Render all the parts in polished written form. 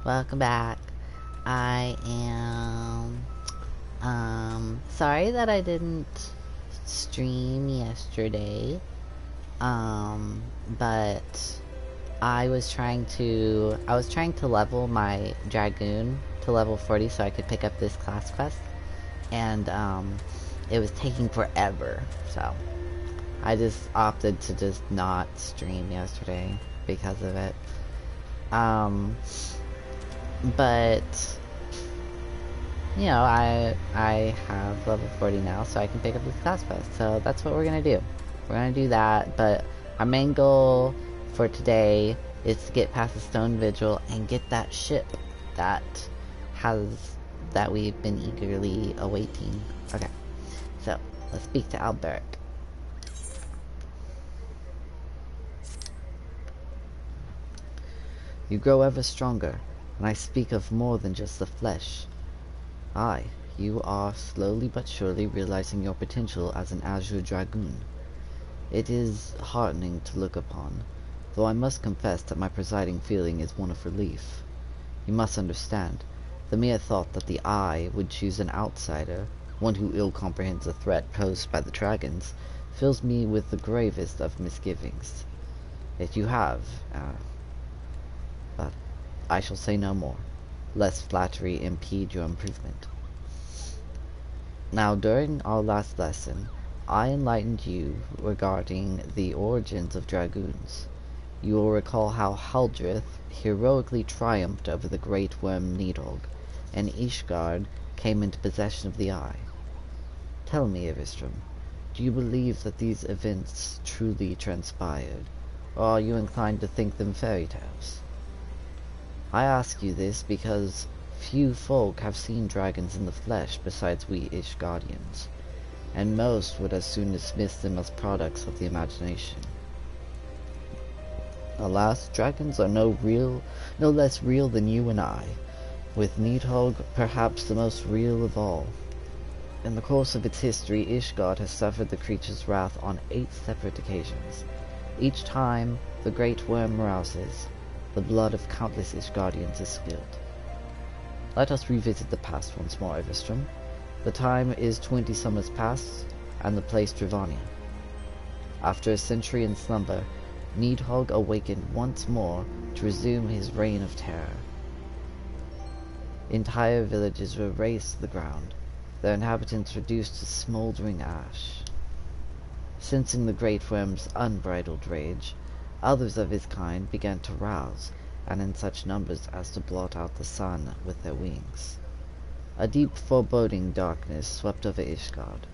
Welcome back. I am sorry that I didn't stream yesterday. But I was trying to level my dragoon to level 40 so I could pick up this class quest, and it was taking forever. So I just opted to just not stream yesterday because of it. But you know, I have level 40 now, so I can pick up this class quest. So that's what we're gonna do. We're gonna do that, but our main goal for today is to get past the stone vigil and get that ship that we've been eagerly awaiting. Okay, so let's speak to Albert. You grow ever stronger, and I speak of more than just the flesh. Aye, you are slowly but surely realizing your potential as an Azure Dragoon. It is heartening to look upon, though I must confess that my presiding feeling is one of relief. You must understand, the mere thought that the Eye would choose an outsider, one who ill comprehends the threat posed by the dragons, fills me with the gravest of misgivings. Yet you have, but I shall say no more, lest flattery impede your improvement. Now, during our last lesson, I enlightened you regarding the origins of dragoons. You will recall how Haldrith heroically triumphed over the great worm Nidhogg, and Ishgard came into possession of the Eye. Tell me, Ivistrum, do you believe that these events truly transpired, or are you inclined to think them fairy tales? I ask you this because few folk have seen dragons in the flesh besides we Ishgardians, and most would as soon dismiss them as products of the imagination. Alas, dragons are no less real than you and I, with Nidhogg perhaps the most real of all. In the course of its history, Ishgard has suffered the creature's wrath on 8 separate occasions. Each time the great worm rouses, the blood of countless Ishgardians is spilled. Let us revisit the past once more, Ivistrum. The time is 20 summers past, and the place Drevania. After a century in slumber, Nidhogg awakened once more to resume his reign of terror. Entire villages were razed to the ground, their inhabitants reduced to smoldering ash. Sensing the great worm's unbridled rage, others of his kind began to rouse, and in such numbers as to blot out the sun with their wings. A deep foreboding darkness swept over Ishgard.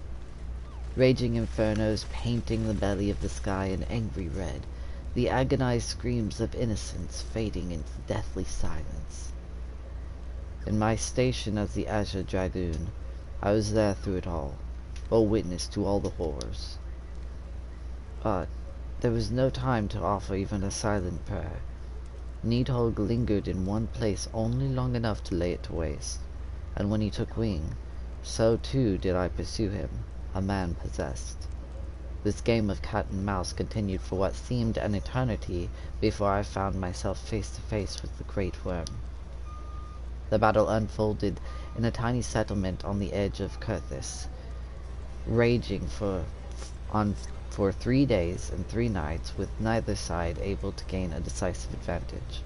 Raging infernos painting the belly of the sky an angry red, the agonized screams of innocence fading into deathly silence. In my station as the Azure Dragoon, I was there through it all, bore witness to all the horrors. But there was no time to offer even a silent prayer. Nidhogg lingered in one place only long enough to lay it to waste, and when he took wing, so too did I pursue him, a man possessed. This game of cat and mouse continued for what seemed an eternity before I found myself face to face with the great worm. The battle unfolded in a tiny settlement on the edge of Kurthis, raging for 3 days and 3 nights, with neither side able to gain a decisive advantage.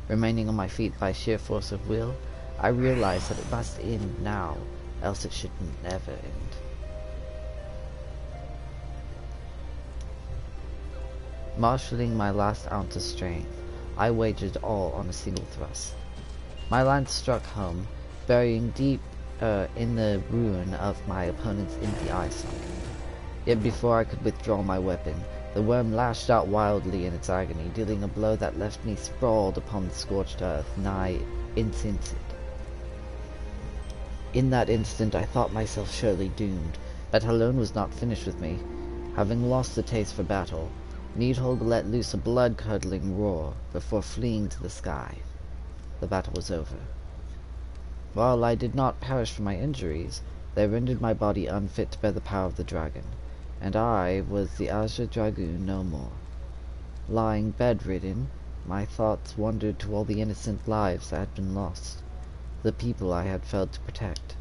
Remaining on my feet by sheer force of will, I realized that it must end now, else it should never end. Marshalling my last ounce of strength, I wagered all on a single thrust. My lance struck home, burying deep in the ruin of my opponent's empty eye socket. Yet before I could withdraw my weapon, the worm lashed out wildly in its agony, dealing a blow that left me sprawled upon the scorched earth, nigh insensate. In that instant I thought myself surely doomed, but alone was not finished with me. Having lost the taste for battle, Nidhogg let loose a blood-curdling roar before fleeing to the sky. The battle was over. While I did not perish from my injuries, they rendered my body unfit to bear the power of the dragon, and I was the Azure Dragoon no more. Lying bedridden, My thoughts wandered to all the innocent lives that had been lost, the people I had failed to protect.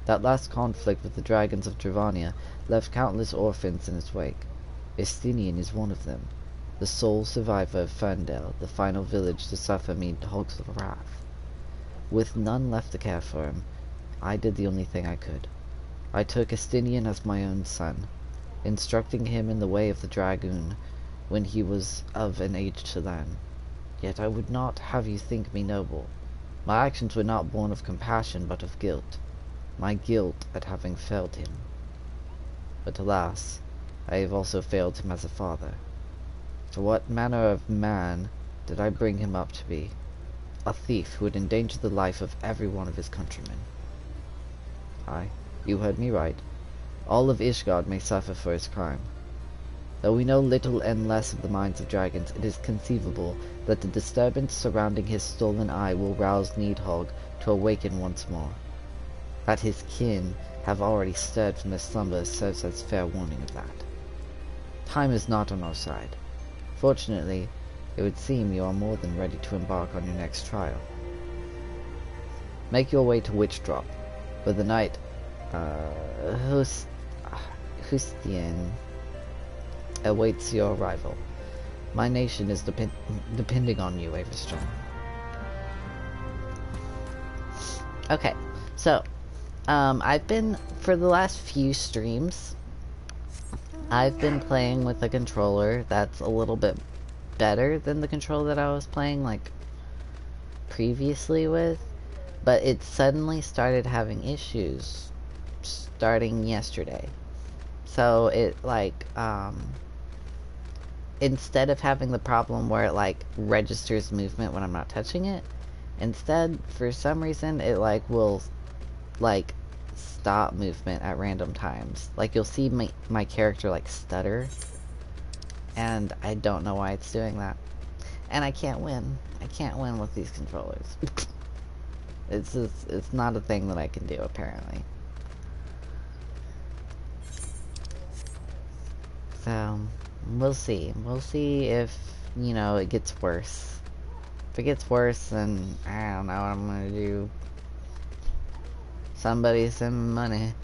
That last conflict with the dragons of Dravania left countless orphans in its wake. Estinian is one of them, the sole survivor of Ferndale, the final village to suffer Meadhog's wrath. With none left to care for him, I did the only thing I could. I took Estinian as my own son, instructing him in the way of the dragoon when he was of an age to learn. Yet I would not have you think me noble. My actions were not born of compassion, but of guilt. My guilt at having failed him. But alas, I have also failed him as a father. For what manner of man did I bring him up to be? A thief who would endanger the life of every one of his countrymen. Aye, you heard me right. All of Ishgard may suffer for his crime. Though we know little and less of the minds of dragons, it is conceivable that the disturbance surrounding his stolen eye will rouse Needhogg to awaken once more. That his kin have already stirred from their slumber serves as fair warning of that. Time is not on our side. Fortunately, it would seem you are more than ready to embark on your next trial. Make your way to Witchdrop, where the knight, Hustian awaits your arrival. My nation is depending on you, Averstrong. Okay, so, I've been, for the last few streams, I've been playing with a controller that's a little bit better than the controller that I was playing, like, previously with, but it suddenly started having issues starting yesterday. So it, like, instead of having the problem where it, like, registers movement when I'm not touching it, instead, for some reason, it, like, will, like, stop movement at random times. Like, you'll see my character, like, stutter, and I don't know why it's doing that. And I can't win. I can't win with these controllers. It's just, it's not a thing that I can do, apparently. So, we'll see. We'll see if, you know, it gets worse. If it gets worse, then I don't know what I'm gonna do. Somebody send me money.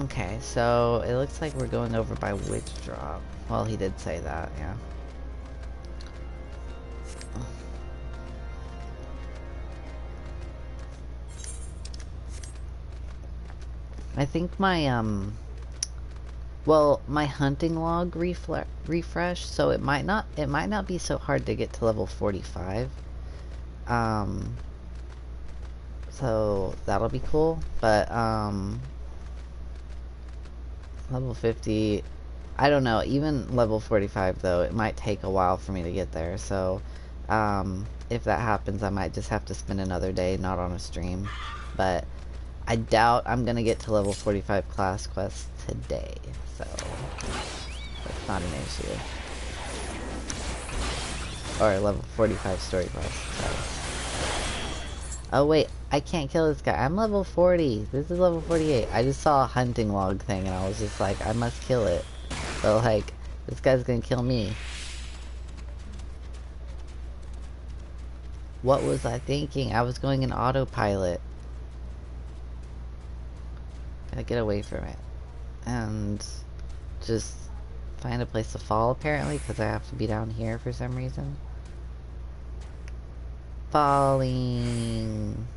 Okay, so it looks like we're going over by Witchdrop. Well, he did say that, yeah. I think my, well, my hunting log refreshed, so it might not be so hard to get to level 45. So that'll be cool, but, level 50, I don't know, even level 45 though, it might take a while for me to get there, so, if that happens, I might just have to spend another day not on a stream, but I doubt I'm gonna get to level 45 class quest today, so that's not an issue. Or level 45 story quest, so. Oh wait, I can't kill this guy. I'm level 40. This is level 48. I just saw a hunting log thing and I was just like, I must kill it. But like, this guy's gonna kill me. What was I thinking? I was going in autopilot. Gotta get away from it. And just find a place to fall apparently, because I have to be down here for some reason. Falling.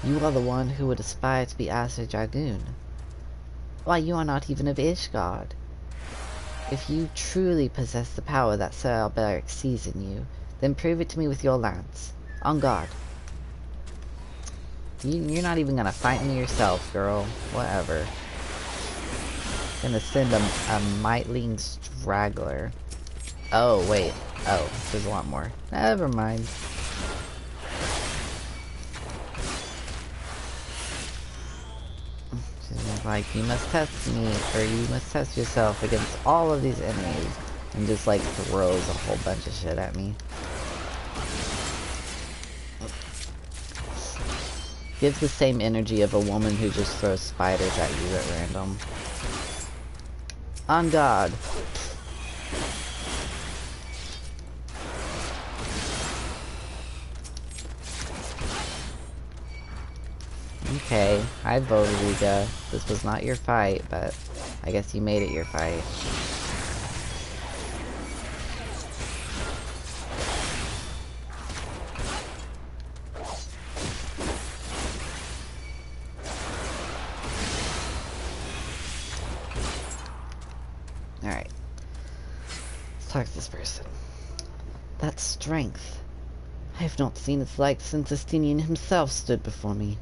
You are the one who would aspire to be Aster Dragoon. Why, you are not even of Ishgard. If you truly possess the power that Sir Alberic sees in you, then prove it to me with your lance. On guard. You're not even gonna fight me yourself, girl. Whatever. Gonna send a Mightling Straggler. Oh, wait. Oh, there's a lot more. Never mind. She's like, you must test me, or you must test yourself against all of these enemies. And just like throws a whole bunch of shit at me. Gives the same energy of a woman who just throws spiders at you at random. On God. Okay, hi Vodaliga. This was not your fight, but I guess you made it your fight. Alright. Let's talk to this person. That strength. I have not seen its like since Estinian himself stood before me.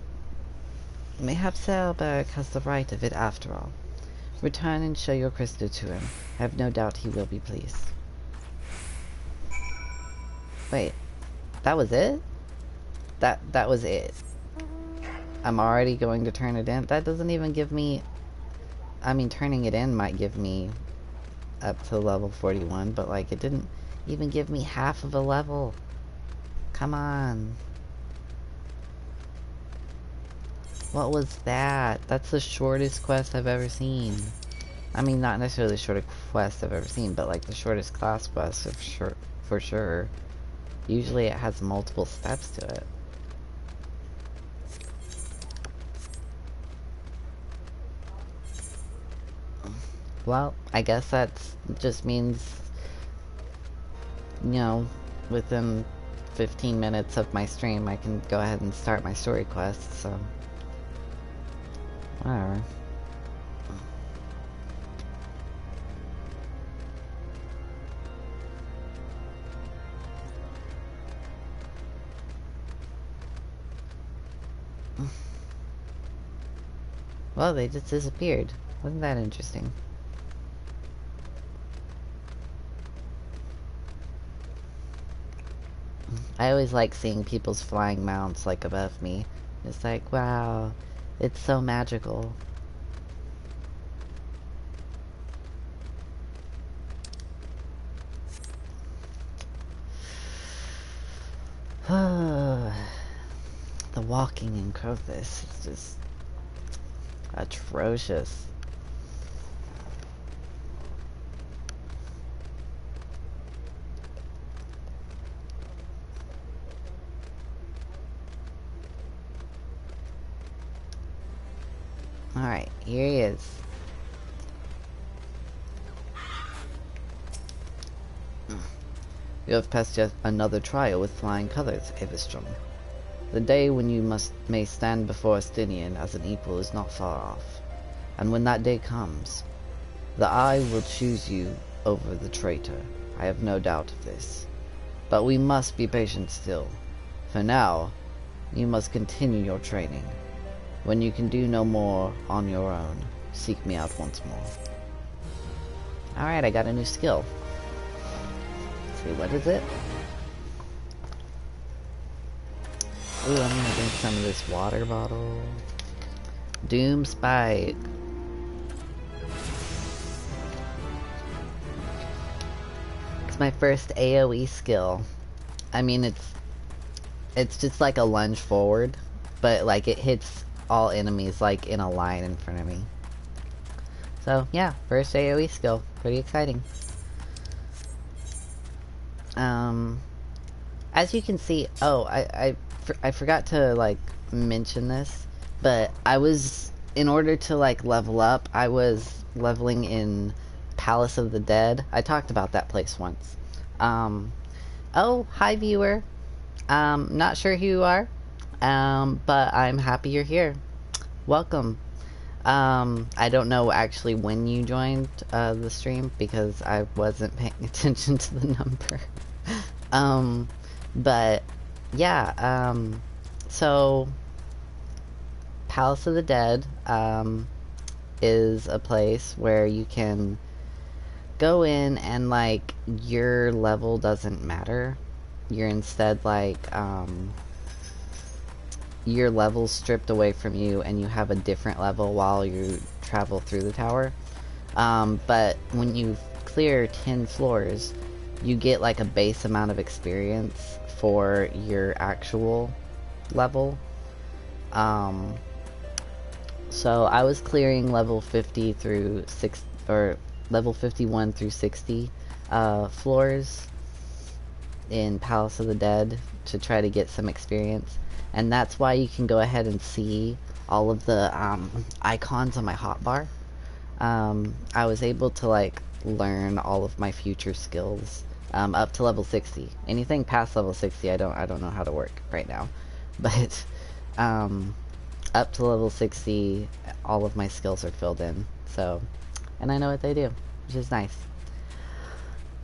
Mayhap Sailberg has the right of it after all. Return and show your crystal to him. I have no doubt he will be pleased. Wait. That was it? That was it. I'm already going to turn it in? That doesn't even give me... I mean, turning it in might give me up to level 41, but like, it didn't even give me half of a level. Come on. What was that? That's the shortest quest I've ever seen. I mean, not necessarily the shortest quest I've ever seen, but like the shortest class quest for sure. Usually it has multiple steps to it. Well, I guess that just means, you know, within 15 minutes of my stream I can go ahead and start my story quest, so... Whatever. Well, they just disappeared. Wasn't that interesting? I always like seeing people's flying mounts like above me. It's like, wow, it's so magical. The walking in Crothis is just atrocious. Alright, here he is. You have passed yet another trial with flying colors, Avistrom. The day when you may stand before Estinian as an equal is not far off. And when that day comes, the Eye will choose you over the traitor. I have no doubt of this. But we must be patient still. For now, you must continue your training. When you can do no more on your own, seek me out once more. Alright, I got a new skill. Let's see, what is it? Ooh, I'm gonna drink some of this water bottle. Doom Spike. It's my first AoE skill. I mean, it's just like a lunge forward, but like it hits all enemies like in a line in front of me. So yeah, first AoE skill. Pretty exciting. As you can see, oh, I forgot to like mention this, but in order to like level up, I was leveling in Palace of the Dead. I talked about that place once. Oh, hi viewer. Not sure who you are, but I'm happy you're here. Welcome. I don't know actually when you joined the stream because I wasn't paying attention to the number. But yeah, so Palace of the Dead is a place where you can go in and like your level doesn't matter. You're instead like your level's stripped away from you and you have a different level while you travel through the tower. But when you clear 10 floors, you get like a base amount of experience for your actual level. So I was clearing level 50 through 6, or level 51 through 60 floors in Palace of the Dead to try to get some experience, and that's why you can go ahead and see all of the icons on my hotbar. I was able to like learn all of my future skills up to level 60. Anything past level 60, I don't know how to work right now, but up to level 60, all of my skills are filled in. So, and I know what they do, which is nice.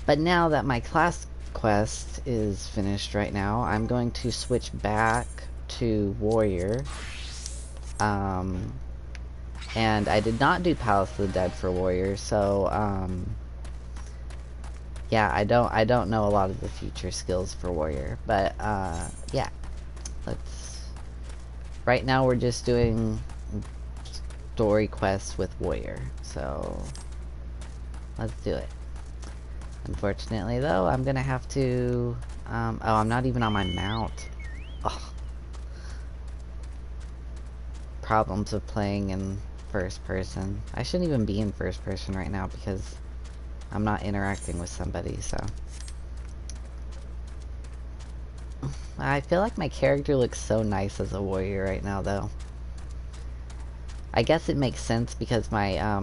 But now that my class quest is finished right now, I'm going to switch back to Warrior. And I did not do Palace of the Dead for Warrior, so yeah, I don't know a lot of the future skills for Warrior, but yeah, right now we're just doing story quests with Warrior, so let's do it. Unfortunately though, I'm gonna have to oh, I'm not even on my mount. Ugh. Problems of playing in first person. I shouldn't even be in first person right now because I'm not interacting with somebody, so. I feel like my character looks so nice as a warrior right now, though. I guess it makes sense because my,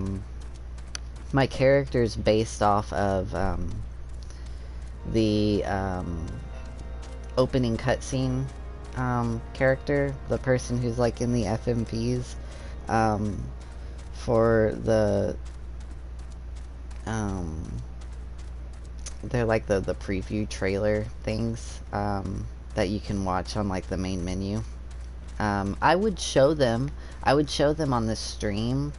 my character's based off of, the, opening cutscene, character. The person who's, like, in the FMVs, for the, they're like the preview trailer things, that you can watch on like the main menu. I would show them on the stream,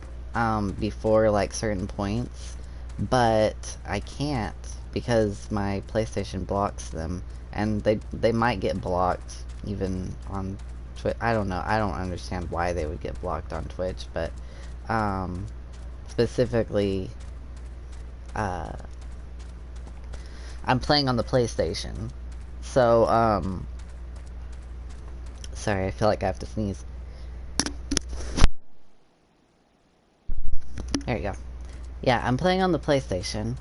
before like certain points, but I can't because my PlayStation blocks them, and they might get blocked even on Twitch. I don't know. I don't understand why they would get blocked on Twitch, but specifically, I'm playing on the PlayStation, so sorry, I feel like I have to sneeze. There you go. Yeah, I'm playing on the PlayStation,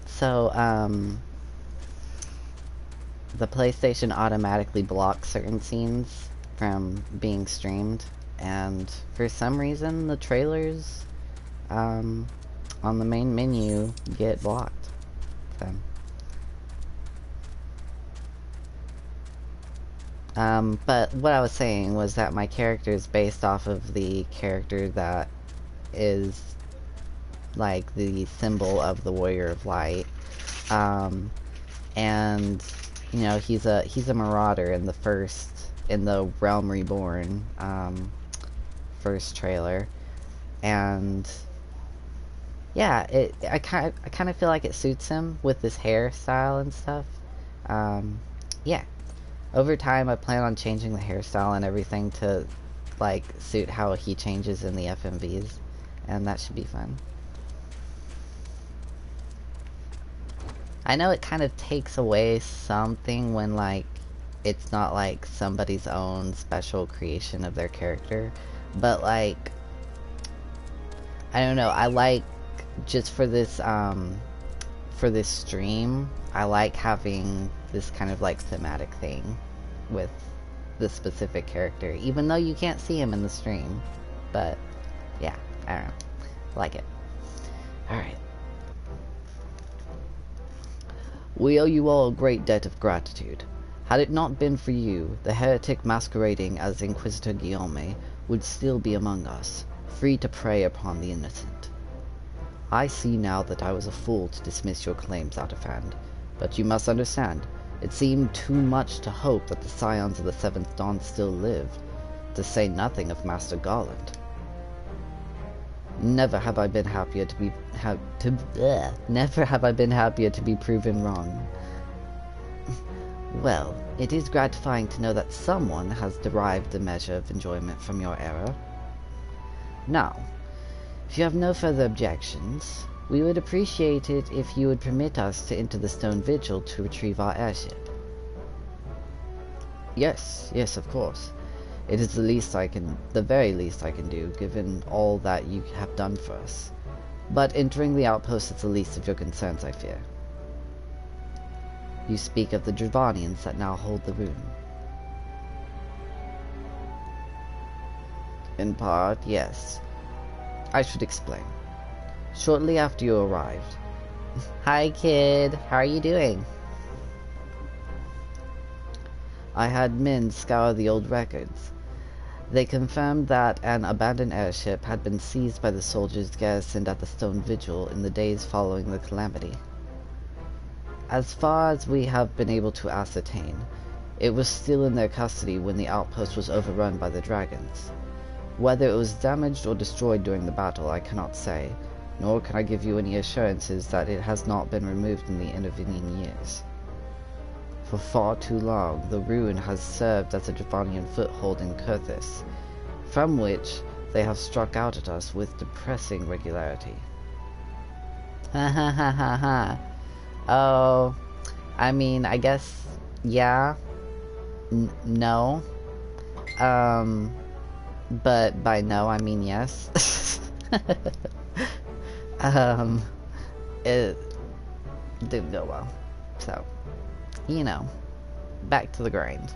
so the PlayStation automatically blocks certain scenes from being streamed, and for some reason the trailers on the main menu get blocked. So. But what I was saying was that my character is based off of the character that is like the symbol of the Warrior of Light. And you know, he's a marauder in the Realm Reborn first trailer. And yeah, I kind of feel like it suits him with this hairstyle and stuff. Yeah. Over time, I plan on changing the hairstyle and everything to, like, suit how he changes in the FMVs, and that should be fun. I know it kind of takes away something when, like, it's not, like, somebody's own special creation of their character, but, like, I don't know, I like, just for this stream, I like having this kind of like thematic thing with the specific character, even though you can't see him in the stream. But yeah, I don't know, I like it. Alright. We owe you all a great debt of gratitude. Had it not been for you, the heretic masquerading as Inquisitor Guillaume would still be among us, free to prey upon the innocent. I see now that I was a fool to dismiss your claims out of hand, but you must understand, it seemed too much to hope that the scions of the Seventh Dawn still lived, to say nothing of Master Garland. Never have I been happier to be proven wrong. Well, it is gratifying to know that someone has derived a measure of enjoyment from your error. Now, if you have no further objections, we would appreciate it if you would permit us to enter the Stone Vigil to retrieve our airship. Yes, of course. It is the very least I can do, given all that you have done for us. But entering the outpost is the least of your concerns, I fear. You speak of the Dravanians that now hold the rune. In part, yes. I should explain. Shortly after you arrived... Hi, kid. How are you doing? I had men scour the old records. They confirmed that an abandoned airship had been seized by the soldiers garrisoned at the stone Vigil in the days following the calamity. As far as we have been able to ascertain, it was still in their custody when the outpost was overrun by the dragons. Whether it was damaged or destroyed during the battle, I cannot say, nor can I give you any assurances that it has not been removed in the intervening years. For far too long, the ruin has served as a Dravanian foothold in Kurthis, from which they have struck out at us with depressing regularity. Ha ha ha ha ha. Oh, I mean, I guess, yeah, no. But by no, I mean yes. It didn't go well, so, you know, back to the grind.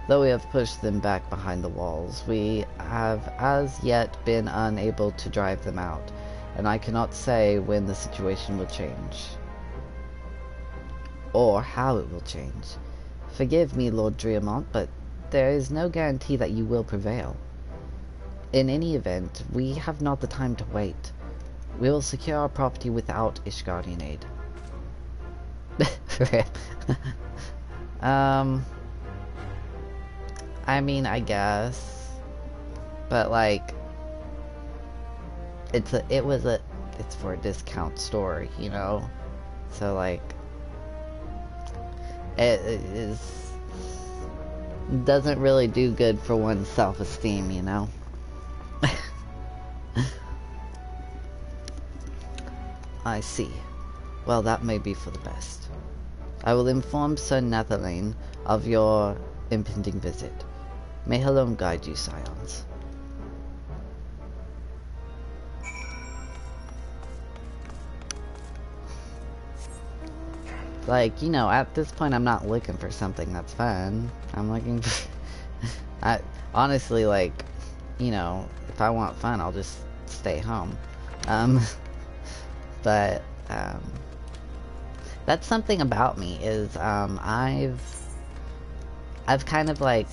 Though we have pushed them back behind the walls, we have as yet been unable to drive them out, and I cannot say when the situation will change. Or how it will change. Forgive me, Lord Dreamont, but there is no guarantee that you will prevail. In any event, we have not the time to wait. We will secure our property without Ishgardian aid. I mean, I guess, but like, it's for a discount store, you know, so like, it doesn't really do good for one's self-esteem, you know. I see. Well, that may be for the best. I will inform Sir Netherlane of your impending visit. May Helom guide you, Scions. Like, you know, at this point I'm not looking for something that's fun. I'm looking for... honestly, like, you know, if I want fun, I'll just stay home. But, that's something about me, is, I've kind of, like,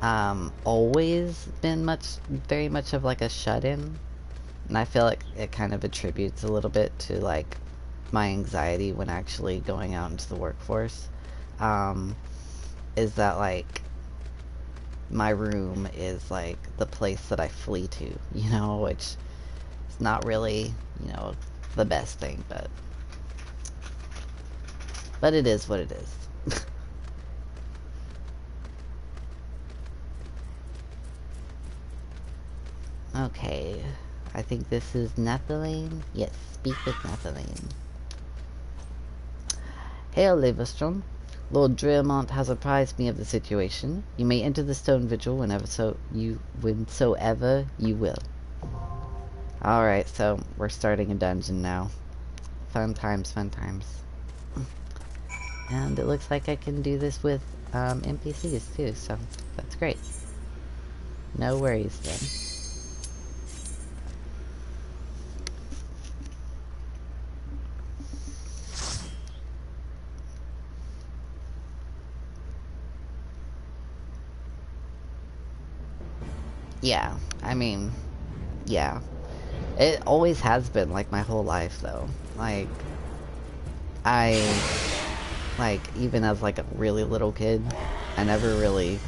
always been very much of, like, a shut-in. And I feel like it kind of attributes a little bit to, like, my anxiety when actually going out into the workforce. Is that, like, my room is, like, the place that I flee to, you know, which is not really, you know, the best thing, but it is what it is. Okay, I think this is Netherlane. Yes, speak with Netherlane. Hail, Leverstrom. Lord Dreamont has apprised me of the situation. You may enter the stone vigil whensoever you will. Alright, so we're starting a dungeon now. Fun times, fun times. And it looks like I can do this with NPCs too, so that's great. No worries then. Yeah, I mean, yeah. It always has been, like, my whole life, though. Like, even as, like, a really little kid, I never really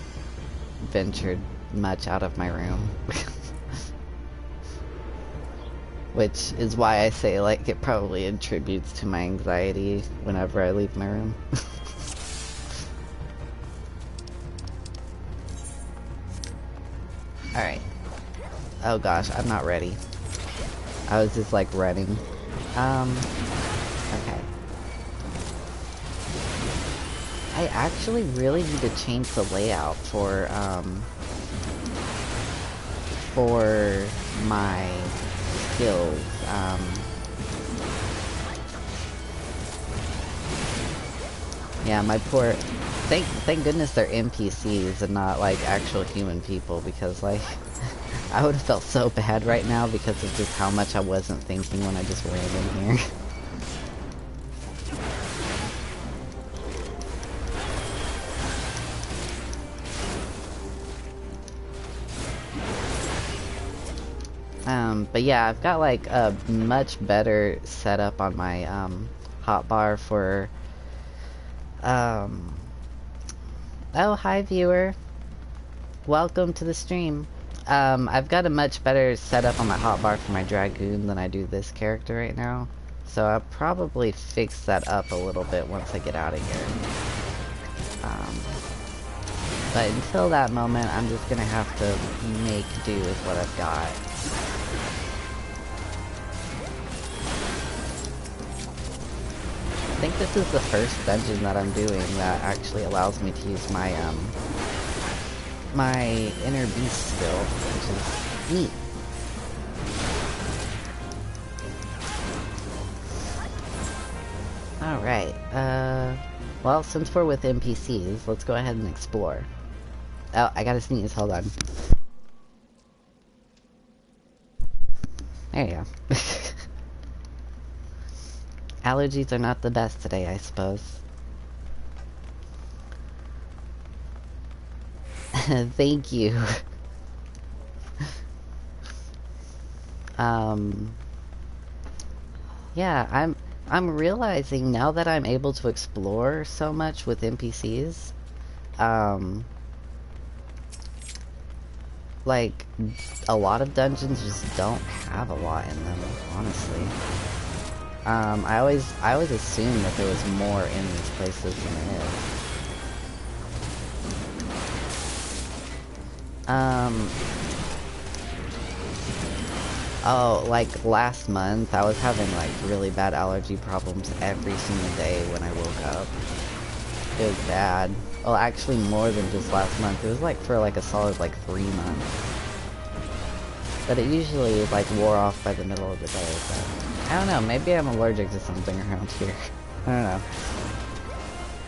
ventured much out of my room. Which is why I say, like, it probably attributes to my anxiety whenever I leave my room. Alright. Oh gosh, I'm not ready. I was just like running. Okay. I actually really need to change the layout for my skills. Yeah, my poor... Thank goodness they're NPCs and not, like, actual human people, because, like, I would have felt so bad right now because of just how much I wasn't thinking when I just ran in here. But yeah, I've got, like, a much better setup on my, hotbar for, oh, hi, viewer. Welcome to the stream. I've got a much better setup on my hotbar for my Dragoon than I do this character right now. So I'll probably fix that up a little bit once I get out of here. But until that moment, I'm just gonna have to make do with what I've got. I think this is the first dungeon that I'm doing that actually allows me to use my, my inner beast skill, which is neat. Alright, well, since we're with NPCs, let's go ahead and explore. Oh, I gotta sneeze, hold on. There you go. Allergies are not the best today, I suppose. Thank you. Yeah, I'm realizing now that I'm able to explore so much with NPCs, like, a lot of dungeons just don't have a lot in them, honestly. I always assumed that there was more in these places than there is. Oh, like last month, I was having like really bad allergy problems every single day when I woke up. It was bad. Well, actually more than just last month. It was like for like a solid like 3 months. But it usually like wore off by the middle of the day, but I don't know, maybe I'm allergic to something around here. I don't know.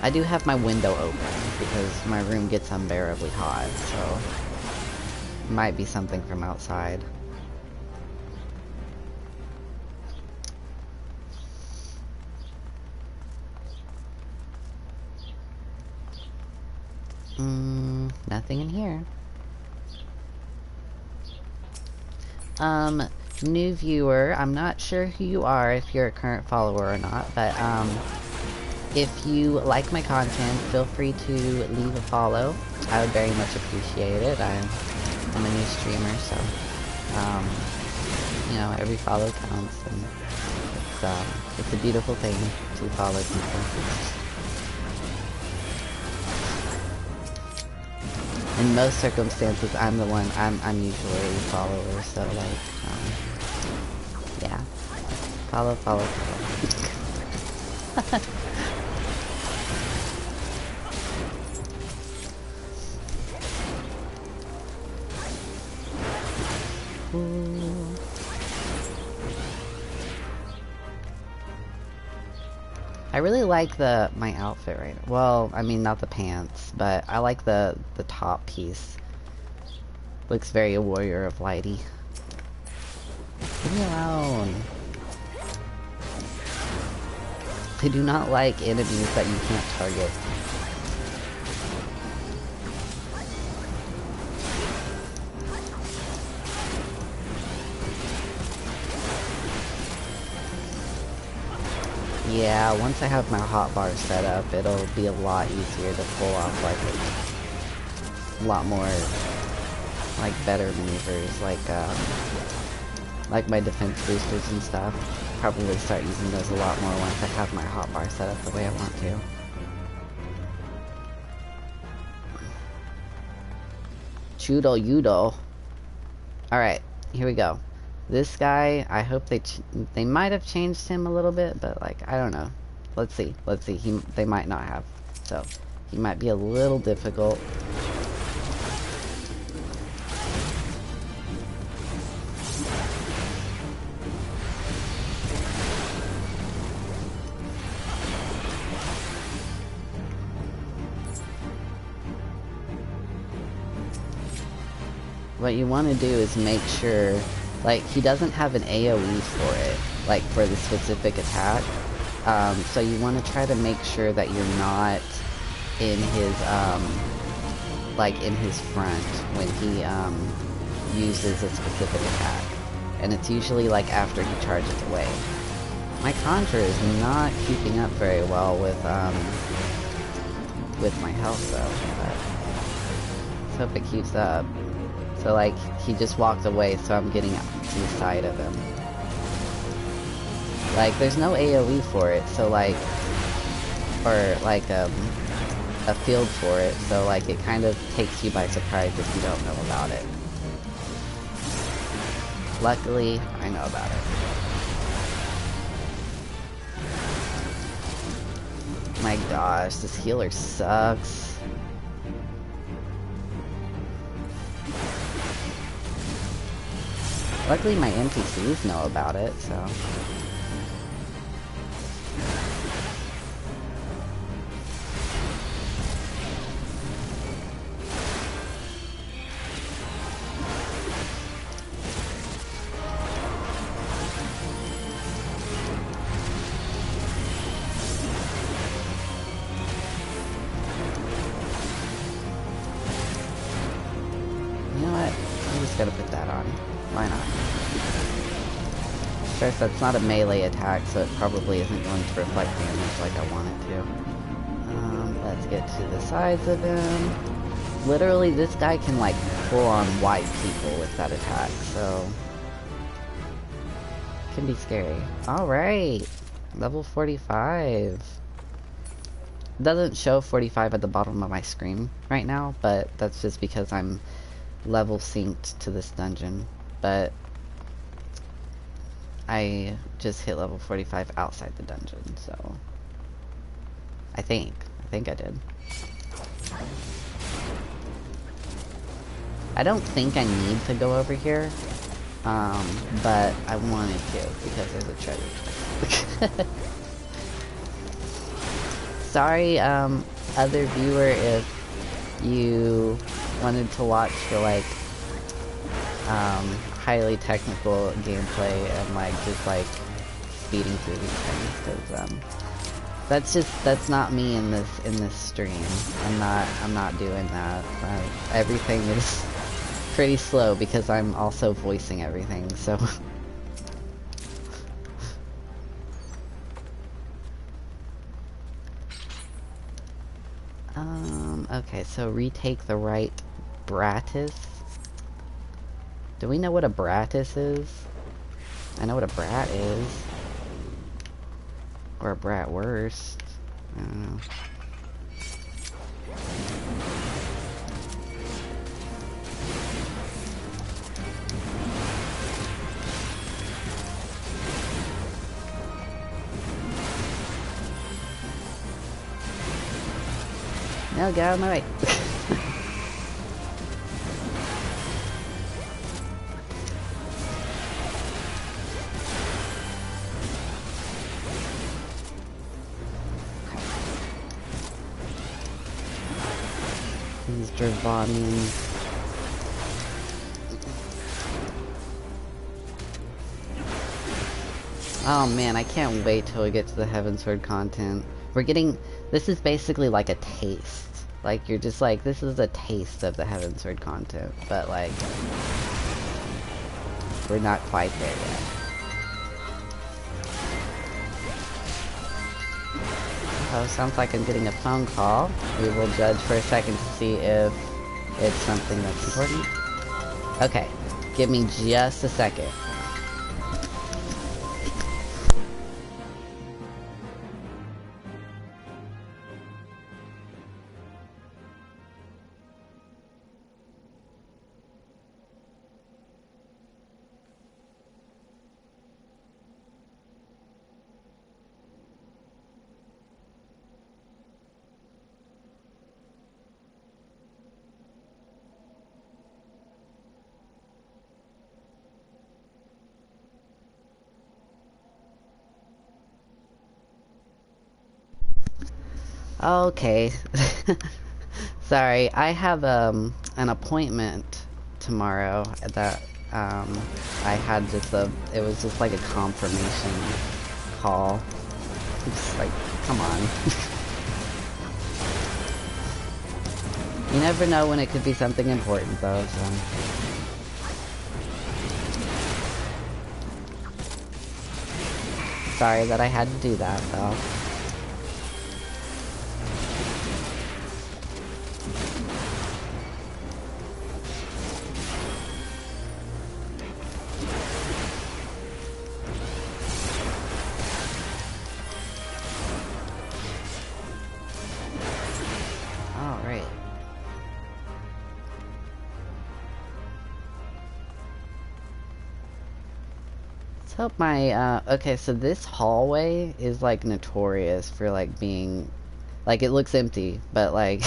I do have my window open because my room gets unbearably hot, so it might be something from outside. Nothing in here. New viewer, I'm not sure who you are, if you're a current follower or not, but, if you like my content, feel free to leave a follow. I would very much appreciate it. I'm a new streamer, so, you know, every follow counts, and it's a beautiful thing to follow people. In most circumstances, I'm usually a follower, so like, yeah. Follow. Ooh. I really like my outfit right now. Well, I mean, not the pants, but I like the top piece. Looks very a warrior of lighty. Leave me alone. I do not like enemies that you can't target. Yeah, once I have my hotbar set up, it'll be a lot easier to pull off, like, a lot more, like, better maneuvers, like my defense boosters and stuff. Probably start using those a lot more once I have my hotbar set up the way I want to. Chudo Yudo. Alright, here we go. This guy, I hope they might have changed him a little bit, but like, I don't know. Let's see. They might not have. So, He might be a little difficult. What you want to do is make sure, like, he doesn't have an AoE for it, like, for the specific attack. So you want to try to make sure that you're not in his, like, in his front when he, uses a specific attack. And it's usually, like, after he charges away. My Conjure is not keeping up very well with my health, though. But let's hope it keeps up. So, like, he just walked away, so I'm getting to the side of him. Like, there's no AoE for it, so, like, or, like, a field for it, so, like, it kind of takes you by surprise if you don't know about it. Luckily, I know about it. My gosh, this healer sucks. Luckily my NPCs know about it, so... You know what? I'm just gonna put that on. Why not? Of course, that's not a melee attack, so it probably isn't going to reflect damage like I want it to. Let's get to the sides of him. Literally, this guy can, like, full-on wipe people with that attack, so... it can be scary. Alright! Level 45. It doesn't show 45 at the bottom of my screen right now, but that's just because I'm level synced to this dungeon. But I just hit level 45 outside the dungeon, so I think I did. I don't think I need to go over here, but I wanted to because there's a treasure chest. Sorry, other viewer, if you wanted to watch for, like, highly technical gameplay and, like, just, like, speeding through these things, because, that's not me in this stream. I'm not doing that. Everything is pretty slow because I'm also voicing everything, so... Okay, so retake the right Bratis. Do we know what a Bratis is? I know what a brat is. Or a bratwurst. I don't know. No, get out of my way. These Dravanians. Oh man, I can't wait till we get to the Heavensward content. We're getting... this is basically like a taste. Like, you're just like, this is a taste of the Heavensward content, but like... we're not quite there yet. Oh, sounds like I'm getting a phone call. We will judge for a second to see if it's something that's important. Okay, give me just a second. Okay. Sorry, I have an appointment tomorrow that I had just it was just like a confirmation call. It's like, come on. You never know when it could be something important though, so. Sorry that I had to do that though. Hope my, okay, so this hallway is, like, notorious for, like, being, like, it looks empty, but, like,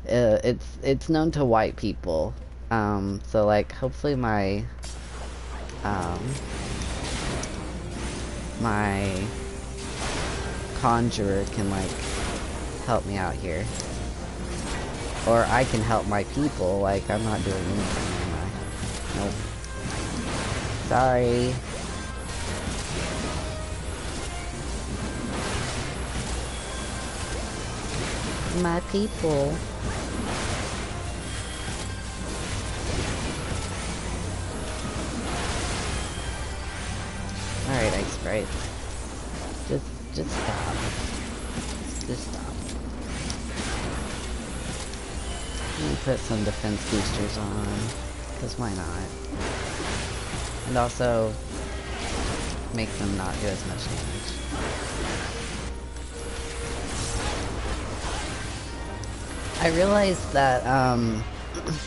it's known to white people, so, like, hopefully my conjurer can, like, help me out here, or I can help my people, like, I'm not doing anything, am I? Nope. Sorry. My people. Alright, Ice Sprite. Just stop. Just stop. Let me put some defense boosters on. Because why not? And also, make them not do as much damage. I realized that,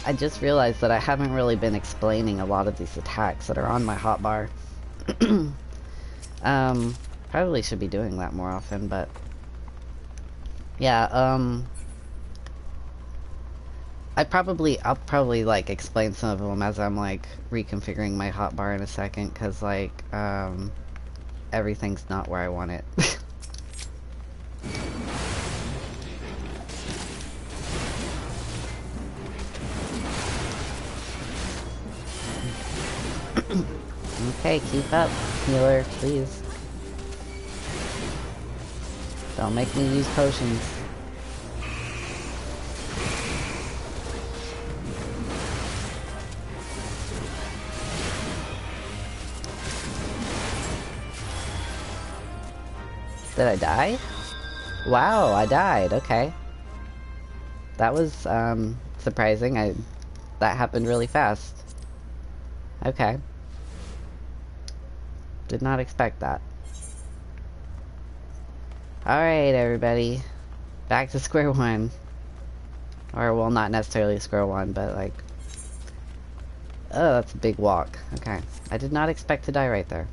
I just realized that I haven't really been explaining a lot of these attacks that are on my hotbar. Probably should be doing that more often, but... Yeah, I'll probably, like, explain some of them as I'm, like, reconfiguring my hotbar in a second, because, like, everything's not where I want it. Okay, keep up, healer, please. Don't make me use potions. Did I die? Wow, I died, okay. That was, surprising. That happened really fast. Okay. Did not expect that. Alright, everybody. Back to square one. Or, well, not necessarily square one, but, like... Oh, that's a big walk. Okay. I did not expect to die right there.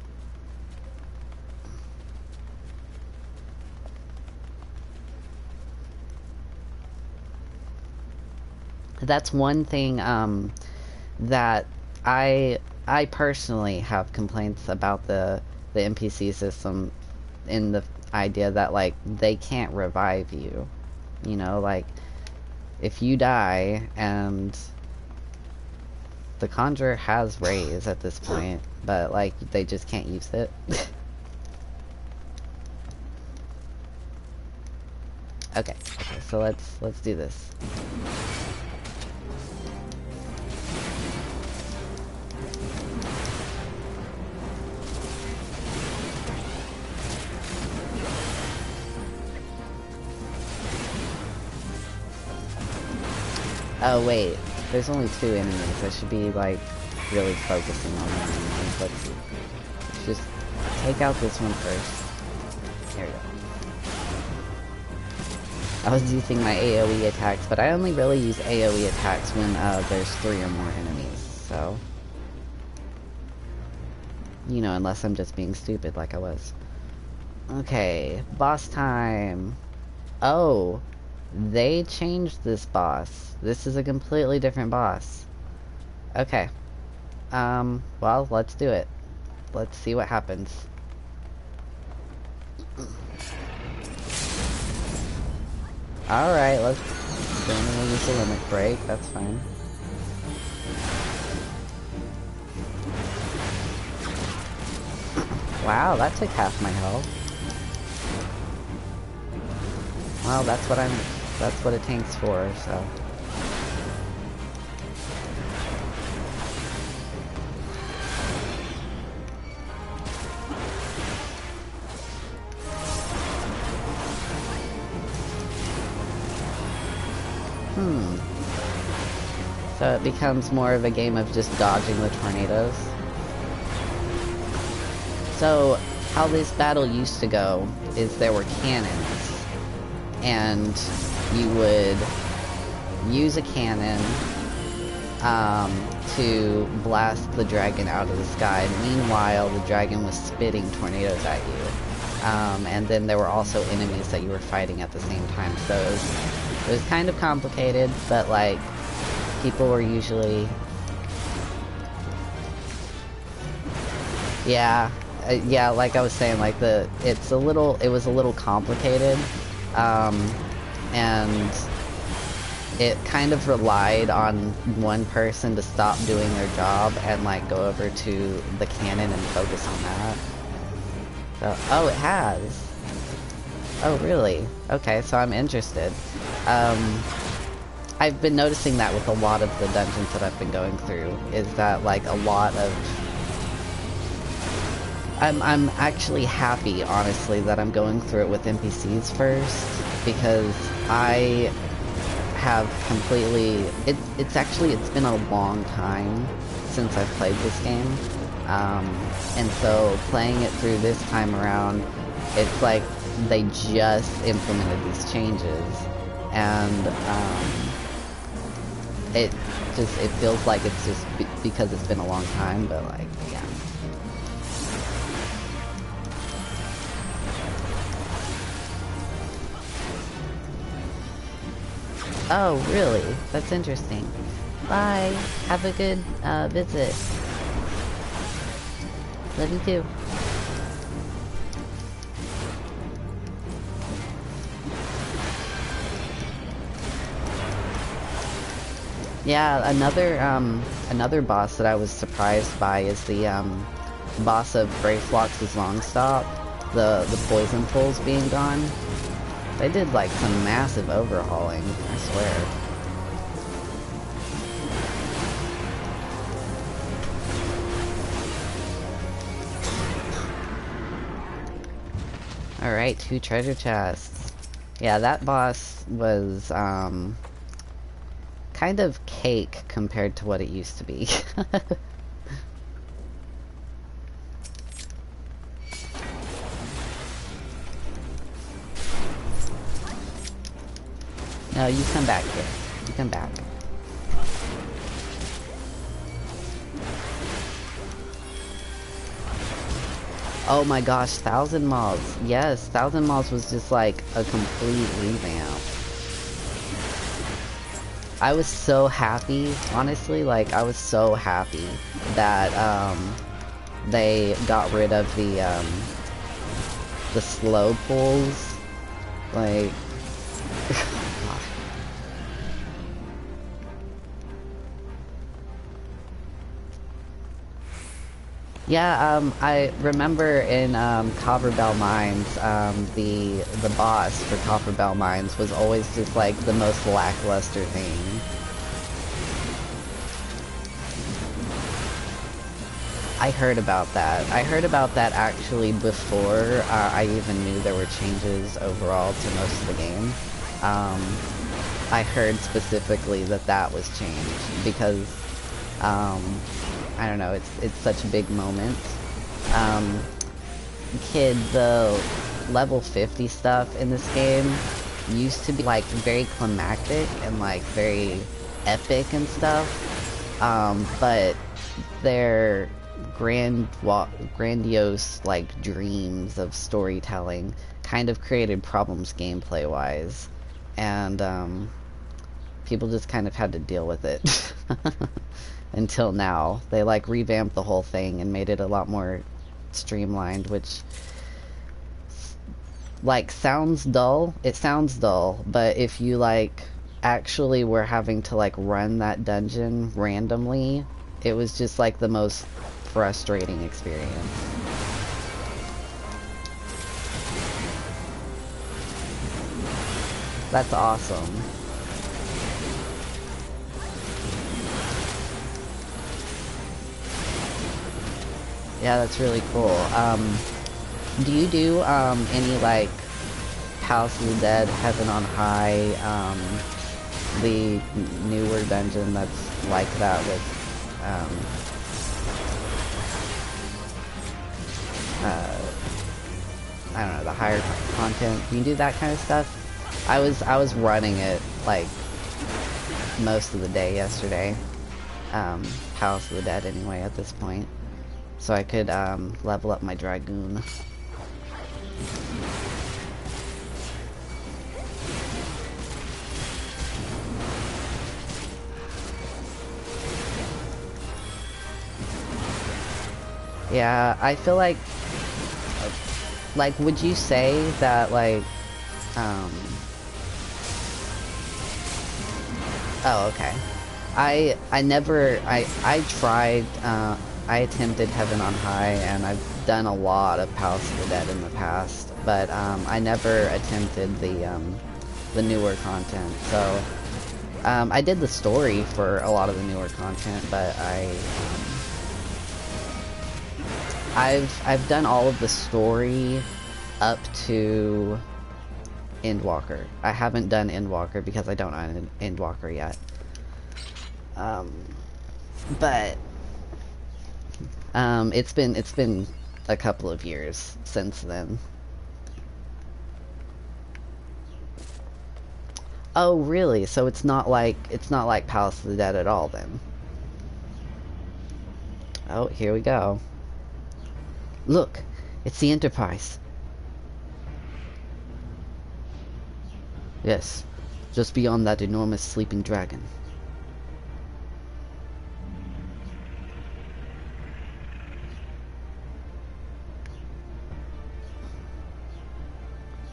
That's one thing, that I personally have complaints about the NPC system, in the idea that, like, they can't revive you. You know, like, if you die, and the conjurer has raise at this point, but, like, they just can't use it. Okay, so let's do this. Oh wait, there's only 2 enemies. I should be, like, really focusing on them. Let's just take out this one first. There we go. I was using my AoE attacks, but I only really use AoE attacks when there's 3 or more enemies, so... You know, unless I'm just being stupid like I was. Okay, boss time. Oh, they changed this boss. This is a completely different boss. Okay. Well, let's do it. Let's see what happens. Alright, let's use the limit break, that's fine. Wow, that took half my health. Well, that's what a tank's for, so. So it becomes more of a game of just dodging the tornadoes. So, how this battle used to go is there were cannons, and you would use a cannon to blast the dragon out of the sky. Meanwhile, the dragon was spitting tornadoes at you. And then there were also enemies that you were fighting at the same time. So it was kind of complicated, but like, people were usually... Yeah, like I was saying, like it was a little complicated, and it kind of relied on one person to stop doing their job and like go over to the cannon and focus on that. So, oh, it has. Oh, really? Okay, so I'm interested. I've been noticing that with a lot of the dungeons that I've been going through, is that like a lot of... I'm actually happy, honestly, that I'm going through it with NPCs first, because I have completely... It's been a long time since I've played this game, and so playing it through this time around, it's like they just implemented these changes, and it feels like it's just because it's been a long time, but like, yeah. Oh, really? That's interesting. Bye. Have a good visit. Love you too. Yeah, another boss that I was surprised by is the boss of Brayflox's Longstop. The poison pools being gone. They did like some massive overhauling, I swear. Alright, 2 treasure chests. Yeah, that boss was kind of cake compared to what it used to be. No, you come back here. You come back. Oh my gosh, Thousand Malls. Yes, Thousand Malls was just like a complete revamp. I was so happy, honestly, like I was so happy that they got rid of the slow pulls. Like yeah, I remember in Copperbell Mines, the boss for Copperbell Mines was always just like the most lackluster thing. I heard about that. I heard about that actually before I even knew there were changes overall to most of the game. I heard specifically that that was changed because I don't know, it's such a big moment. The level 50 stuff in this game used to be like very climactic and like very epic and stuff, but their grandiose like dreams of storytelling kind of created problems gameplay wise, and people just kind of had to deal with it. Until now. They like revamped the whole thing and made it a lot more streamlined, which like, sounds dull. It sounds dull, but if you, like, actually were having to, like, run that dungeon randomly, it was just, like, the most frustrating experience. That's awesome. Yeah, that's really cool. Do you do any like House of the Dead, Heaven on High, the newer dungeon that's like that with I don't know, the higher content? Do you do that kind of stuff? I was running it like most of the day yesterday. House of the Dead anyway at this point. So I could level up my Dragoon. Yeah, I feel like, would you say that, like, oh, okay. I tried, I attempted Heaven on High, and I've done a lot of House of the Dead in the past, but, I never attempted the newer content, so, I did the story for a lot of the newer content, but I've done all of the story up to Endwalker. I haven't done Endwalker because I don't own Endwalker yet. But it's been a couple of years since then. Oh, really? So it's not like Palace of the Dead at all then. Oh, here we go. Look, it's the Enterprise. Yes, just beyond that enormous sleeping dragon.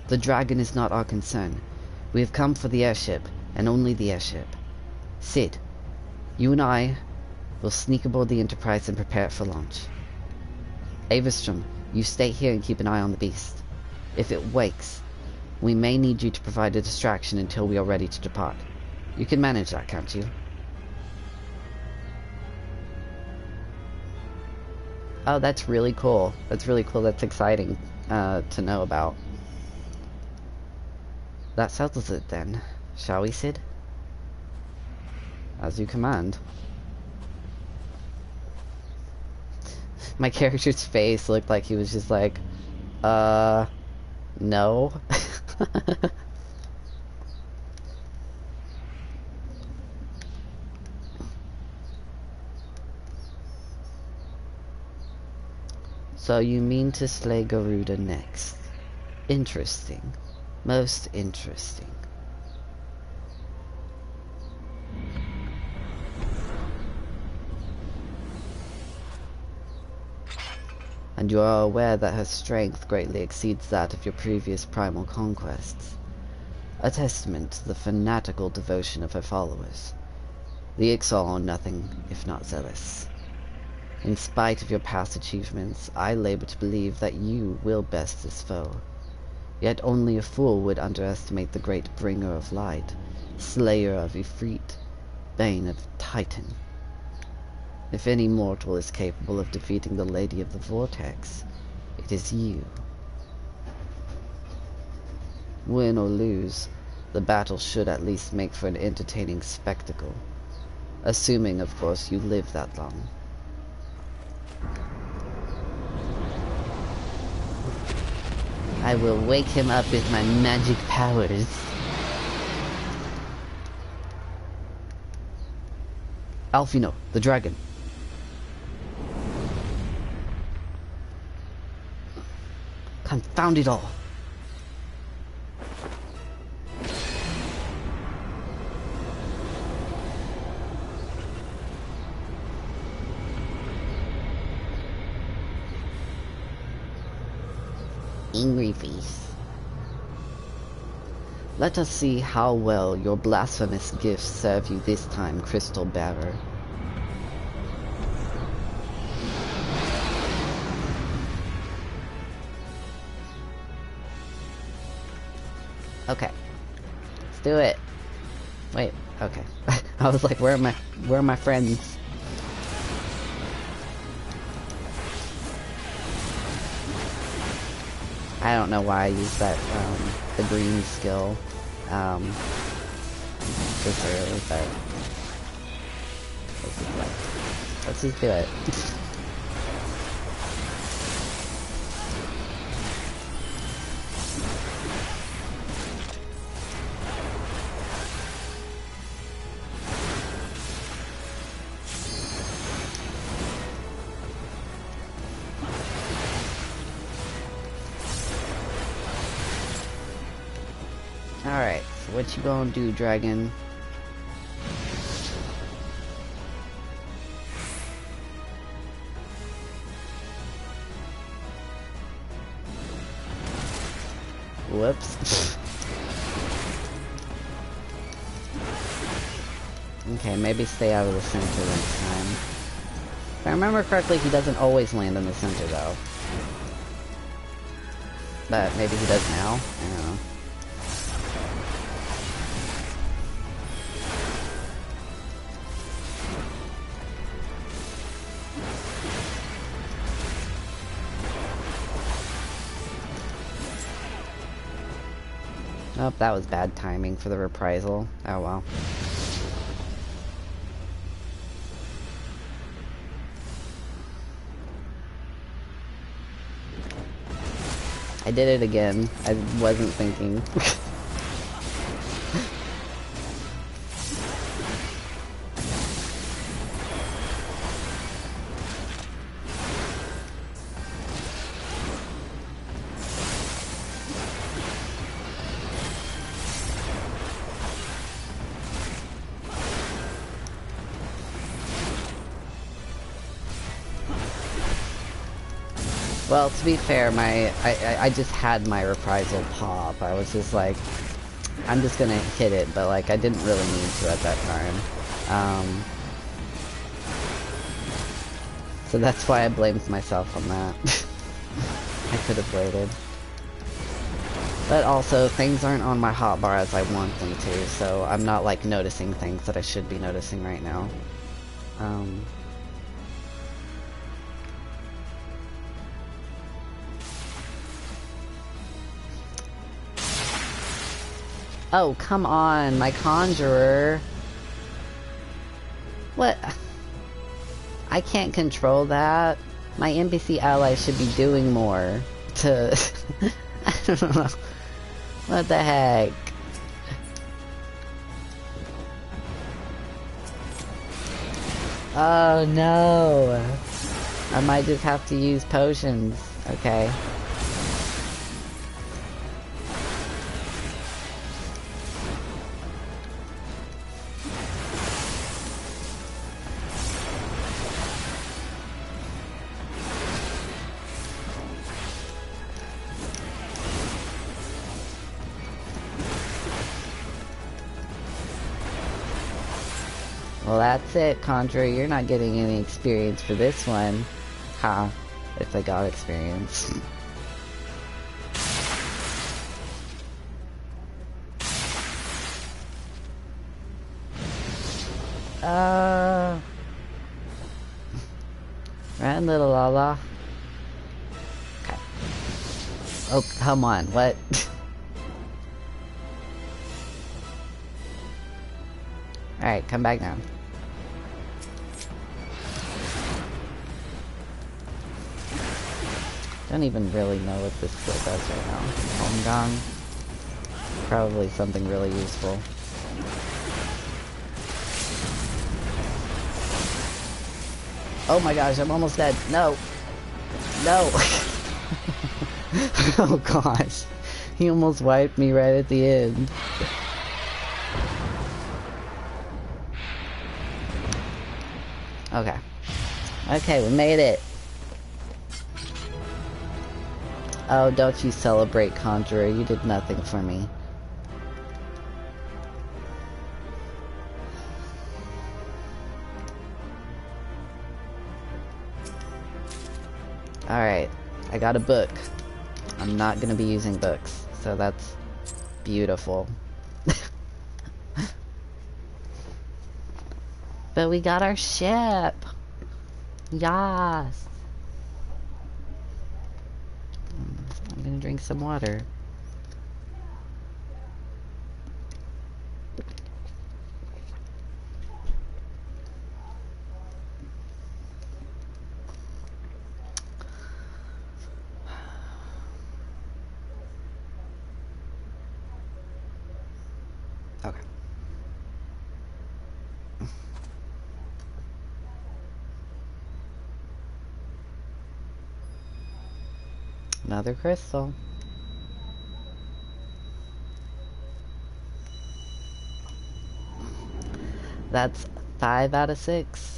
The dragon is not our concern. We have come for the airship, and only the airship. Sid, you and I will sneak aboard the Enterprise and prepare it for launch. Averstrom, you stay here and keep an eye on the beast. If it wakes, we may need you to provide a distraction until we are ready to depart. You can manage that, can't you? Oh, that's really cool. That's really cool. That's exciting to know about. That settles it then. Shall we, Sid? As you command. My character's face looked like he was just like, no. So you mean to slay Garuda next? Interesting. Most interesting. And you are aware that her strength greatly exceeds that of your previous primal conquests. A testament to the fanatical devotion of her followers. The Ixal are nothing if not zealous. In spite of your past achievements, I labor to believe that you will best this foe. Yet only a fool would underestimate the great bringer of light, slayer of Ifrit, bane of Titan. If any mortal is capable of defeating the Lady of the Vortex, it is you. Win or lose, the battle should at least make for an entertaining spectacle. Assuming, of course, you live that long. I will wake him up with my magic powers. Alfino, the dragon. Confound it all. Angry face. Let us see how well your blasphemous gifts serve you this time, Crystal Bearer. Okay. Let's do it. Wait, okay. I was like, where are my friends? I don't know why I used that, the green skill, this early, but let's just do it. Alright, so what you gonna do, dragon? Whoops. Okay, maybe stay out of the center next time. If I remember correctly, he doesn't always land in the center, though. But maybe he does now? I don't know. Oh, that was bad timing for the reprisal. Oh well. I did it again. I wasn't thinking. Well, to be fair, I just had my reprisal pop. I was just like, I'm just gonna hit it, but like I didn't really need to at that time. So that's why I blamed myself on that. I could have waited. But also, things aren't on my hotbar as I want them to, so I'm not like noticing things that I should be noticing right now. Oh, come on, my conjurer. What? I can't control that. My NPC allies should be doing more to... I don't know. What the heck? Oh no. I might just have to use potions. Okay. Well, that's it, Conjurer. You're not getting any experience for this one. Ha. If I got experience. Run, little Lala. Okay. Oh, come on. What? Alright, come back now. Don't even really know what this skill does right now. Home Gong? Probably something really useful. Oh my gosh, I'm almost dead. No! No! Oh gosh. He almost wiped me right at the end. Okay. Okay, we made it. Oh, don't you celebrate, Conjurer. You did nothing for me. Alright, I got a book. I'm not gonna be using books, so that's beautiful. But we got our ship! Yas! I'm gonna drink some water. Okay. Another crystal. That's 5 out of 6.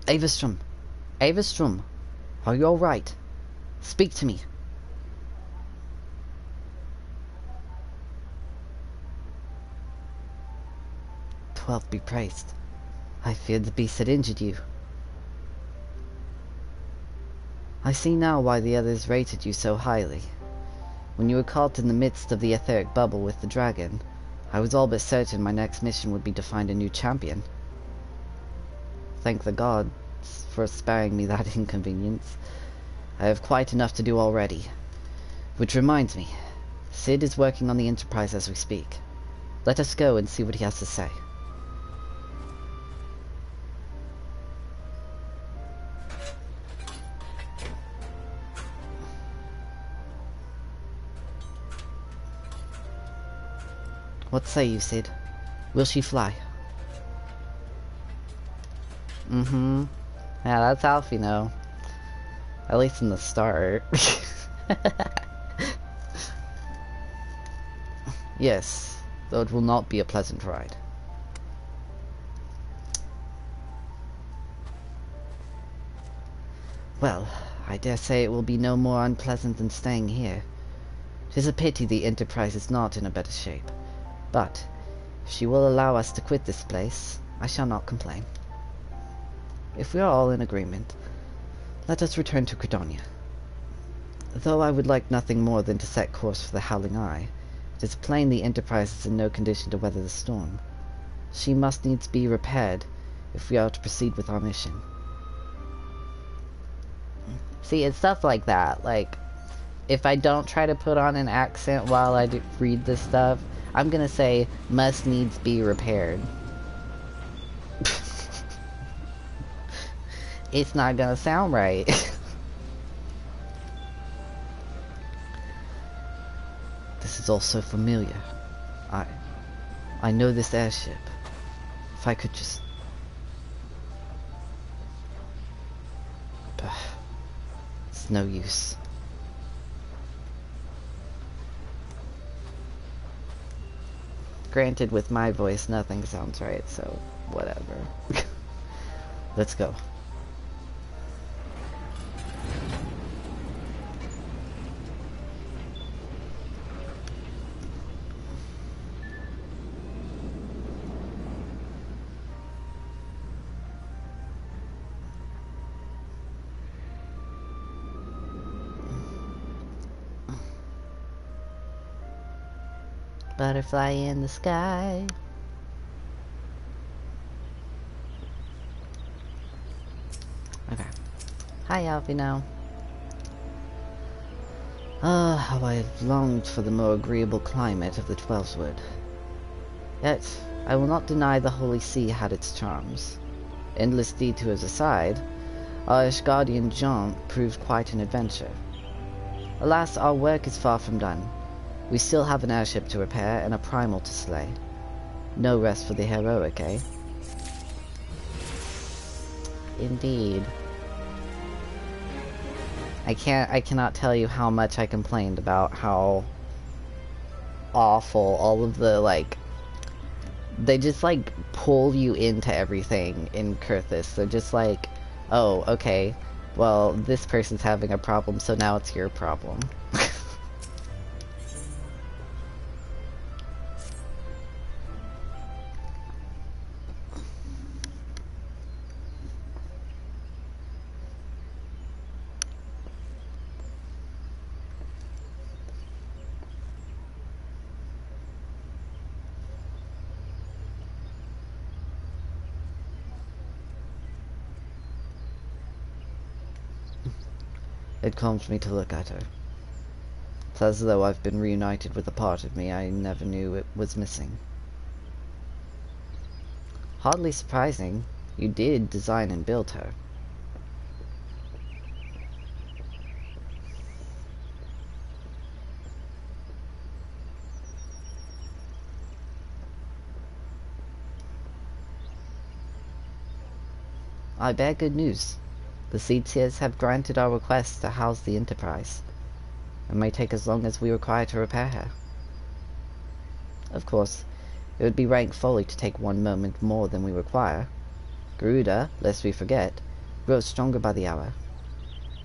Avastrom! Avastrom! Are you alright? Speak to me! 12 be praised. I feared the beast had injured you. I see now why the others rated you so highly. When you were caught in the midst of the etheric bubble with the dragon, I was all but certain my next mission would be to find a new champion. Thank the gods for sparing me that inconvenience. I have quite enough to do already. Which reminds me, Sid is working on the Enterprise as we speak. Let us go and see what he has to say. What say you, Sid? Will she fly? Mm-hmm. Yeah, that's Alfie, no. At least in the start. Yes, though it will not be a pleasant ride. Well, I dare say it will be no more unpleasant than staying here. 'Tis a pity the Enterprise is not in a better shape. But, if she will allow us to quit this place, I shall not complain. If we are all in agreement, let us return to Credonia. Though I would like nothing more than to set course for the Howling Eye, it is plain the Enterprise is in no condition to weather the storm. She must needs be repaired if we are to proceed with our mission. See, it's stuff like that. Like, if I don't try to put on an accent while I read this stuff, I'm gonna say, must needs be repaired. It's not gonna sound right. This is all so familiar. I know this airship. If I could just... It's no use. Granted, with my voice, nothing sounds right, so whatever. Let's go. Butterfly in the sky. Okay. Hi, Alfie now. Ah, how I have longed for the more agreeable climate of the Twelveswood. Yet, I will not deny the Holy See had its charms. Endless detours aside, our Ishgardian jaunt proved quite an adventure. Alas, our work is far from done. We still have an airship to repair and a primal to slay. No rest for the heroic, eh? Indeed. I cannot tell you how much I complained about how awful all of the, like, they just, like, pull you into everything in Kurthus. They're just like, oh, okay, well, this person's having a problem, so now it's your problem. It calms me to look at her. It's as though I've been reunited with a part of me I never knew it was missing. Hardly surprising. You did design and build her. I bear good news. The Seedseers have granted our request to house the Enterprise. It may take as long as we require to repair her. Of course, it would be rank folly to take one moment more than we require. Garuda, lest we forget, grows stronger by the hour.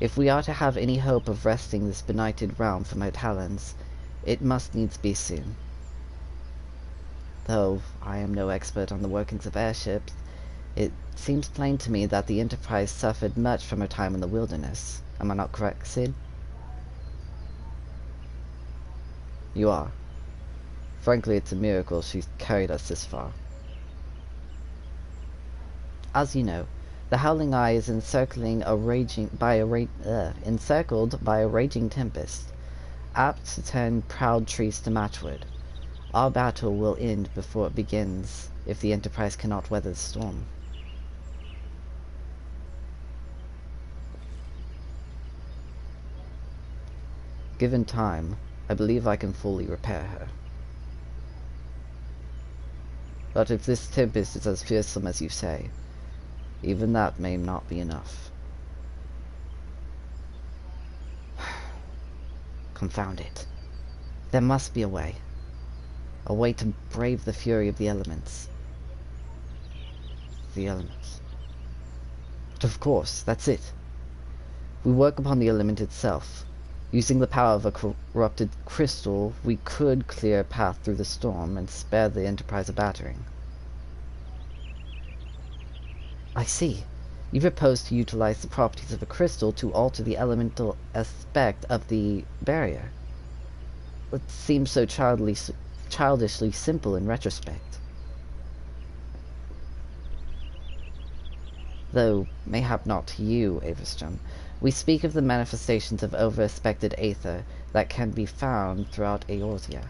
If we are to have any hope of wresting this benighted realm from her talons, it must needs be soon. Though I am no expert on the workings of airships, it seems plain to me that the Enterprise suffered much from her time in the wilderness. Am I not correct, Sid? You are. Frankly, it's a miracle she's carried us this far. As you know, the Howling Eye is encircled by a raging tempest, apt to turn proud trees to matchwood. Our battle will end before it begins, if the Enterprise cannot weather the storm. Given time, I believe I can fully repair her. But if this tempest is as fearsome as you say, even that may not be enough. Confound it. There must be a way. A way to brave the fury of the elements. The elements. But of course, that's it. We work upon the element itself. Using the power of a corrupted crystal, we could clear a path through the storm and spare the Enterprise a battering. I see. You propose to utilize the properties of a crystal to alter the elemental aspect of the barrier. It seems so childishly simple in retrospect. Though, mayhap not to you, Averstrom. We speak of the manifestations of over-aspected aether that can be found throughout Eorzea.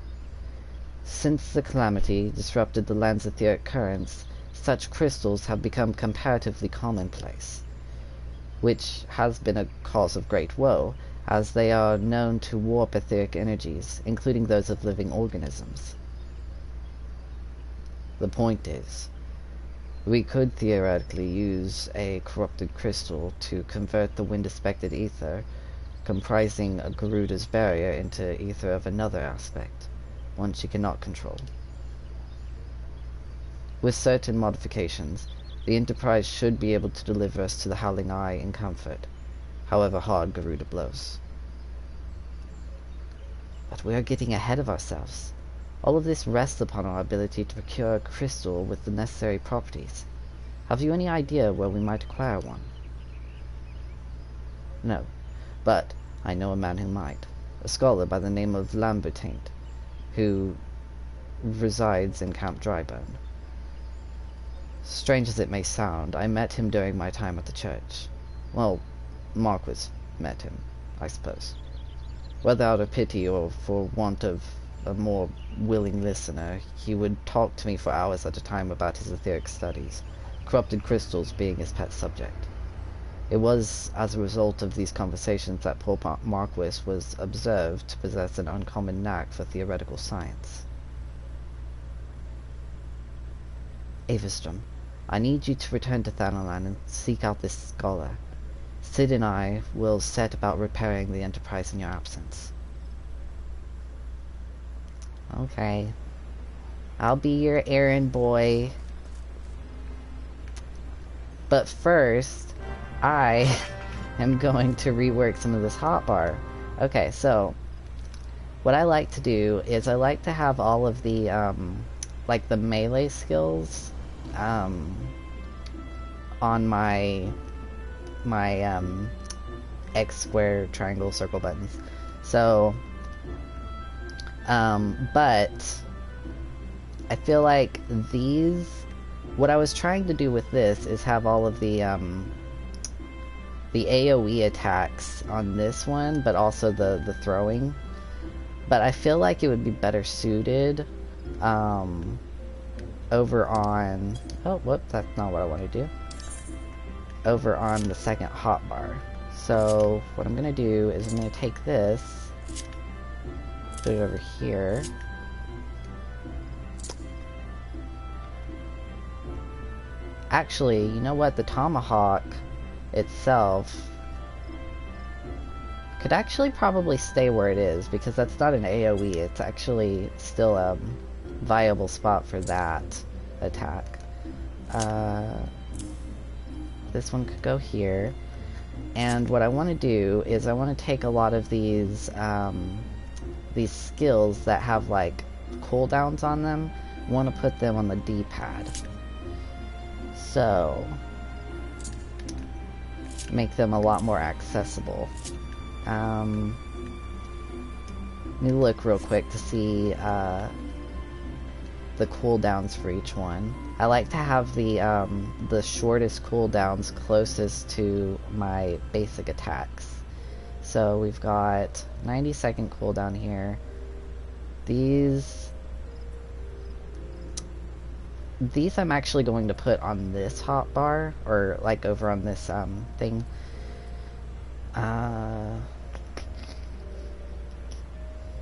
Since the calamity disrupted the land's etheric currents, such crystals have become comparatively commonplace, which has been a cause of great woe, as they are known to warp etheric energies, including those of living organisms. The point is, we could theoretically use a corrupted crystal to convert the wind-aspected ether, comprising a Garuda's barrier, into ether of another aspect, one she cannot control. With certain modifications, the Enterprise should be able to deliver us to the Howling Eye in comfort, however hard Garuda blows. But we are getting ahead of ourselves. All of this rests upon our ability to procure a crystal with the necessary properties. Have you any idea where we might acquire one? No, but I know a man who might. A scholar by the name of Lambertaint, who resides in Camp Drybone. Strange as it may sound, I met him during my time at the church. Well, Marquis met him, I suppose. Whether out of pity or for want of a more willing listener, he would talk to me for hours at a time about his etheric studies, corrupted crystals being his pet subject. It was as a result of these conversations that poor Marquis was observed to possess an uncommon knack for theoretical science. Averstrom, I need you to return to Thanalan and seek out this scholar. Sid and I will set about repairing the Enterprise in your absence. Okay. I'll be your errand boy. But first, I am going to rework some of this hotbar. Okay, so what I like to do is I like to have all of the, like the melee skills, on my X, square, triangle, circle buttons. So, but I feel like these, what I was trying to do with this is have all of the AoE attacks on this one, but also the throwing. But I feel like it would be better suited over on... Oh, whoops, that's not what I want to do. Over on the second hotbar. So what I'm going to do is I'm going to take this, put it over here. Actually, you know what? The tomahawk itself could actually probably stay where it is, because that's not an AoE. It's actually still a viable spot for that attack. This one could go here. And what I want to do is I want to take a lot of these skills that have like cooldowns on them. I want to put them on the D-pad. So, make them a lot more accessible. Let me look real quick to see the cooldowns for each one. I like to have the shortest cooldowns closest to my basic attacks. So we've got 90-second cooldown here. These I'm actually going to put on this hotbar, or like over on this thing.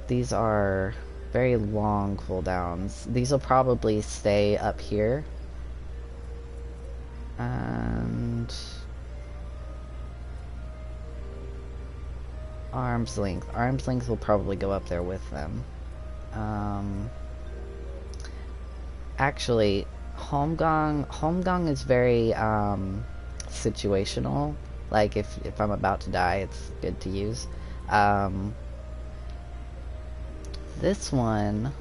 These are very long cooldowns. These will probably stay up here. And arm's length. Arm's length will probably go up there with them. Actually, Holmgang is very situational. Like if I'm about to die, it's good to use. This one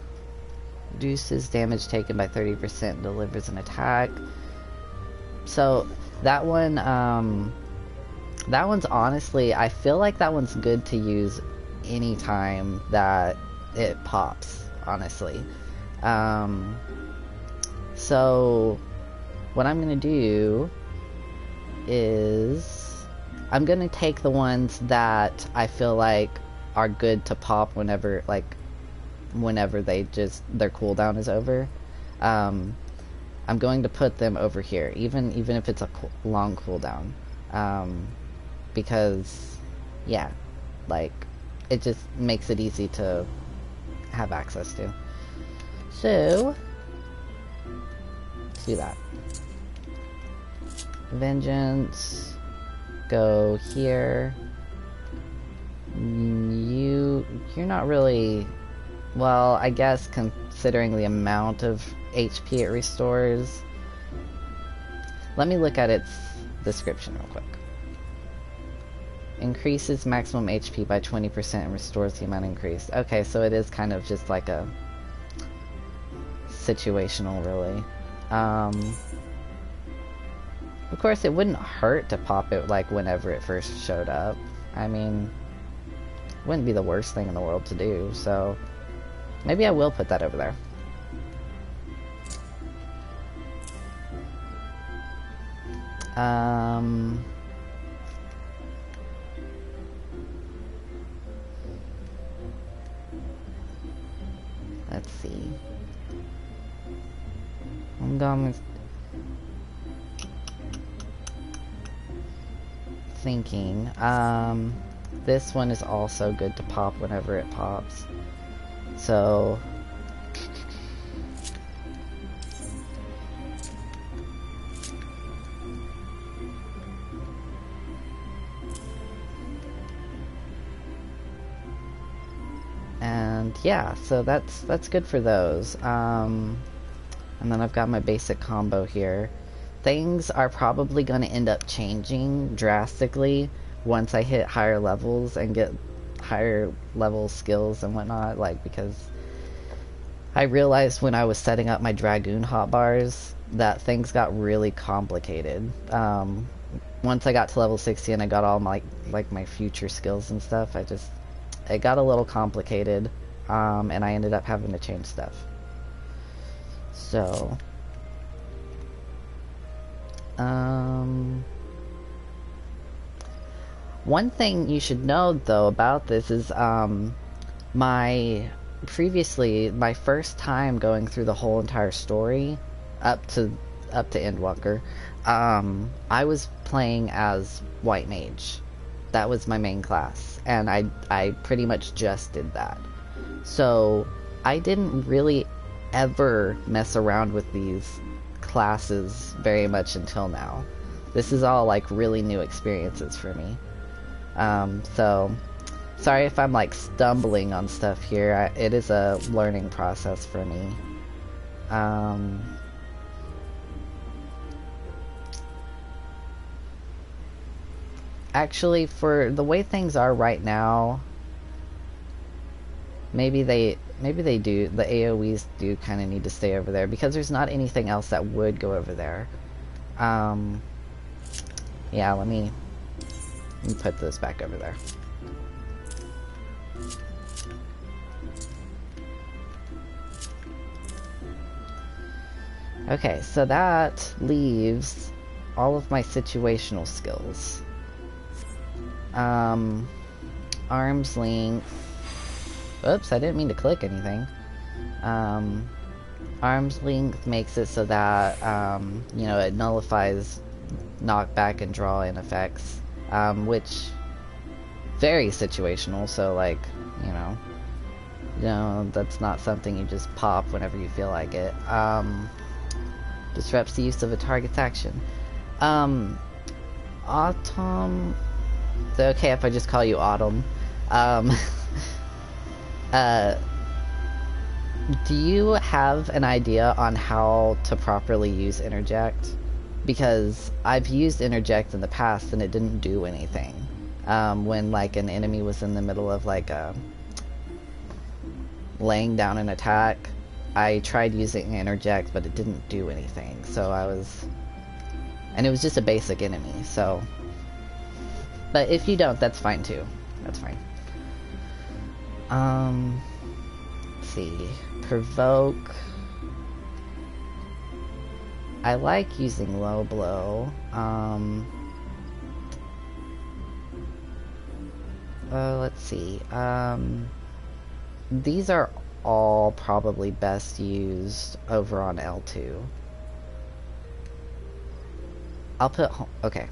reduces damage taken by 30% and delivers an attack. So that one, that one's honestly, I feel like that one's good to use anytime that it pops, honestly. So what I'm gonna do is I'm gonna take the ones that I feel like are good to pop whenever, like, whenever their cooldown is over. I'm going to put them over here, even if it's a long cooldown, because, yeah, like, it just makes it easy to have access to. So, let's do that. Vengeance, go here. You're not really... Well, I guess considering the amount of HP it restores. Let me look at its description real quick. Increases maximum HP by 20% and restores the amount increased. Okay, so it is kind of just like a situational, really. Of course, it wouldn't hurt to pop it like whenever it first showed up. I mean, it wouldn't be the worst thing in the world to do, so maybe I will put that over there. Let's see. I'm going with thinking. This one is also good to pop whenever it pops. So yeah, so that's good for those. And then I've got my basic combo here. Things are probably going to end up changing drastically once I hit higher levels and get higher level skills and whatnot, like, because I realized when I was setting up my Dragoon hotbars that things got really complicated. Once I got to level 60 and I got all my, like, my future skills and stuff, it got a little complicated, and I ended up having to change stuff. So, one thing you should know, though, about this is, my first time going through the whole entire story, up to Endwalker, I was playing as White Mage. That was my main class, and I pretty much just did that. So, I didn't really ever mess around with these classes very much until now. This is all, like, really new experiences for me. So, sorry if I'm, like, stumbling on stuff here. It is a learning process for me. Actually, for the way things are right now, maybe they do, the AoEs do kind of need to stay over there, because there's not anything else that would go over there. Yeah, let me put this back over there. Okay, so that leaves all of my situational skills. Arm's length. Oops, I didn't mean to click anything. Arm's length makes it so that, you know, it nullifies knockback and draw-in effects, which very situational, so, like, you know, that's not something you just pop whenever you feel like it. Disrupts the use of a target's action. Autumn... Is it okay if I just call you Autumn? Do you have an idea on how to properly use Interject? Because I've used Interject in the past and it didn't do anything. When, like, an enemy was in the middle of, like, laying down an attack, I tried using Interject, but it didn't do anything. So and it was just a basic enemy, so... But if you don't, that's fine too. That's fine. Let's see. Provoke. I like using low blow. Let's see. These are all probably best used over on L2. I'll put... Okay.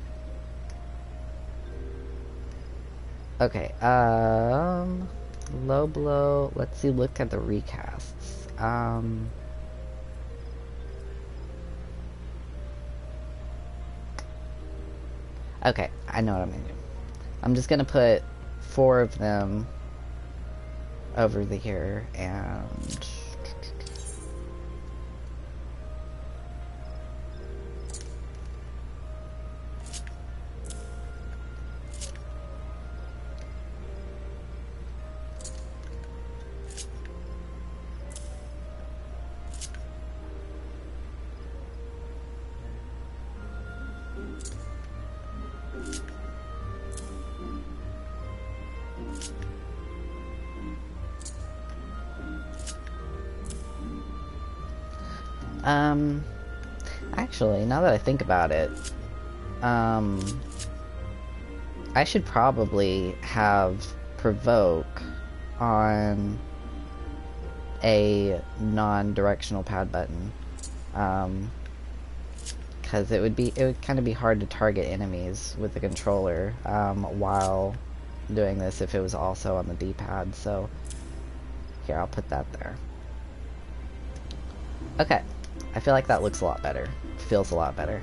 Okay, low blow, let's see, look at the recasts. Okay, I know what I'm gonna do. I'm just gonna put 4 of them over here, and... Actually, now that I think about it, I should probably have Provoke on a non-directional pad button, because it would kind of be hard to target enemies with the controller, while doing this if it was also on the D-pad, so here, I'll put that there. Okay, I feel like that looks a lot better. Feels a lot better.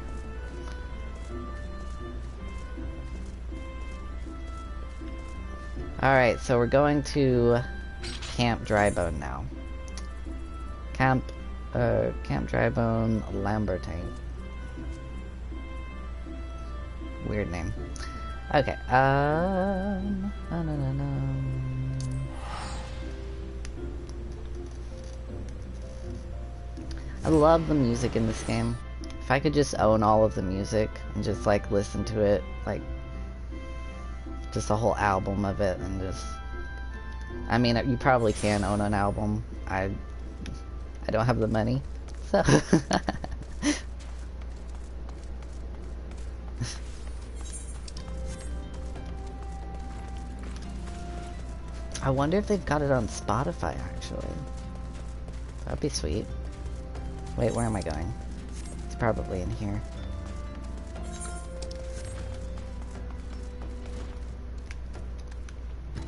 Alright, so we're going to Camp Drybone now. Camp Drybone Lambertine. Weird name. Okay, I love the music in this game. If I could just own all of the music and just like listen to it, like just a whole album of it, and just, I mean, you probably can own an album. I don't have the money, so I wonder if they've got it on Spotify, actually. That'd be sweet. Wait, where am I going? It's probably in here.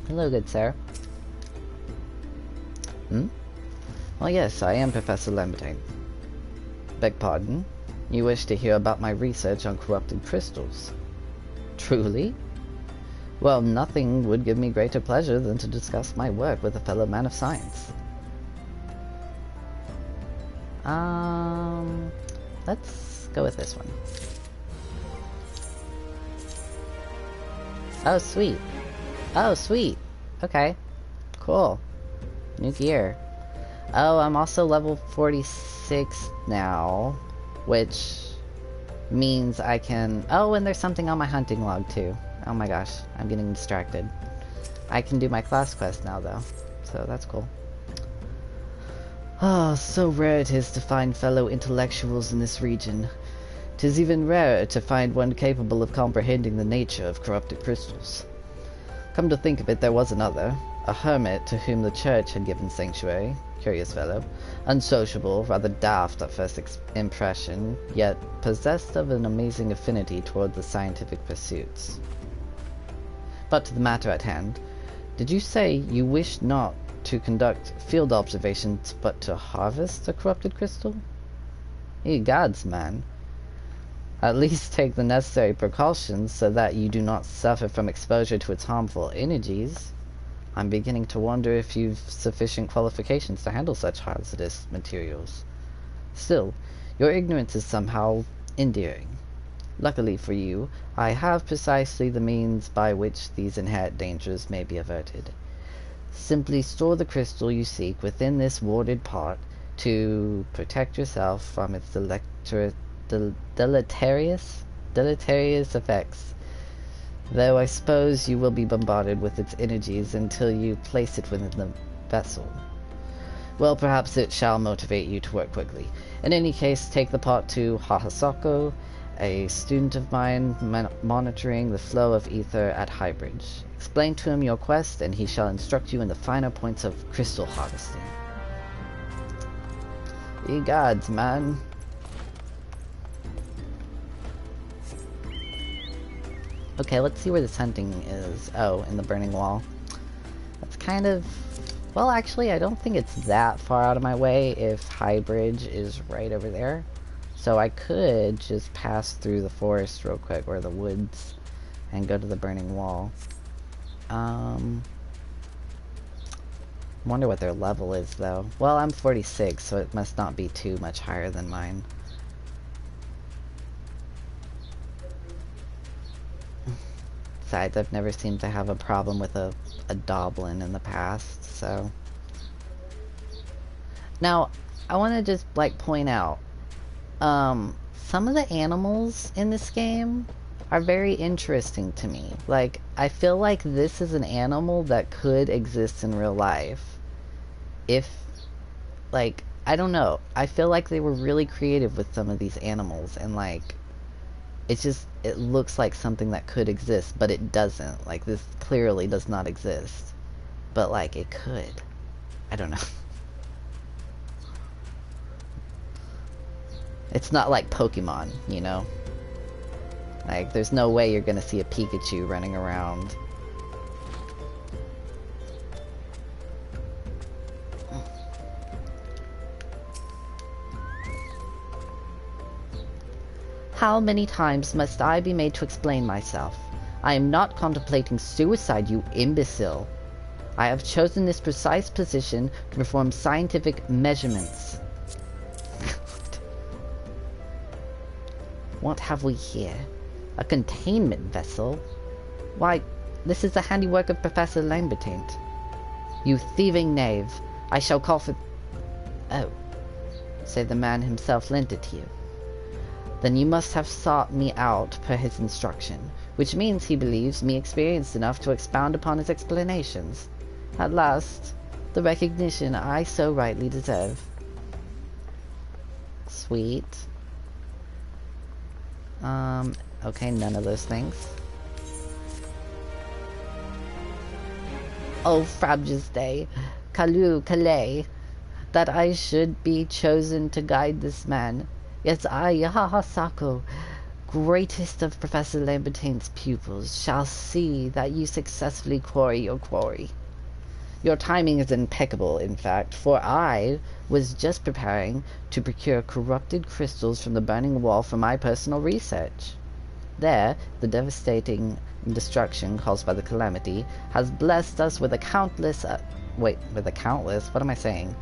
Hello, good sir. Well, yes, I am Professor Lambertine. Beg pardon? You wish to hear about my research on corrupted crystals? Truly? Well, nothing would give me greater pleasure than to discuss my work with a fellow man of science. Let's go with this one. Oh, sweet. Oh, sweet. Okay. Cool. New gear. Oh, I'm also level 46 now, which means I can... Oh, and there's something on my hunting log, too. Oh my gosh, I'm getting distracted. I can do my class quest now, though, so that's cool. Oh, so rare it is to find fellow intellectuals in this region. 'Tis even rarer to find one capable of comprehending the nature of corrupted crystals. Come to think of it, there was another, a hermit to whom the church had given sanctuary. Curious fellow. Unsociable, rather daft at first impression, yet possessed of an amazing affinity toward the scientific pursuits. But to the matter at hand, did you say you wished not to conduct field observations, but to harvest a corrupted crystal? Ye gods, man. At least take the necessary precautions so that you do not suffer from exposure to its harmful energies. I'm beginning to wonder if you've sufficient qualifications to handle such hazardous materials. Still, your ignorance is somehow endearing. Luckily for you, I have precisely the means by which these inherent dangers may be averted. Simply store the crystal you seek within this warded part to protect yourself from its deleterious effects. Though I suppose you will be bombarded with its energies until you place it within the vessel. Well, perhaps it shall motivate you to work quickly. In any case, take the part to Hahasako, a student of mine monitoring the flow of ether at Highbridge. Explain to him your quest, and he shall instruct you in the finer points of crystal harvesting. Ye gods, man. Okay, let's see where this hunting is. Oh, in the Burning Wall. That's kind of... Well, actually, I don't think it's that far out of my way if Highbridge is right over there. So I could just pass through the forest real quick, or the woods, and go to the Burning Wall. Wonder what their level is, though. Well, I'm 46, so it must not be too much higher than mine. Besides, I've never seemed to have a problem with a Doblin in the past, so... Now, I want to just, like, point out, some of the animals in this game are very interesting to me. Like, I feel like this is an animal that could exist in real life. If, like, I don't know. I feel like they were really creative with some of these animals, and, like, it's just, it looks like something that could exist, but it doesn't. Like, this clearly does not exist. But, like, it could. I don't know. It's not like Pokemon, you know? Like, there's no way you're gonna see a Pikachu running around. How many times must I be made to explain myself? I am not contemplating suicide, you imbecile. I have chosen this precise position to perform scientific measurements. What have we here? A containment vessel? Why, this is the handiwork of Professor Lambertaint. You thieving knave, I shall call for... Oh, say the man himself lent it to you. Then you must have sought me out per his instruction, which means he believes me experienced enough to expound upon his explanations. At last, the recognition I so rightly deserve. Sweet. Okay, none of those things. Oh, Frabjous Day, Calais, that I should be chosen to guide this man. Yes, I, Sako, greatest of Professor Lambertaint's pupils, shall see that you successfully quarry your quarry. Your timing is impeccable, in fact, for I was just preparing to procure corrupted crystals from the burning wall for my personal research. There, the devastating destruction caused by the calamity has blessed us with a countless... what am I saying?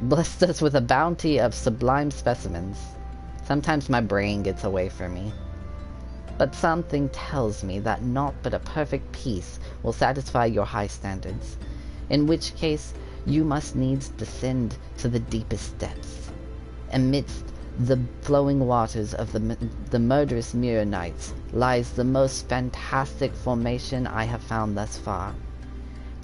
Blessed us with a bounty of sublime specimens. Sometimes my brain gets away from me. But something tells me that naught but a perfect peace will satisfy your high standards, in which case you must needs descend to the deepest depths. Amidst the flowing waters of the murderous Mirror Nights lies the most fantastic formation I have found thus far.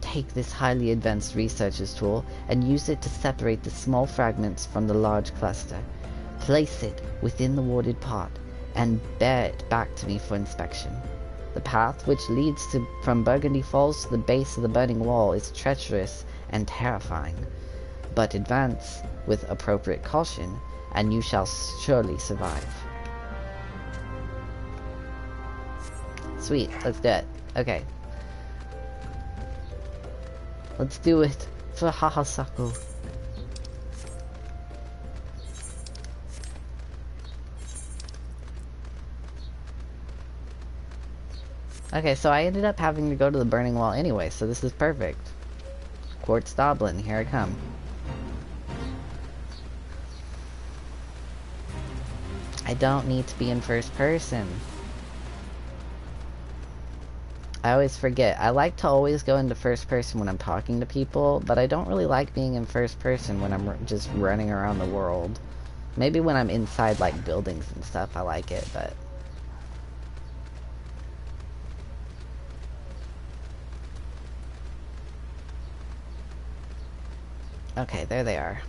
Take this highly advanced researcher's tool and use it to separate the small fragments from the large cluster. Place it within the warded pot and bear it back to me for inspection. The path which leads from Burgundy Falls to the base of the burning wall is treacherous and terrifying, but advance with appropriate caution, and you shall surely survive. Sweet, let's do it. Okay. Let's do it for Hahasako. Okay, so I ended up having to go to the burning wall anyway, so this is perfect. Quartz Doblin, here I come. I don't need to be in first person. I always forget. I like to always go into first person when I'm talking to people, but I don't really like being in first person when I'm just running around the world. Maybe when I'm inside, like, buildings and stuff, I like it, but... Okay, there they are.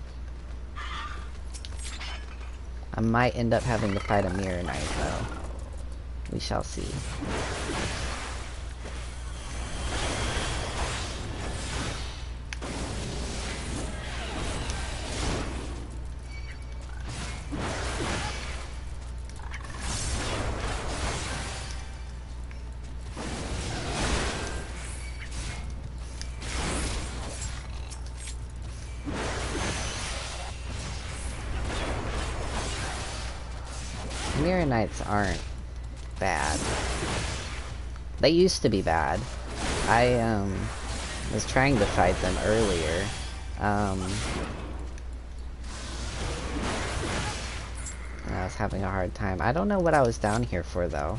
I might end up having to fight a Mirror Knight, though. We shall see. Mirror Knights aren't bad. They used to be bad. I was trying to fight them earlier. And I was having a hard time. I don't know what I was down here for, though.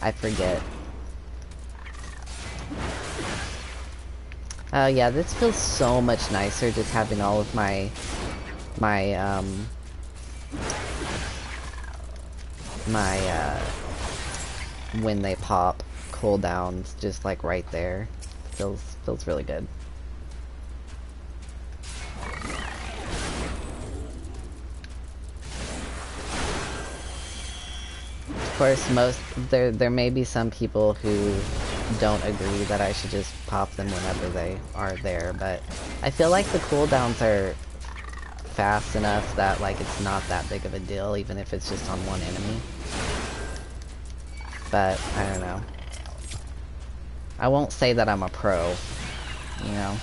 I forget. Oh yeah, this feels so much nicer just having all of my when they pop cooldowns just like right there. Feels really good. Of course, there may be some people who don't agree that I should just pop them whenever they are there, but I feel like the cooldowns are fast enough that like it's not that big of a deal, even if it's just on one enemy. But I don't know. I won't say that I'm a pro, you know.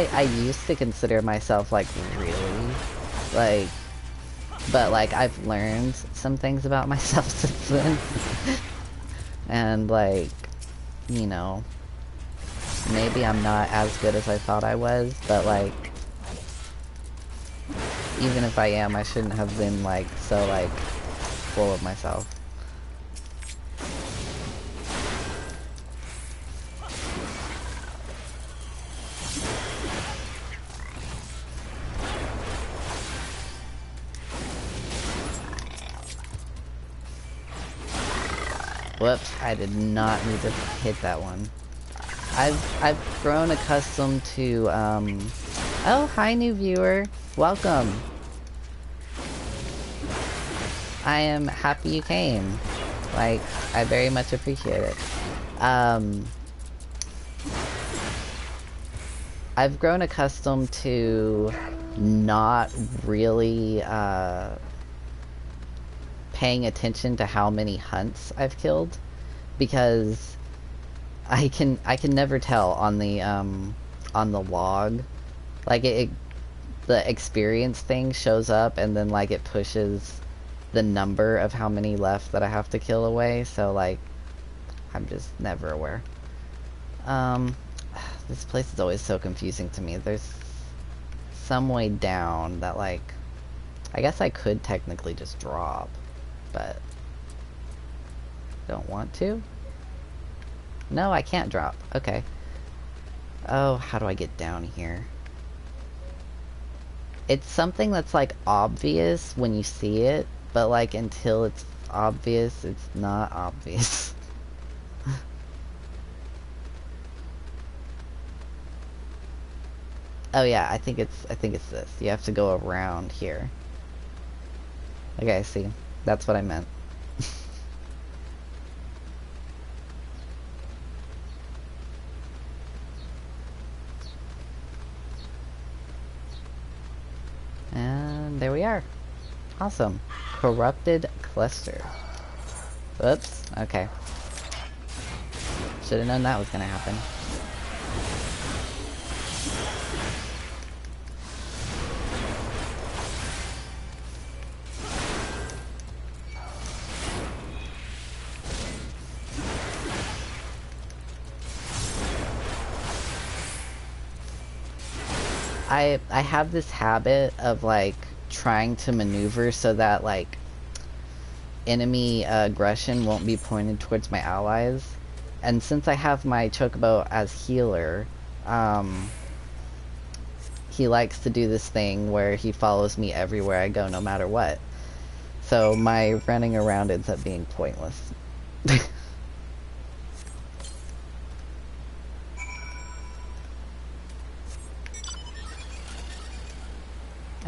I used to consider myself, like, really, like, but, like, I've learned some things about myself since then. And, like, you know, maybe I'm not as good as I thought I was, but, like, even if I am, I shouldn't have been, like, so, like, full of myself. Whoops, I did not need to hit that one. I've grown accustomed to, oh, hi new viewer. Welcome. I am happy you came. Like, I very much appreciate it. I've grown accustomed to not really, paying attention to how many hunts I've killed, because I can never tell on the log. Like the experience thing shows up and then like it pushes the number of how many left that I have to kill away, so like I'm just never aware. This place is always so confusing to me. There's some way down that, like, I guess I could technically just drop, but don't want to. No, I can't drop. Okay. Oh, how do I get down here? It's something that's, like, obvious when you see it, but, like, until it's obvious, it's not obvious. Oh yeah, I think it's this. You have to go around here. Okay, see. That's what I meant. And there we are. Awesome. Corrupted cluster. Whoops. Okay. Should have known that was gonna happen. I have this habit of, like, trying to maneuver so that, like, enemy aggression won't be pointed towards my allies. And since I have my chocobo as healer, he likes to do this thing where he follows me everywhere I go, no matter what. So my running around ends up being pointless.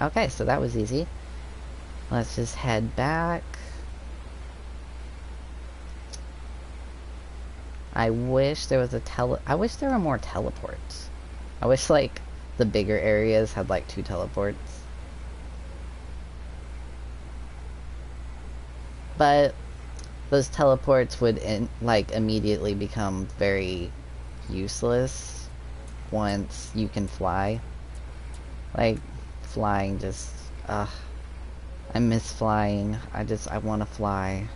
Okay, so that was easy. Let's just head back. I wish there was I wish there were more teleports. I wish, like, the bigger areas had, like, 2 teleports. But those teleports would, like, immediately become very useless once you can fly. Like, flying just, I miss flying. I want to fly.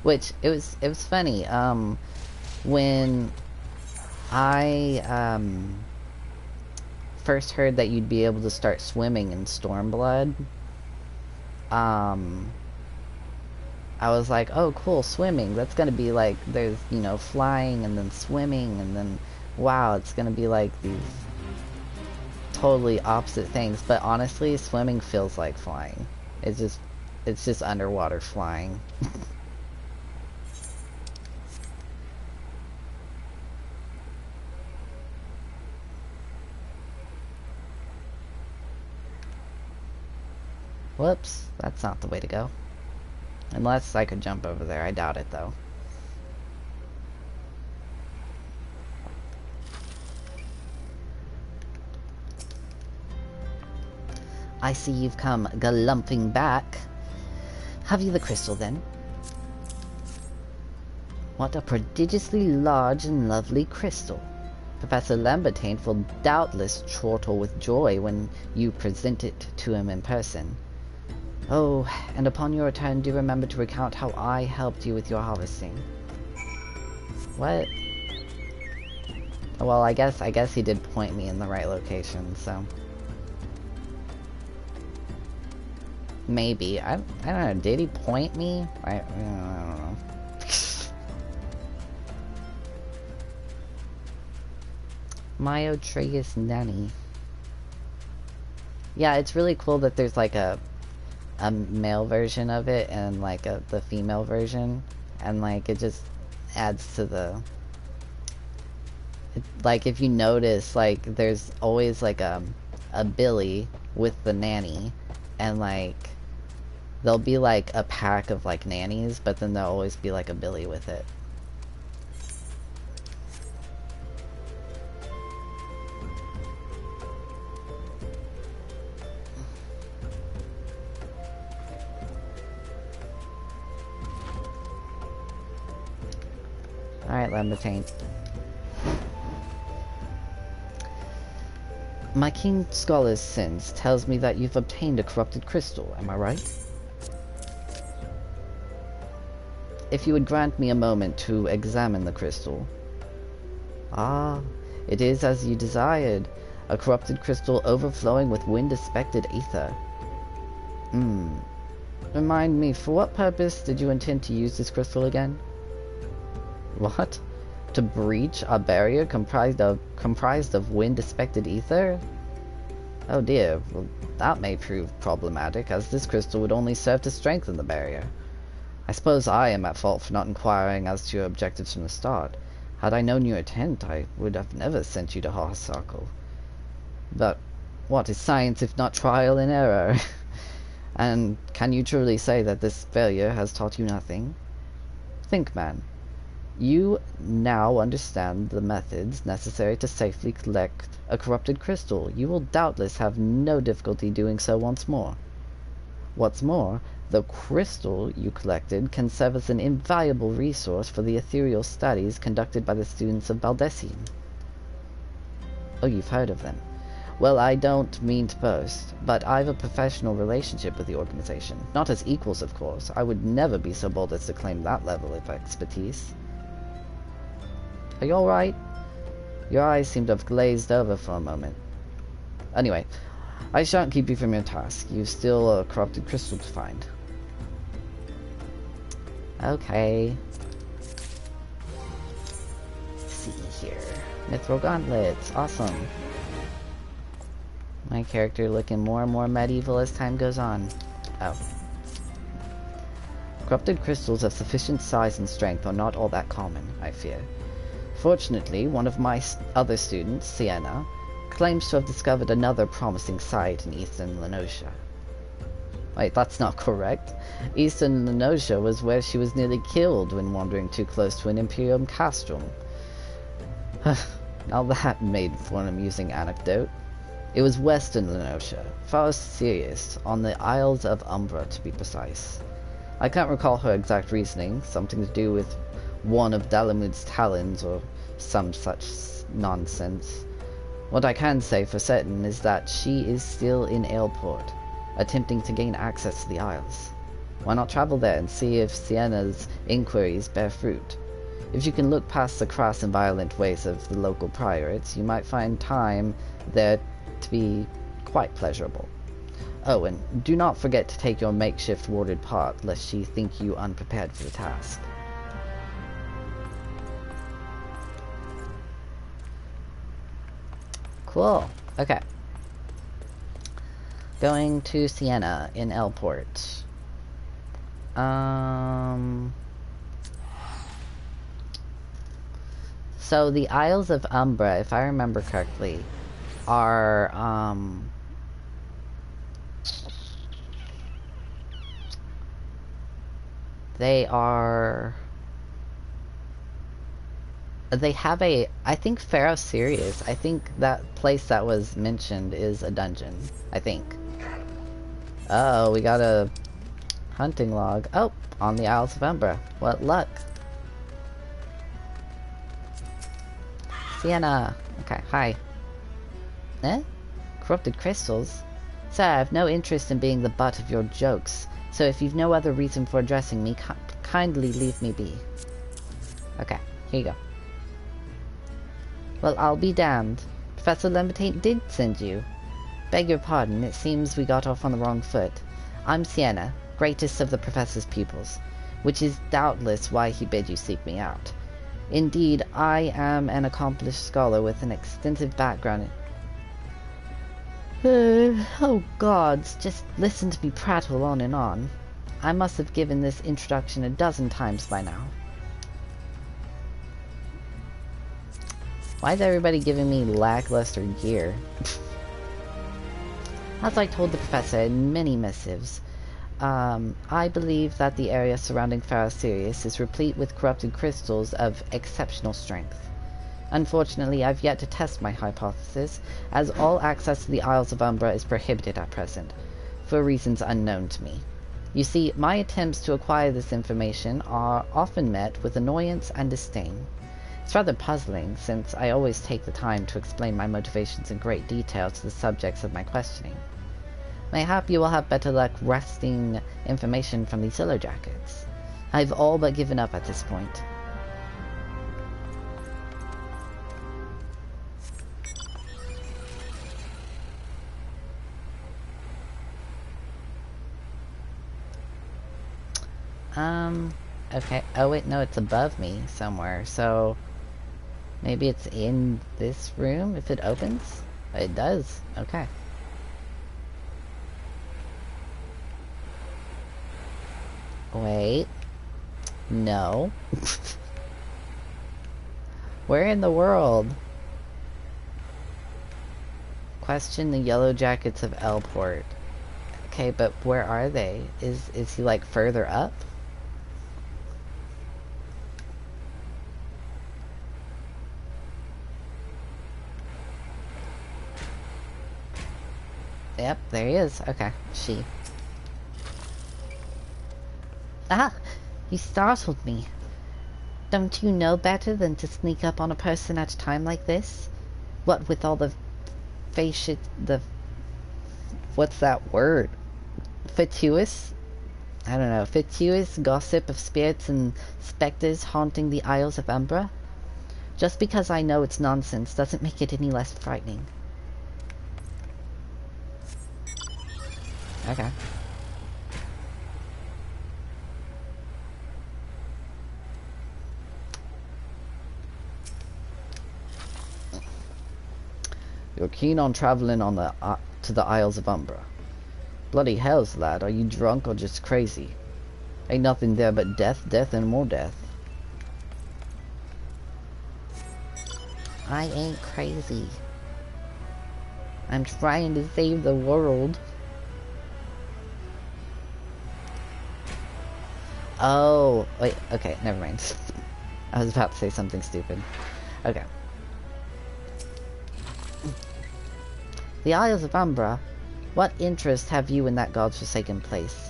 Which, it was funny, when I, first heard that you'd be able to start swimming in Stormblood, I was like, oh cool, swimming, that's gonna be like, there's, you know, flying and then swimming and then, wow, it's gonna be like these totally opposite things. But honestly, swimming feels like flying. It's just underwater flying. Whoops, that's not the way to go. Unless I could jump over there. I doubt it, though. I see you've come galumping back. Have you the crystal, then? What a prodigiously large and lovely crystal. Professor Lambertaine will doubtless chortle with joy when you present it to him in person. Oh, and upon your return, do remember to recount how I helped you with your harvesting. What? Well, I guess he did point me in the right location, so... Maybe. I don't know, did he point me? I don't know. Myotreus nanny. Yeah, it's really cool that there's like a male version of it and like the female version, and like it just adds to the... like if you notice, like there's always like a Billy with the nanny, and like there'll be like a pack of like nannies, but then there'll always be like a Billy with it. Alright, Lambertaine. My keen scholar's sense tells me that you've obtained a corrupted crystal, am I right? If you would grant me a moment to examine the crystal. Ah, it is as you desired. A corrupted crystal overflowing with wind-aspected ether. Remind me, for what purpose did you intend to use this crystal again? What? To breach a barrier comprised of wind-aspected ether? Oh dear, well, that may prove problematic, as this crystal would only serve to strengthen the barrier. I suppose I am at fault for not inquiring as to your objectives from the start. Had I known your intent, I would have never sent you to Harsarkle. But what is science if not trial and error? And can you truly say that this failure has taught you nothing? Think, man. You now understand the methods necessary to safely collect a corrupted crystal. You will doubtless have no difficulty doing so once more. What's more, the crystal you collected can serve as an invaluable resource for the ethereal studies conducted by the students of Baldessian. Oh, you've heard of them. Well, I don't mean to boast, but I've a professional relationship with the organization. Not as equals, of course. I would never be so bold as to claim that level of expertise. Are you alright? Your eyes seem to have glazed over for a moment. Anyway, I shan't keep you from your task. You've still a corrupted crystal to find. Okay. Let's see here. Mithril gauntlets. Awesome. My character looking more and more medieval as time goes on. Oh. Corrupted crystals of sufficient size and strength are not all that common, I fear. Fortunately, one of my other students, Sienna, claims to have discovered another promising site in eastern Lenosha. Wait, that's not correct. Eastern Lenosha was where she was nearly killed when wandering too close to an Imperium castrum. Now that made for an amusing anecdote. It was western Lenosha, far serious, on the Isles of Umbra to be precise. I can't recall her exact reasoning, something to do with one of Dalamud's talons or some such nonsense. What I can say for certain is that she is still in Aleport, attempting to gain access to the Isles. Why not travel there and see if Sienna's inquiries bear fruit? If you can look past the crass and violent ways of the local priorates, you might find time there to be quite pleasurable. Oh, and do not forget to take your makeshift warded part, lest she think you unprepared for the task. Cool. Okay. Going to Sienna in Aleport. So the Isles of Umbra, if I remember correctly, are they have a, I think Pharaoh Sirius, I think that place that was mentioned is a dungeon, I think. Oh, we got a hunting log. Oh, on the Isles of Umbra. What luck. Sienna! Okay, hi. Eh? Corrupted crystals? Sir, I have no interest in being the butt of your jokes, so if you've no other reason for addressing me, kindly leave me be. Okay, here you go. Well, I'll be damned. Professor Levitate did send you. Beg your pardon, it seems we got off on the wrong foot. I'm Sienna, greatest of the Professor's pupils, which is doubtless why he bid you seek me out. Indeed, I am an accomplished scholar with an extensive background in... oh gods, just listen to me prattle on and on. I must have given this introduction a dozen times by now. Why is everybody giving me lackluster gear? As I told the professor in many missives, I believe that the area surrounding Pharaoh Sirius is replete with corrupted crystals of exceptional strength. Unfortunately, I've yet to test my hypothesis, as all access to the Isles of Umbra is prohibited at present, for reasons unknown to me. You see, my attempts to acquire this information are often met with annoyance and disdain. It's rather puzzling, since I always take the time to explain my motivations in great detail to the subjects of my questioning. Mayhap you will have better luck wresting information from these Yellow Jackets. I've all but given up at this point. Okay. Oh wait, no, it's above me somewhere, so... maybe it's in this room if it opens? It does. Okay. Wait. No. Where in the world? Question the Yellow Jackets of Elport. Okay, but where are they? Is he like further up? Yep, there he is. Okay, she. Ah! You startled me. Don't you know better than to sneak up on a person at a time like this? What with all the what's that word? Fatuous? I don't know. Fatuous gossip of spirits and specters haunting the Isles of Umbra? Just because I know it's nonsense doesn't make it any less frightening. Okay. You're keen on traveling on the to the Isles of Umbra. Bloody hells, lad, are you drunk or just crazy? Ain't nothing there but death, death, and more death. I ain't crazy. I'm trying to save the world. Oh, wait, okay, never mind. I was about to say something stupid. Okay. The Isles of Umbra? What interest have you in that godforsaken place?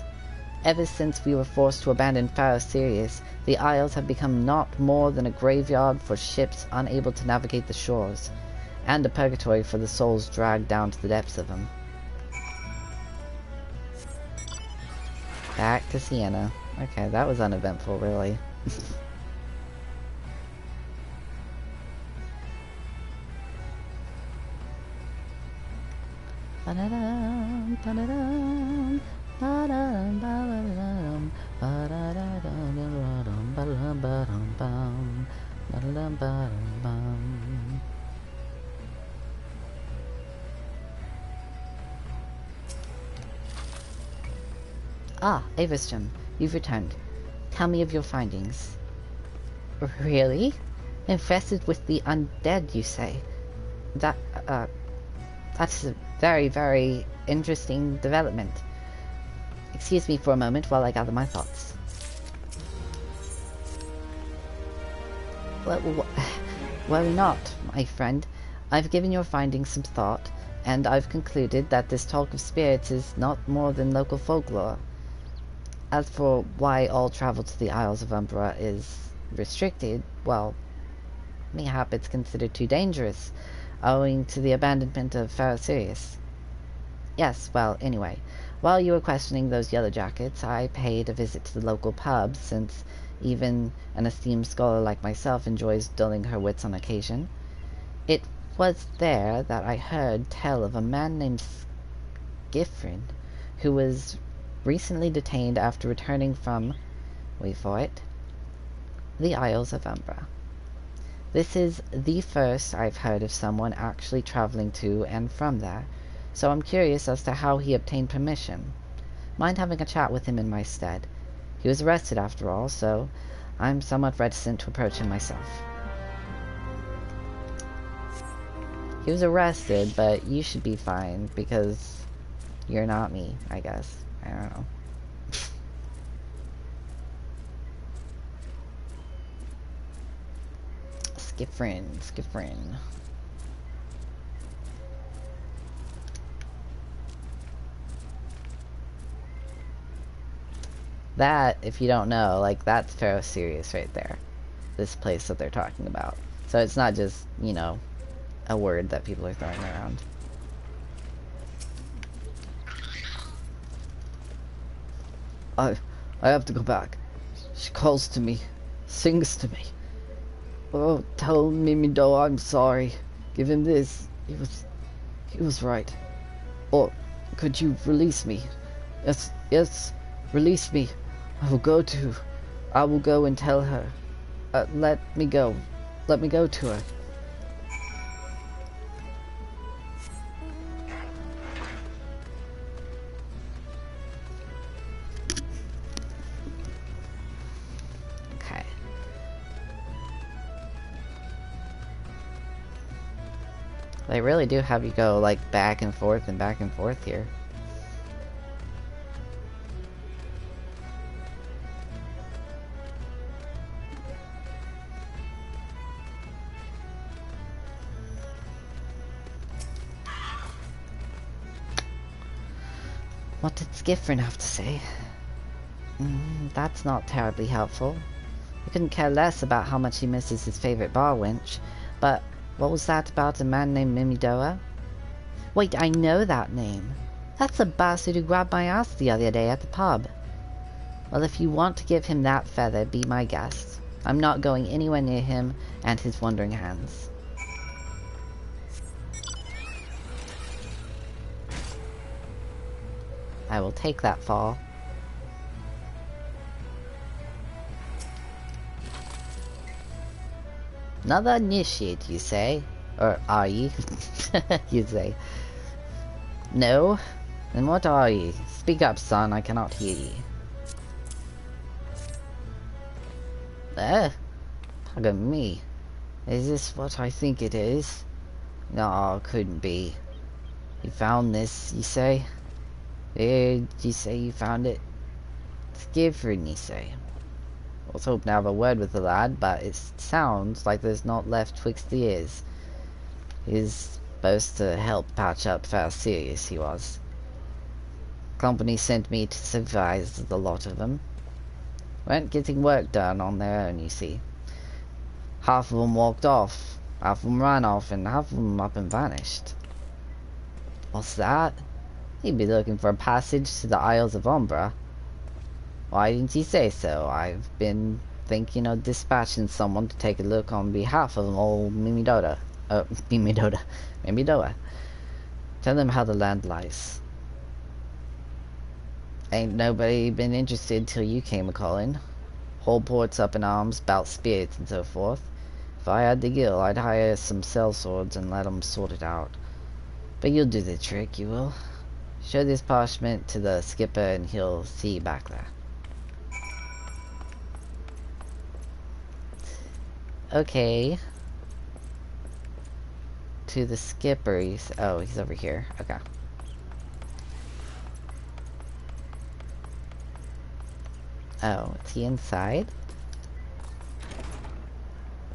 Ever since we were forced to abandon Pharaoh Sirius, the Isles have become not more than a graveyard for ships unable to navigate the shores, and a purgatory for the souls dragged down to the depths of them. Back to Sienna. Okay, that was uneventful, really. Ah, Aveston, you've returned. Tell me of your findings. Really? Infested with the undead, you say? That's a very, very interesting development. Excuse me for a moment while I gather my thoughts. Worry not, my friend. I've given your findings some thought, and I've concluded that this talk of spirits is not more than local folklore. As for why all travel to the Isles of Umbra is restricted, well, Mayhap it's considered too dangerous, owing to the abandonment of Sirius. Yes, well, anyway, while you were questioning those yellow jackets, I paid a visit to the local pub, since even an esteemed scholar like myself enjoys dulling her wits on occasion. It was there that I heard tell of a man named Skiffrin, who was recently detained after returning from, wait for it, the Isles of Umbra. This is the first I've heard of someone actually traveling to and from there, so I'm curious as to how he obtained permission. Mind having a chat with him in my stead. He was arrested after all, so I'm somewhat reticent to approach him myself. He was arrested, but you should be fine, because you're not me, I guess. I don't know. Skiffrin. That, if you don't know, like, that's Pharaoh Sirius right there. This place that they're talking about. So it's not just, you know, a word that people are throwing around. I have to go back. She calls to me, sings to me. Oh, tell Mimido I'm sorry. Give him this. He was right. Or could you release me? Yes, release me. I will go and tell her. Let me go to her. Okay. They really do have you go, like, back and forth here. What did Skiffrin have to say? That's not terribly helpful. He couldn't care less about how much he misses his favorite bar wench, but what was that about a man named Mimidoa? Wait, I know that name. That's the bastard who grabbed my ass the other day at the pub. Well, if you want to give him that feather, be my guest. I'm not going anywhere near him and his wandering hands. I will take that fall. Another initiate, you say? Or are ye? You say. No? Then what are ye? Speak up, son, I cannot hear ye. Pardon me. Is this what I think it is? No, couldn't be. You found this, you say? Did you say you found it? Skiffrin, you say? I was hoping to have a word with the lad, but it sounds like there's not left twixt the ears. He's supposed to help patch up fast Sirius, he was. Company sent me to supervise the lot of them. Weren't getting work done on their own, you see. Half of them walked off, half of them ran off, and half of them up and vanished. What's that? He'd be looking for a passage to the Isles of Umbra. Why didn't he say so? I've been thinking of dispatching someone to take a look on behalf of old Mimidoa. Tell them how the land lies. Ain't nobody been interested till you came a-calling. Whole port's up in arms, 'bout spirits and so forth. If I had the gill, I'd hire some sellswords and let 'em sort it out. But you'll do the trick, you will. Show this parchment to the skipper and he'll see you back there. Okay. To the skipper, oh, he's over here. Okay. Oh, is he inside?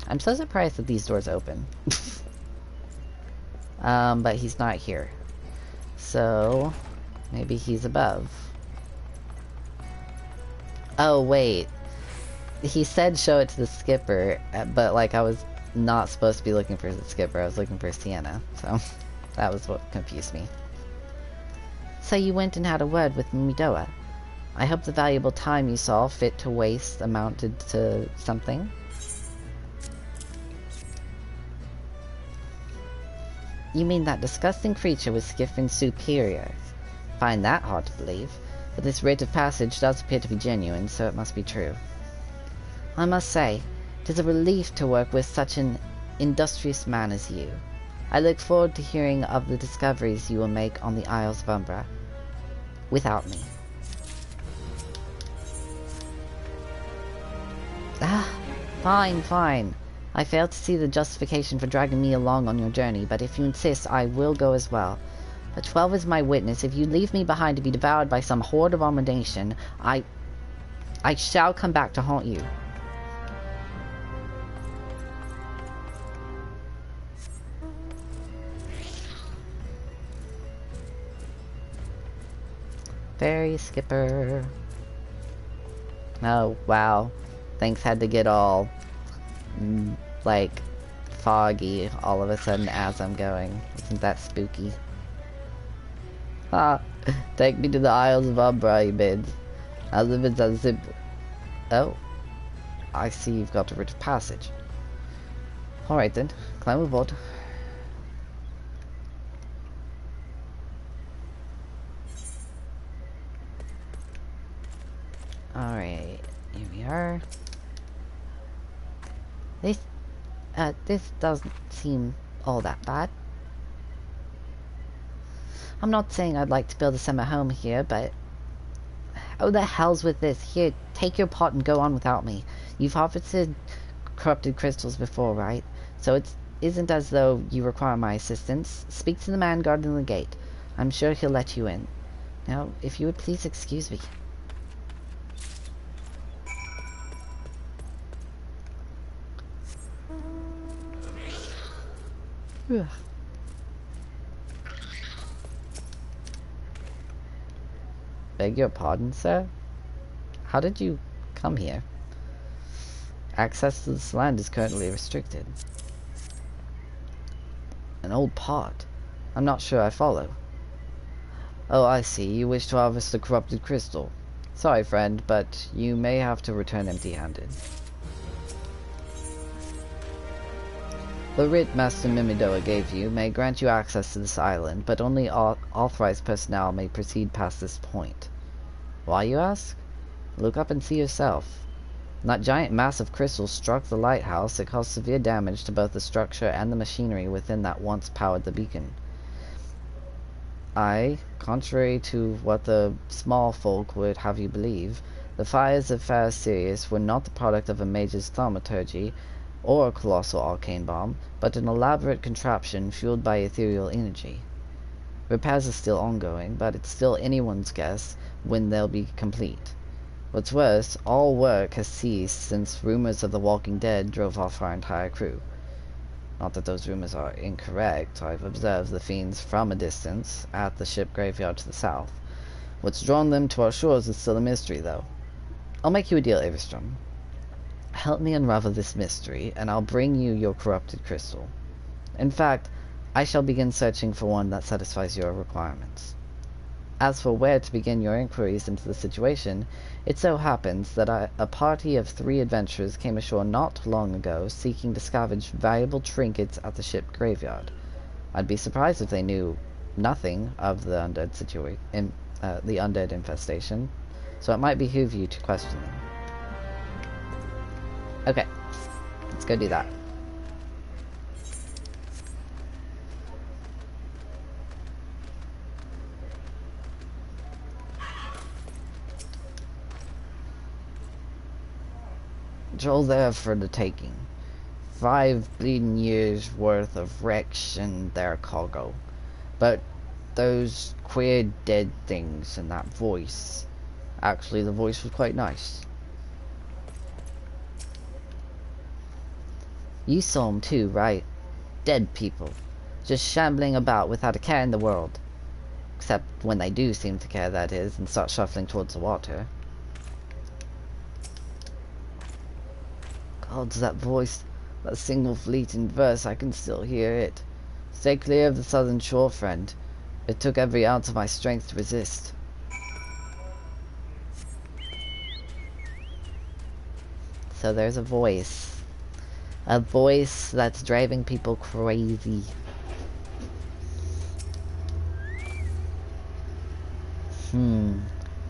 I'm so surprised that these doors open. But he's not here. So, maybe he's above. Oh, wait. He said show it to the skipper, but like I was not supposed to be looking for the skipper, I was looking for Sienna, so that was what confused me. So you went and had a word with Midoa. I hope the valuable time you saw fit to waste amounted to something. You mean that disgusting creature was Skiffrin's superior? Find that hard to believe, but this rite of passage does appear to be genuine, so it must be true. I must say, it is a relief to work with such an industrious man as you. I look forward to hearing of the discoveries you will make on the Isles of Umbra. Without me. Fine. I fail to see the justification for dragging me along on your journey, but if you insist, I will go as well. But 12 is my witness. If you leave me behind to be devoured by some horde of abomination, I shall come back to haunt you. Ferry skipper. Oh, wow. Things had to get all, like, foggy all of a sudden as I'm going. Isn't that spooky? Take me to the Isles of Umbra, he bids. I live in a zip. Oh. I see you've got a rite of passage. Alright then, climb aboard. Alright, here we are. This doesn't seem all that bad. I'm not saying I'd like to build a summer home here, but... Oh, the hell's with this. Here, take your pot and go on without me. You've harvested corrupted crystals before, right? So it isn't as though you require my assistance. Speak to the man guarding the gate. I'm sure he'll let you in. Now, if you would please excuse me. Ugh. Beg your pardon, sir? How did you come here? Access to this land is currently restricted. An old pot? I'm not sure I follow. Oh, I see. You wish to harvest a corrupted crystal. Sorry, friend, but you may have to return empty-handed. The writ Master Mimidoa gave you may grant you access to this island, but only authorized personnel may proceed past this point. Why, you ask? Look up and see yourself. When that giant mass of crystal struck the lighthouse, it caused severe damage to both the structure and the machinery within that once powered the beacon. Contrary to what the small folk would have you believe, the fires of Fair Sirius were not the product of a mage's thaumaturgy, or a colossal arcane bomb, but an elaborate contraption fueled by ethereal energy. Repairs are still ongoing, but it's still anyone's guess when they'll be complete. What's worse, all work has ceased since rumors of the Walking Dead drove off our entire crew. Not that those rumors are incorrect. I've observed the fiends from a distance, at the ship graveyard to the south. What's drawn them to our shores is still a mystery, though. I'll make you a deal, Averstrom. Help me unravel this mystery, and I'll bring you your corrupted crystal. In fact, I shall begin searching for one that satisfies your requirements. As for where to begin your inquiries into the situation, it so happens that a party of 3 adventurers came ashore not long ago, seeking to scavenge valuable trinkets at the ship graveyard. I'd be surprised if they knew nothing of the undead infestation, so it might behoove you to question them. Okay, let's go do that. It's all there for the taking. 5 bleeding years worth of wrecks and their cargo. But those queer dead things and that voice. Actually, the voice was quite nice. You saw them too, right? Dead people. Just shambling about without a care in the world. Except when they do seem to care, that is, and start shuffling towards the water. Gods, that voice. A single fleeting verse, I can still hear it. Stay clear of the southern shore, friend. It took every ounce of my strength to resist. So there's a voice. A voice that's driving people crazy.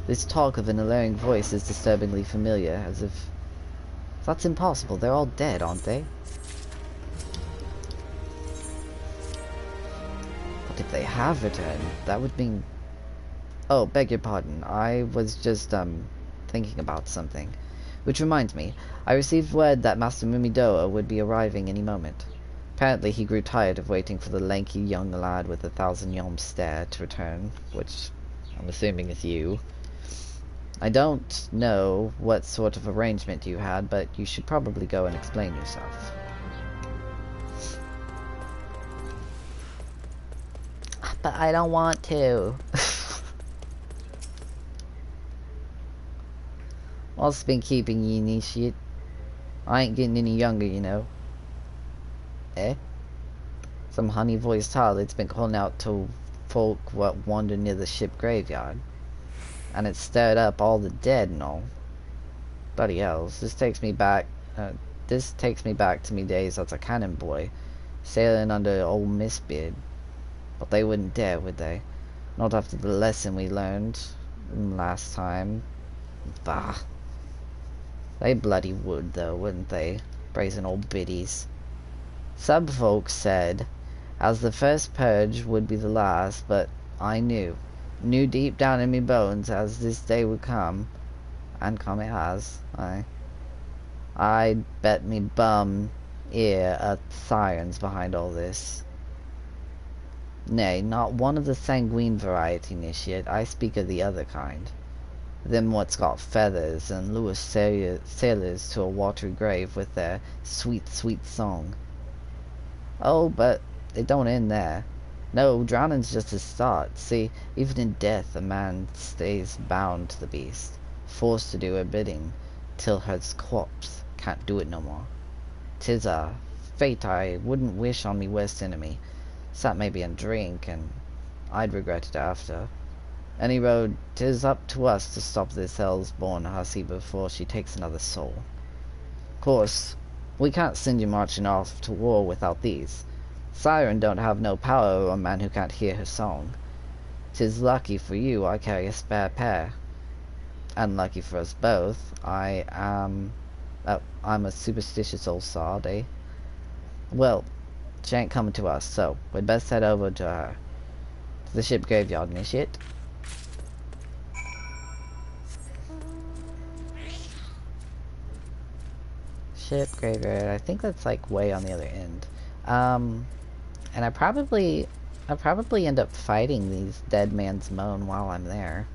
This talk of an alluring voice is disturbingly familiar, as if... That's impossible. They're all dead, aren't they? But if they have returned, that would mean... Oh, beg your pardon. I was just, thinking about something. Which reminds me, I received word that Master Mumidoa would be arriving any moment. Apparently he grew tired of waiting for the lanky young lad with the 1,000-yom stare to return, which I'm assuming is you. I don't know what sort of arrangement you had, but you should probably go and explain yourself. But I don't want to. What's been keeping you initiate? I ain't getting any younger, you know. Eh? Some honey-voiced harlot's been calling out to folk what wander near the ship graveyard. And it stirred up all the dead and all. Bloody hells, this takes me back to me days as a cannon boy, sailing under old Mistbeard. But they wouldn't dare, would they? Not after the lesson we learned last time. Bah. They bloody would, though, wouldn't they? Brazen old biddies. Some folks said, as the first purge would be the last, but I knew deep down in me bones as this day would come, and come it has. I'd bet me bum ear at sirens behind all this. Nay, not one of the sanguine variety, initiate. I speak of the other kind. Them what's got feathers and lure sailors to a watery grave with their sweet, sweet song. Oh, but it don't end there. No, drowning's just a start. See, even in death, a man stays bound to the beast, forced to do her bidding, till her corpse can't do it no more. 'Tis a fate I wouldn't wish on me worst enemy. Sat maybe and drink, and I'd regret it after. Any road, 'tis up to us to stop this hell's-born hussy before she takes another soul. Course, we can't send you marching off to war without these. Siren don't have no power over a man who can't hear her song. 'Tis lucky for you I carry a spare pair. Unlucky for us both, I'm a superstitious old sod, eh? Well, she ain't coming to us, so we'd best head over to her. To the ship graveyard, initiate. Ship graveyard, I think that's like way on the other end. And I probably end up fighting these dead man's moan while I'm there.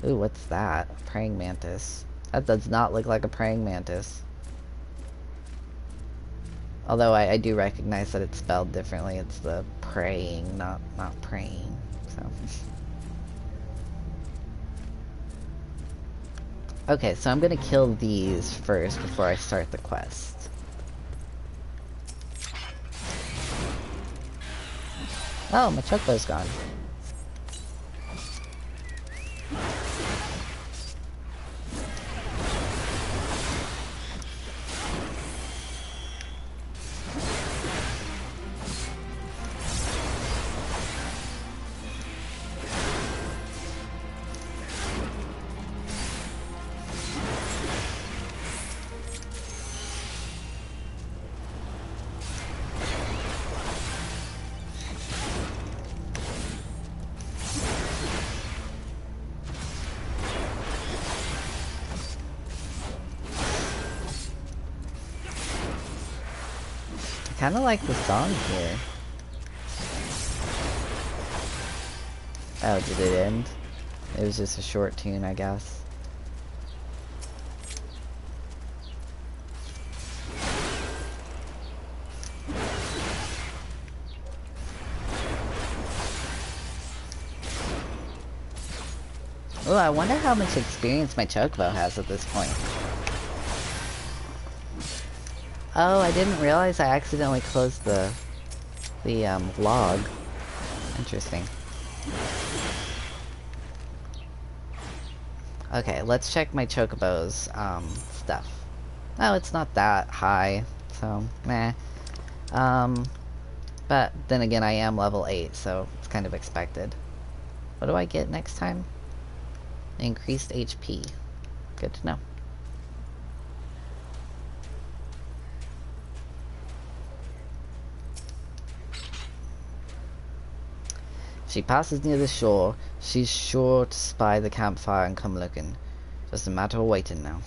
Ooh, what's that? A praying mantis. That does not look like a praying mantis. Although I do recognize that it's spelled differently. It's the praying, not praying. So. Okay, so I'm gonna kill these first before I start the quest. Oh, my chocobow's gone. Kinda like the song here. Oh, did it end? It was just a short tune, I guess. Oh, I wonder how much experience my chocobo has at this point. Oh, I didn't realize I accidentally closed the log. Interesting. Okay, let's check my Chocobo's stuff. Oh, it's not that high, so meh. But then again, I am level 8, so it's kind of expected. What do I get next time? Increased HP. Good to know. If she passes near the shore, she's sure to spy the campfire and come looking. Just a matter of waiting now.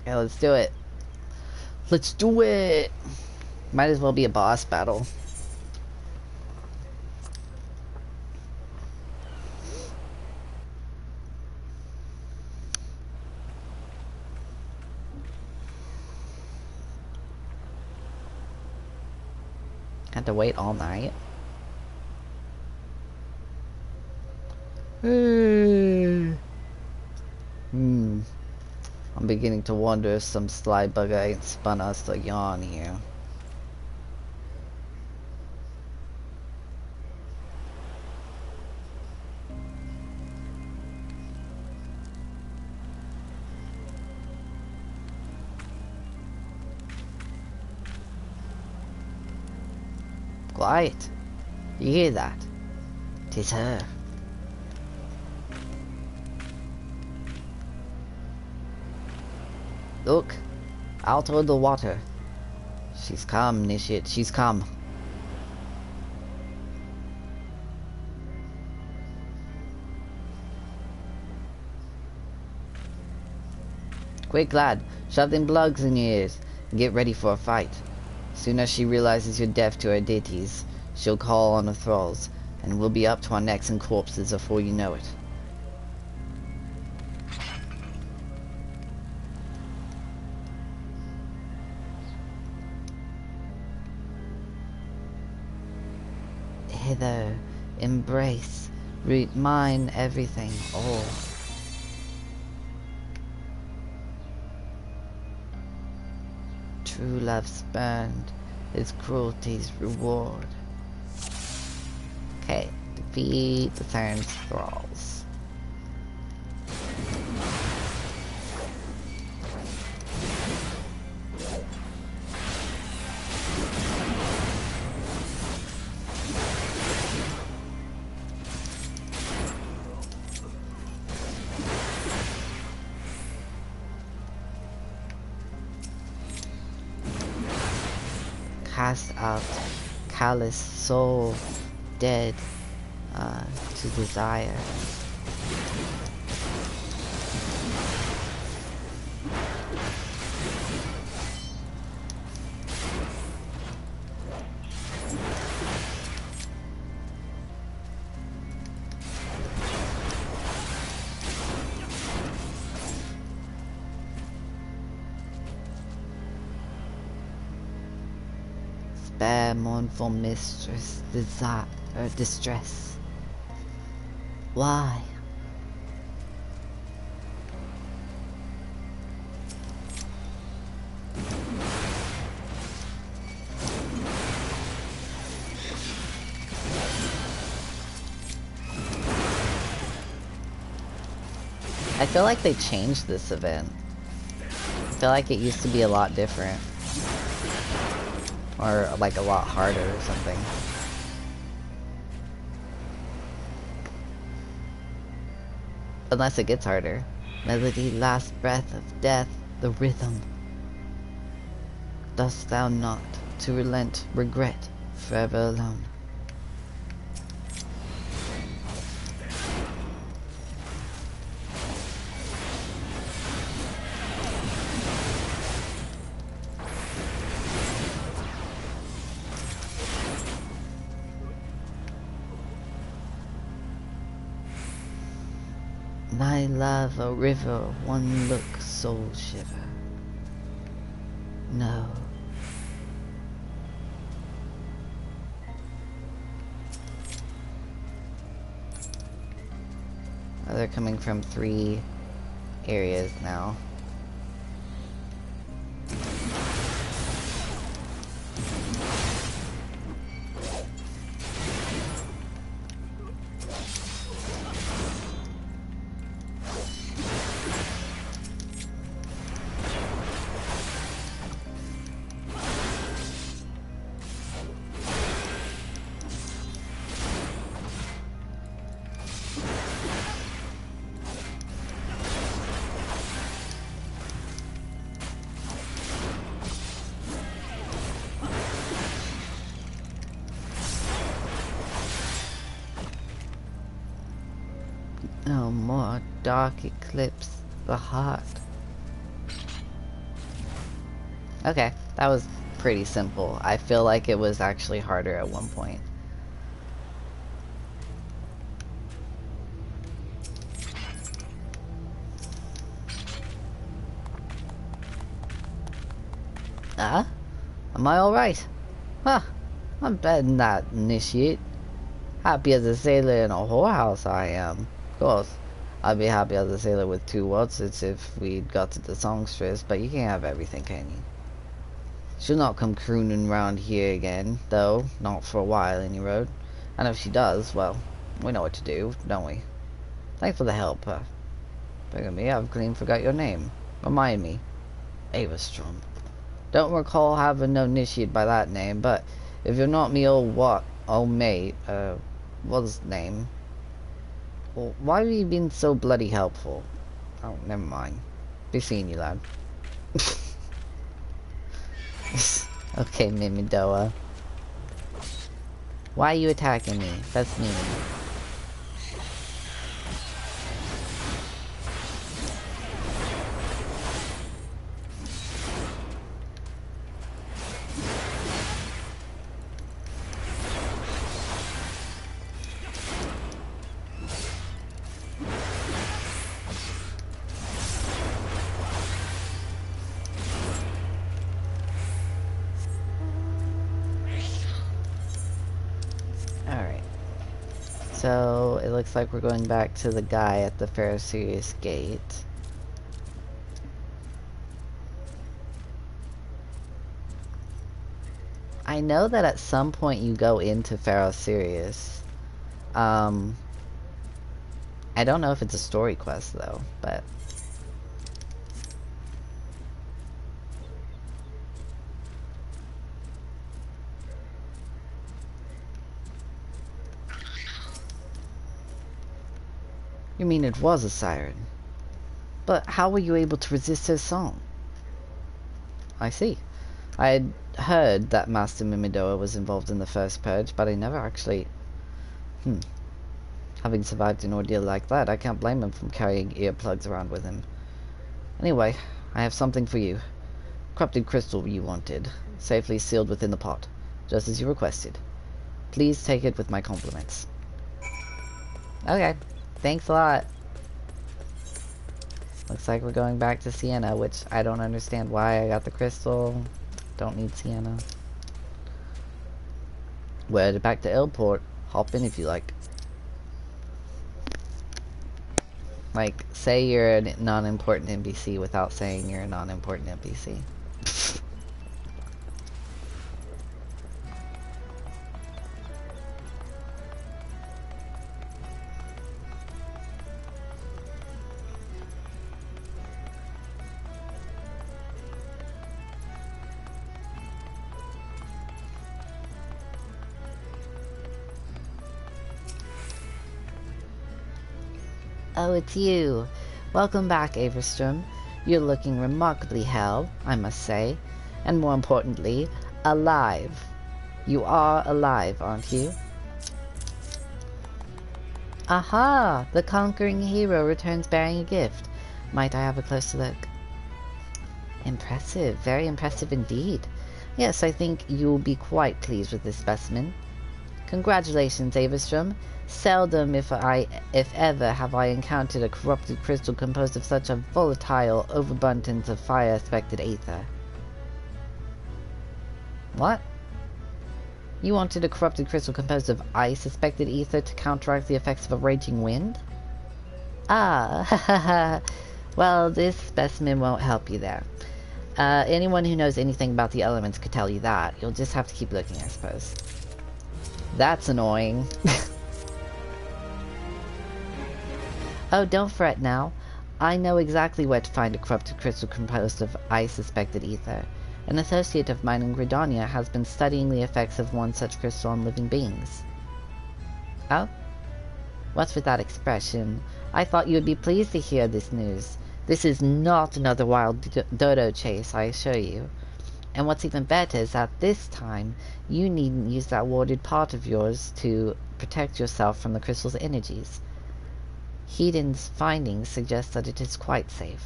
Okay, let's do it. Let's do it! Might as well be a boss battle. Had to wait all night. I'm beginning to wonder if some sly bugger ain't spun us a yarn here. Quiet. You hear that? 'Tis her. Look, out of the water. She's come, Nishit, she's come. Quick, lad, shove them plugs in your ears and get ready for a fight. Soon as she realizes you're deaf to her deities, she'll call on the thralls, and we'll be up to our necks in corpses before you know it. Hither, embrace, mine everything, all. True love spurned, his cruelty's reward. Okay, defeat the Tyrant's thralls. Cast out callous soul, dead to desire. Spare mournful mistress distress. Why? I feel like they changed this event. I feel like it used to be a lot different. Or like a lot harder or something. Unless it gets harder. Melody, last breath of death, the rhythm. Dost thou not to relent, regret, forever alone? My love, a river, one look, soul shiver. No. Oh, they're coming from 3 areas now. No more dark eclipse the heart. Okay, that was pretty simple. I feel like it was actually harder at one point. Am I alright? Huh, I'm better than that, initiate. Happy as a sailor in a whorehouse I am. Of course, I'd be happy as a sailor with 2 Watsits if we'd got to the songstress, but you can't have everything, can you? She'll not come crooning round here again, though, not for a while, any road. And if she does, well, we know what to do, don't we? Thanks for the help. Forgive me, I've clean forgot your name. Remind me. Avastrom. Don't recall having no initiate by that name, but if you're not me old mate, what's his name? Well, why have you been so bloody helpful? Oh, never mind. Be seeing you, lad. Okay, Mimidoa. Why are you attacking me? That's mean. So, it looks like we're going back to the guy at the Pharisee gate. I know that at some point you go into Pharaoh Sirius. I don't know if it's a story quest though, but... You mean it was a siren? But how were you able to resist his song? I see. I had heard that Master Mimidoa was involved in the first purge, but I never actually... Having survived an ordeal like that, I can't blame him for carrying earplugs around with him. Anyway, I have something for you. Corrupted crystal you wanted, safely sealed within the pot, just as you requested. Please take it with my compliments. Okay. Thanks a lot. Looks like we're going back to Sienna, which I don't understand why I got the crystal. Don't need Sienna. We're headed back to Elport. Hop in if you like. Like, say you're a non-important NPC without saying you're a non-important NPC. Oh, it's you. Welcome back, Avastrom. You're looking remarkably hale, I must say. And more importantly, alive. You are alive, aren't you? Aha! The conquering hero returns bearing a gift. Might I have a closer look? Impressive. Very impressive indeed. Yes, I think you'll be quite pleased with this specimen. Congratulations, Avastrom. Seldom, if ever, have I encountered a corrupted crystal composed of such a volatile overabundance of fire-aspected aether. What? You wanted a corrupted crystal composed of ice-aspected ether to counteract the effects of a raging wind? Ah, Well, this specimen won't help you there. Anyone who knows anything about the elements could tell you that. You'll just have to keep looking, I suppose. That's annoying. Oh, don't fret now. I know exactly where to find a corrupted crystal composed of I suspected ether. An associate of mine in Gridania has been studying the effects of one such crystal on living beings. Oh? What's with that expression? I thought you would be pleased to hear this news. This is not another wild dodo chase, I assure you. And what's even better is that this time, you needn't use that warded part of yours to protect yourself from the crystal's energies. Heaton's findings suggest that it is quite safe.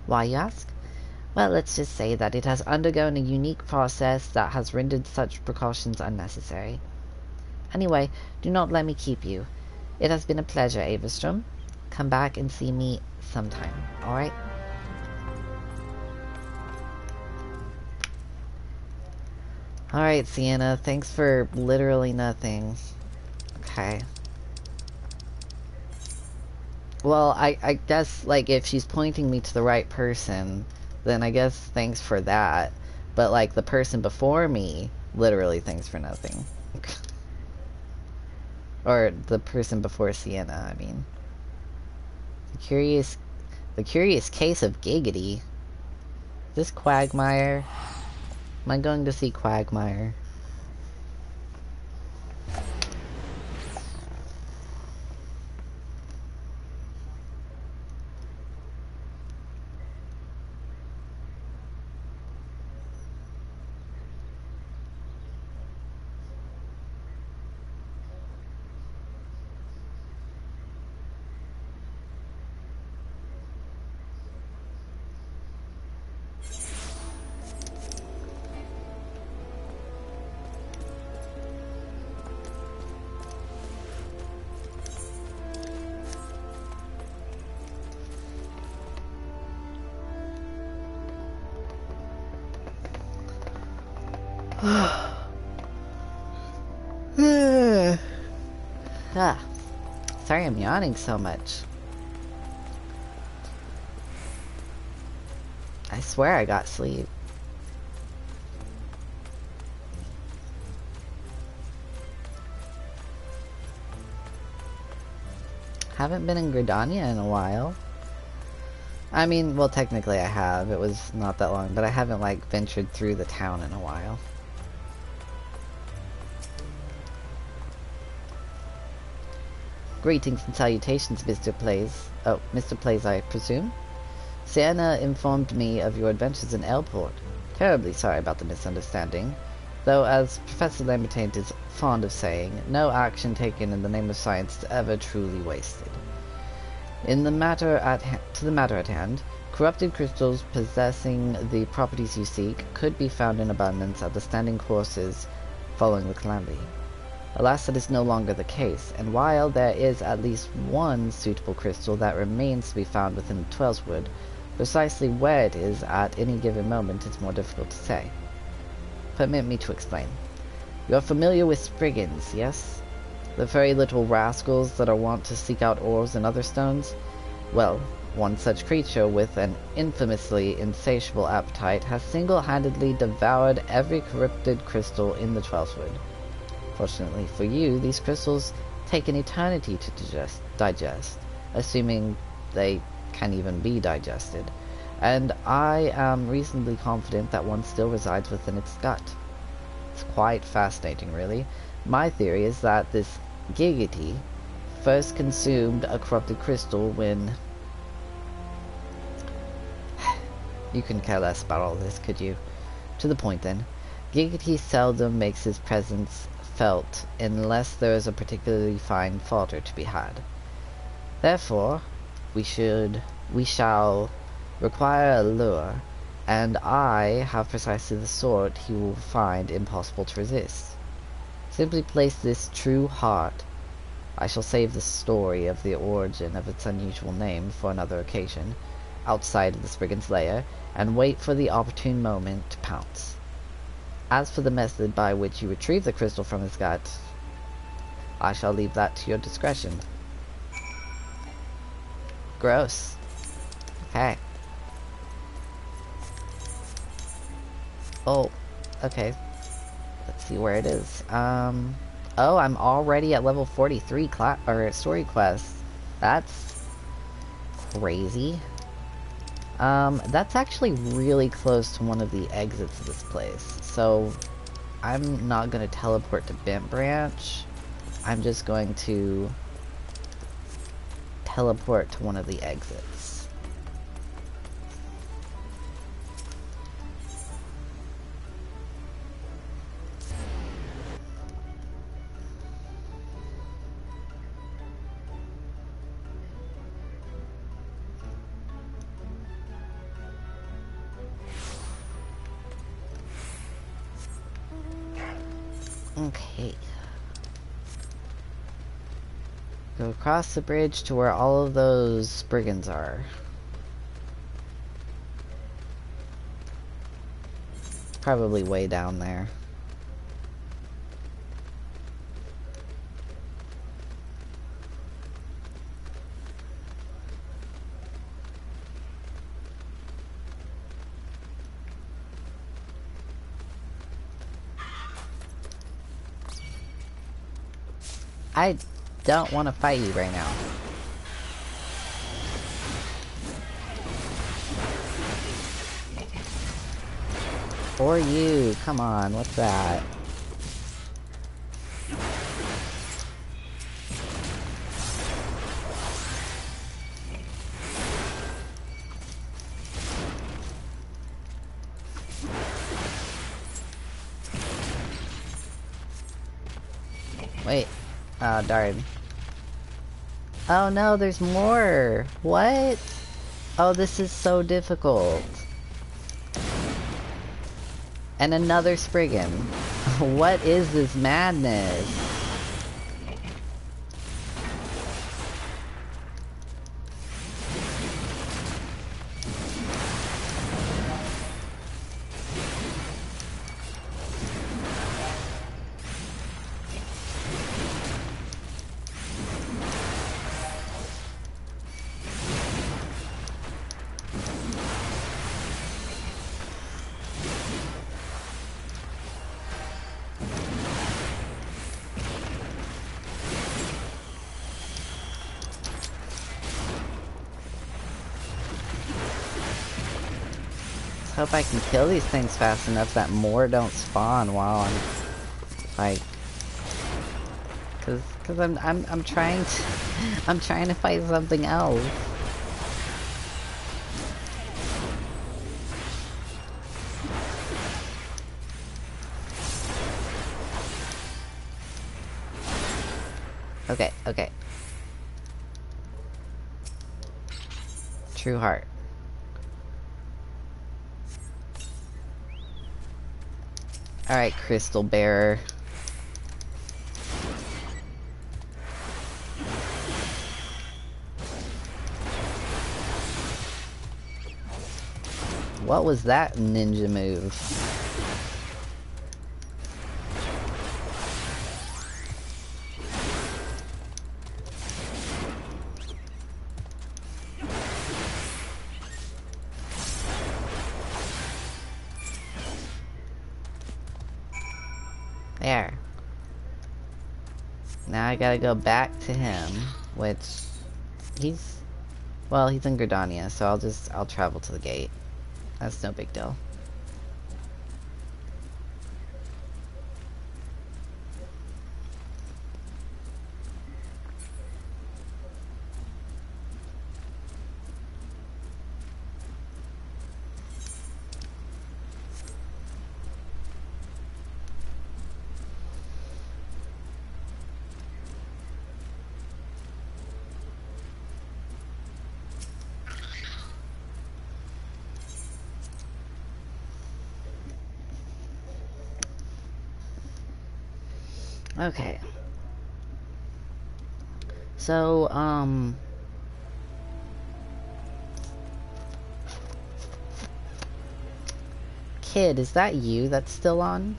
Why, you ask? Well, let's just say that it has undergone a unique process that has rendered such precautions unnecessary. Anyway, do not let me keep you. It has been a pleasure, Averstrom. Come back and see me sometime, alright? Alright, Sienna, thanks for literally nothing. Okay. Well, I guess, like, if she's pointing me to the right person, then I guess thanks for that. But, like, the person before me, literally thanks for nothing. Or the person before Sienna, I mean. The curious case of Giggity. This Quagmire? Am I going to see Quagmire? Sorry I'm yawning so much. I swear I got sleep. Haven't been in Gridania in a while. I mean, well, technically I have. It was not that long, but I haven't, like, ventured through the town in a while. Greetings and salutations, Mr. Plays. Oh, Mr. Plays, I presume? Sienna informed me of your adventures in Elport. Terribly sorry about the misunderstanding. Though, as Professor Lambertaint is fond of saying, no action taken in the name of science is ever truly wasted. To the matter at hand, corrupted crystals possessing the properties you seek could be found in abundance at the standing courses following the calamity. Alas, that is no longer the case, and while there is at least one suitable crystal that remains to be found within the Twelswood, precisely where it is at any given moment is more difficult to say. Permit me to explain. You are familiar with Spriggans, yes? The very little rascals that are wont to seek out ores and other stones? Well, one such creature with an infamously insatiable appetite has single-handedly devoured every corrupted crystal in the Twelswood. Fortunately for you, these crystals take an eternity to digest, assuming they can even be digested, and I am reasonably confident that one still resides within its gut. It's quite fascinating, really. My theory is that this Giggity first consumed a corrupted crystal when... You couldn't care less about all this, could you? To the point, then. Giggity seldom makes his presence felt unless there is a particularly fine fodder to be had. Therefore, we shall require a lure, and I have precisely the sort he will find impossible to resist. Simply place this true heart. I shall save the story of the origin of its unusual name for another occasion, outside of the Spriggan's lair, and wait for the opportune moment to pounce. As for the method by which you retrieve the crystal from his gut, I shall leave that to your discretion. Gross. Okay. Oh, okay. Let's see where it is. Oh, I'm already at level 43 story quest. That's crazy. That's actually really close to one of the exits of this place. So, I'm not gonna teleport to Bent Branch. I'm just going to teleport to one of the exits. Okay. Go across the bridge to where all of those brigands are. Probably way down there. I don't want to fight you right now. Or you. Come on, what's that? Wait. Oh, darn. Oh no, there's more! What? Oh, this is so difficult. And another Spriggan. What is this madness? Hope I can kill these things fast enough that more don't spawn while I'm like, cause I'm trying to I'm trying to fight something else. Okay, okay. True heart. Alright, Crystal Bearer. What was that ninja move? There. Now I gotta go back to him, which he's in Gridania, so I'll travel to the gate. That's no big deal. Okay. So, Kid, is that you that's still on?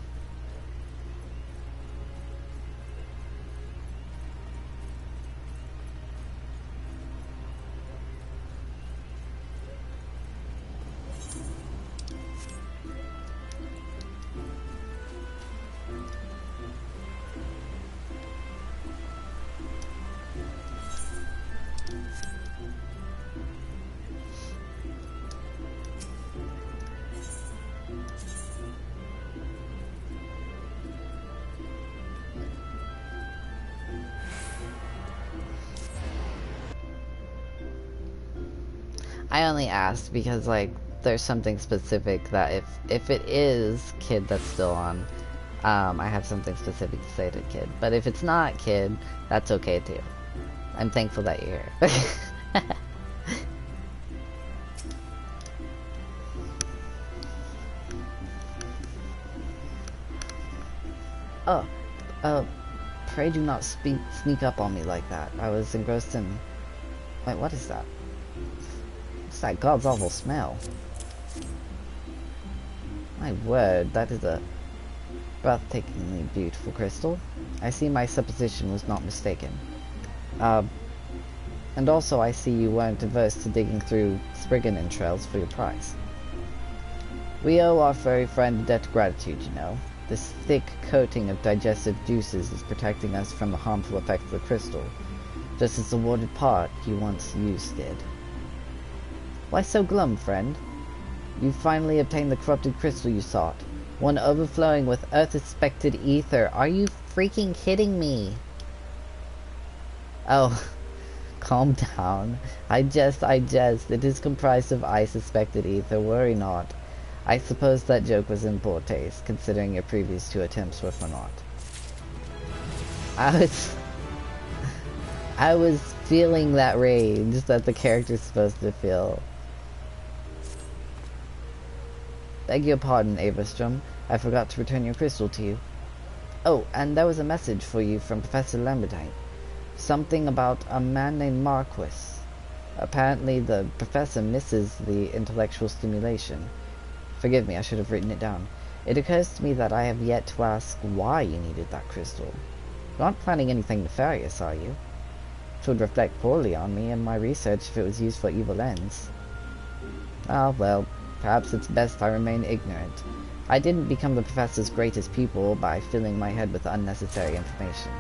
I only asked because, like, there's something specific that if it is Kid that's still on, I have something specific to say to Kid. But if it's not Kid, that's okay too. I'm thankful that you're here. Oh, pray do not sneak up on me like that. I was engrossed in... Wait, what is that? What's that god's awful smell? My word, that is a breathtakingly beautiful crystal. I see my supposition was not mistaken. And also I see you weren't averse to digging through Spriggan entrails for your prize. We owe our furry friend a debt of gratitude, you know. This thick coating of digestive juices is protecting us from the harmful effects of the crystal, just as the warded part you once used did. Why so glum, friend? You finally obtained the corrupted crystal you sought, one overflowing with earth-expected ether. Are you freaking kidding me? Oh, calm down. I jest. It is comprised of ice-suspected ether, worry not. I suppose that joke was in poor taste, considering your previous 2 attempts were for naught. I was feeling that rage that the character's supposed to feel. Beg your pardon, Averstrom. I forgot to return your crystal to you. Oh, and there was a message for you from Professor Lamberdine. Something about a man named Marquis. Apparently the professor misses the intellectual stimulation. Forgive me, I should have written it down. It occurs to me that I have yet to ask why you needed that crystal. You're not planning anything nefarious, are you? It would reflect poorly on me and my research if it was used for evil ends. Ah, well, perhaps it's best I remain ignorant. I didn't become the professor's greatest pupil by filling my head with unnecessary information.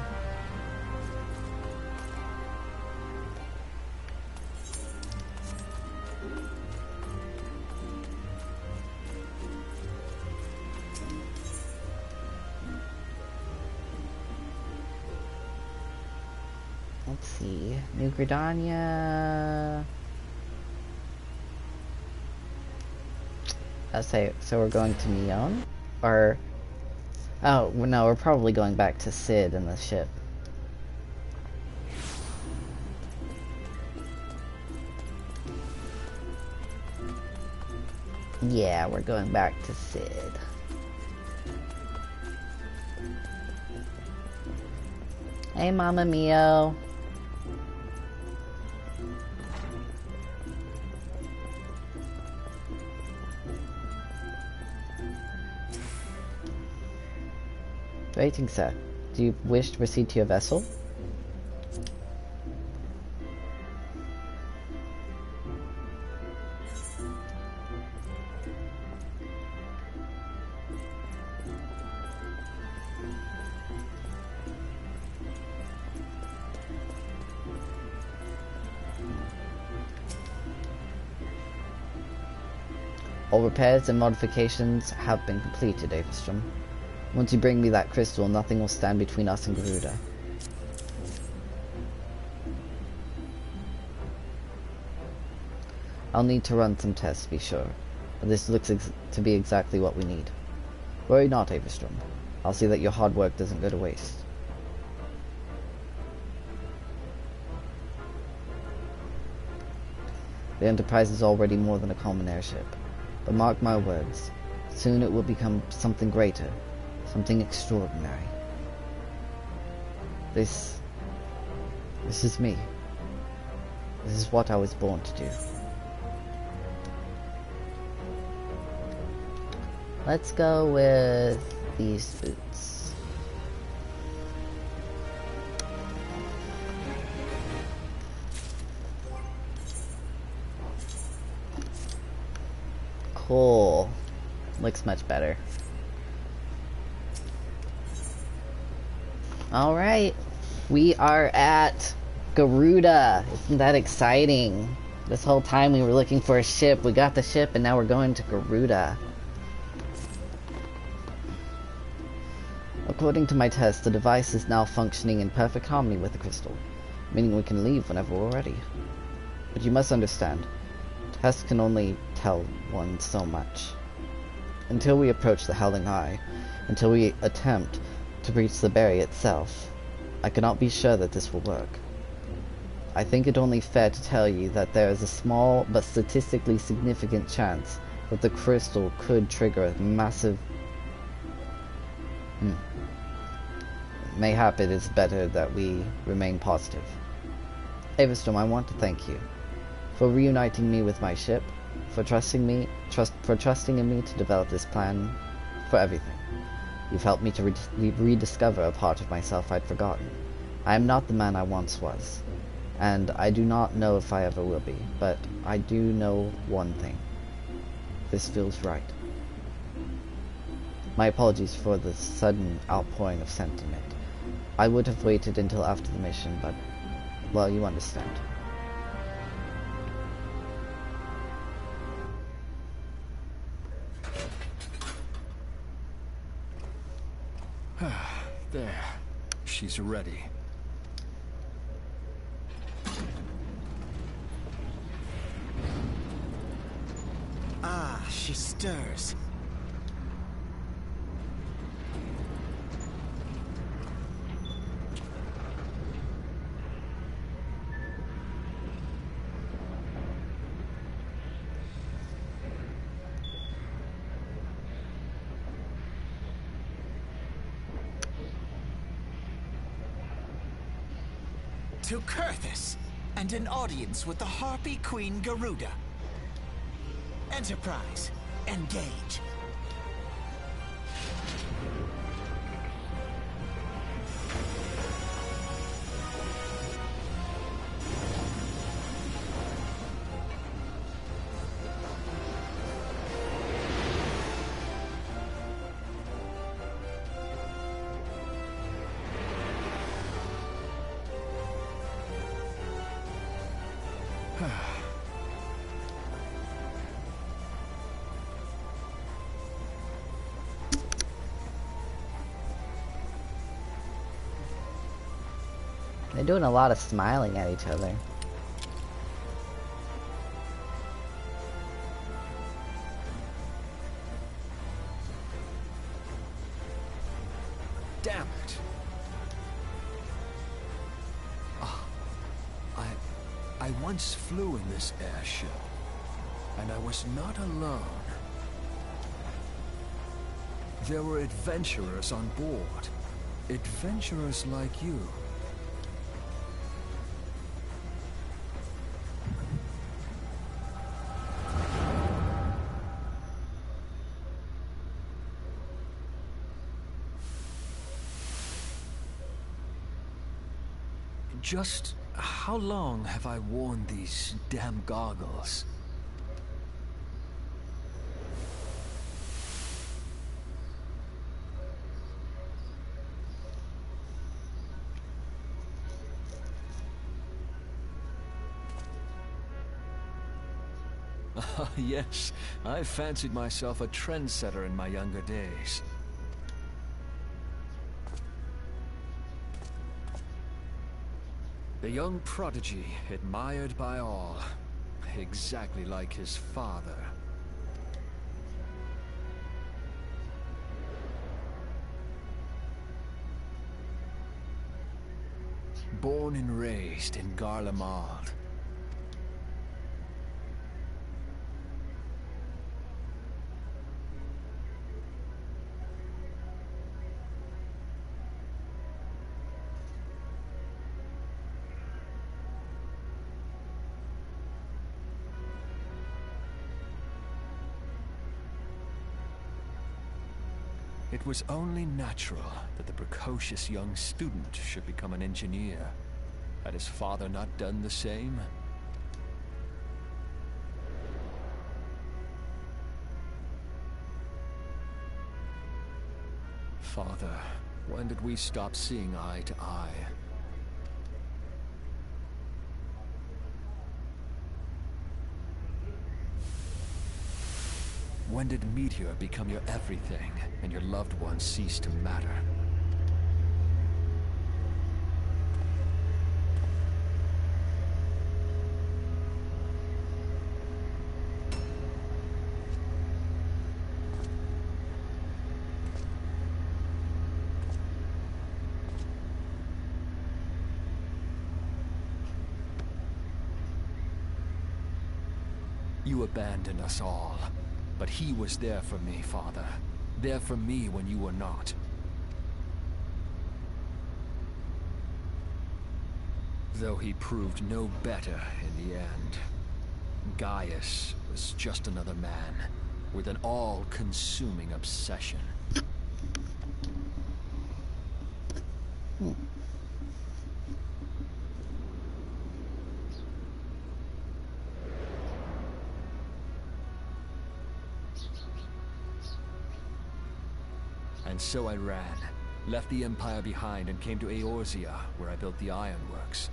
Let's see. New Gridania. So we're going to Neon? Or... Oh, no, we're probably going back to Sid in the ship. Yeah, we're going back to Sid. Hey, Mama Mio. Waiting, sir. Do you wish to proceed to your vessel? All repairs and modifications have been completed, Averstrom. Once you bring me that crystal, nothing will stand between us and Garuda. I'll need to run some tests to be sure, but this looks to be exactly what we need. Worry not, Averstrom. I'll see that your hard work doesn't go to waste. The Enterprise is already more than a common airship, but mark my words, soon it will become something greater. Something extraordinary. This is me. This is what I was born to do. Let's go with these boots. Cool. Looks much better. Alright, we are at Garuda. Isn't that exciting? This whole time we were looking for a ship, we got the ship, and now we're going to Garuda. According to my test, the device is now functioning in perfect harmony with the crystal, meaning we can leave whenever we're ready. But you must understand, to Hess can only tell one so much. Until we approach the Howling Eye, until we attempt to breach the barrier itself, I cannot be sure that this will work. I think it only fair to tell you that there is a small but statistically significant chance that the crystal could trigger a massive... Mayhap it is better that we remain positive. Averstrom, I want to thank you for reuniting me with my ship, for trusting in me to develop this plan, for everything. You've helped me to rediscover a part of myself I'd forgotten. I am not the man I once was, and I do not know if I ever will be, but I do know one thing. This feels right. My apologies for the sudden outpouring of sentiment. I would have waited until after the mission, but, well, you understand. There. She's ready. Ah, she stirs. To Kurthus, and an audience with the Harpy Queen Garuda. Enterprise, engage. They're doing a lot of smiling at each other. Damn it. Oh, I once flew in this airship, and I was not alone. There were adventurers on board. Adventurers like you. Just how long have I worn these damn goggles? Yes, I fancied myself a trendsetter in my younger days. The young prodigy, admired by all, exactly like his father. Born and raised in Garlemald. It was only natural that the precocious young student should become an engineer. Had his father not done the same? Father, when did we stop seeing eye to eye? When did Meteor become your everything, and your loved ones cease to matter? you abandoned us all. But he was there for me, Father. There for me when you were not. Though he proved no better in the end. Gaius was just another man, with an all-consuming obsession. And so I ran, left the Empire behind and came to Eorzea, where I built the ironworks.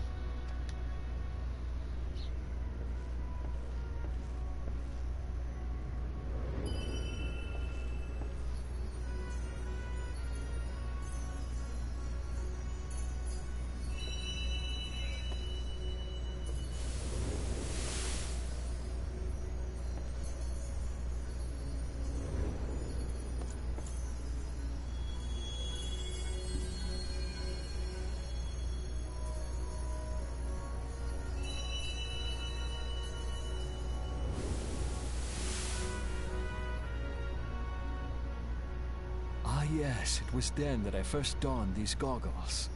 Yes, it was then that I first donned these goggles.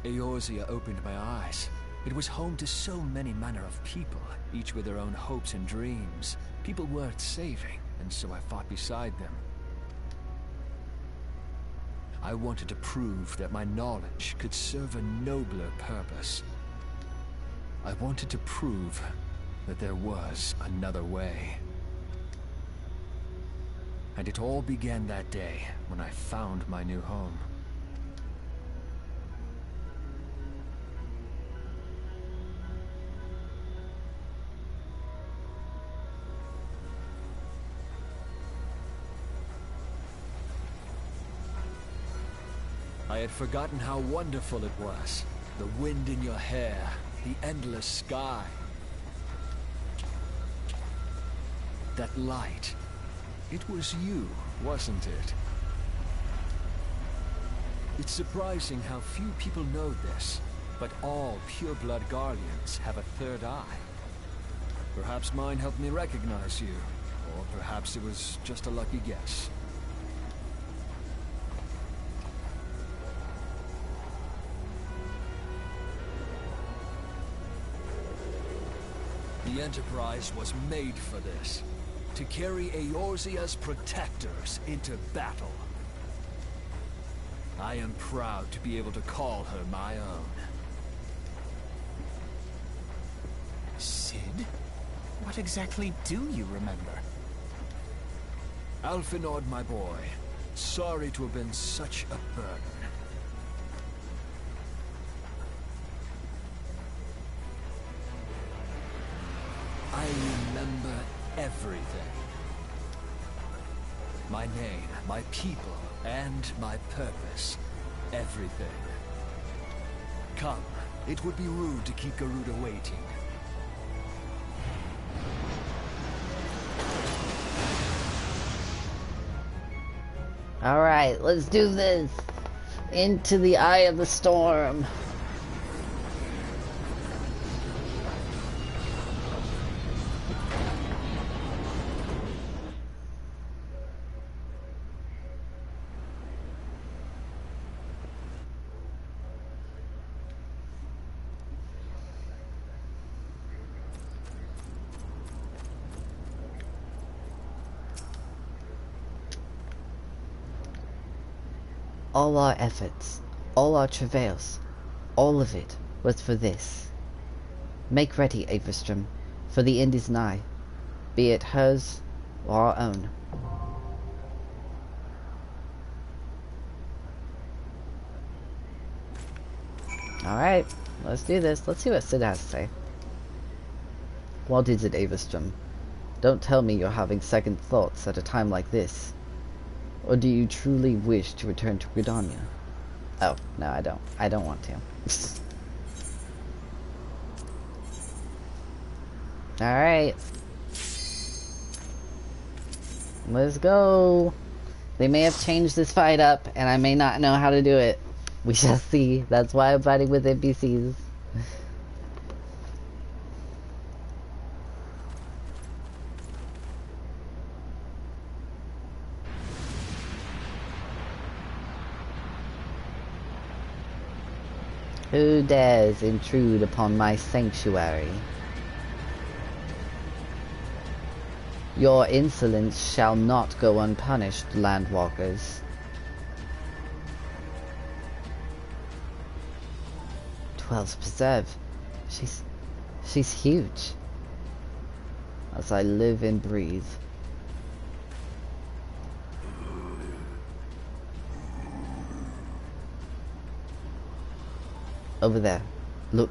Eorzea opened my eyes. It was home to so many manner of people, each with their own hopes and dreams. People worth saving, and so I fought beside them. I wanted to prove that my knowledge could serve a nobler purpose. I wanted to prove that there was another way. And it all began that day when I found my new home. I had forgotten how wonderful it was. The wind in your hair, the endless sky. That light. It was you, wasn't it? It's surprising how few people know this, but all pure-blood Garleans have a third eye. Perhaps mine helped me recognize you, or perhaps it was just a lucky guess. The Enterprise was made for this. To carry Eorzea's protectors into battle. I am proud to be able to call her my own. Sid? What exactly do you remember? Alphinaud, my boy. Sorry to have been such a burden. I remember everything. My name, my people, and my purpose. Everything. Come, it would be rude to keep Garuda waiting. Alright, let's do this. Into the eye of the storm. All our efforts, all our travails, all of it was for this. Make ready, Avistrom, for the end is nigh, be it hers or our own. Alright, let's do this. Let's see what Sid has to say. What is it, Avistrom? Don't tell me you're having second thoughts at a time like this. Or do you truly wish to return to Gridania? Oh, no, I don't. I don't want to. Alright. Let's go. They may have changed this fight up, and I may not know how to do it. We shall see. That's why I'm fighting with NPCs. Who dares intrude upon my sanctuary? Your insolence shall not go unpunished, landwalkers. 12's preserve. She's huge. As I live and breathe. Over there. Look.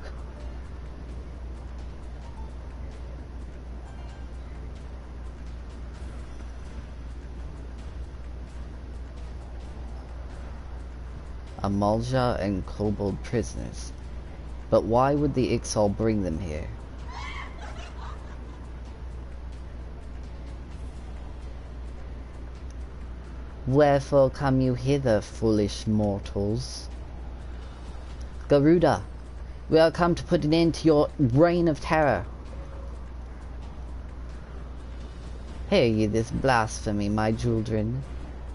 Amalja and kobold prisoners. But why would the Ixal bring them here? Wherefore come you hither, foolish mortals? Garuda, we are come to put an end to your reign of terror. Hear ye this blasphemy, my children?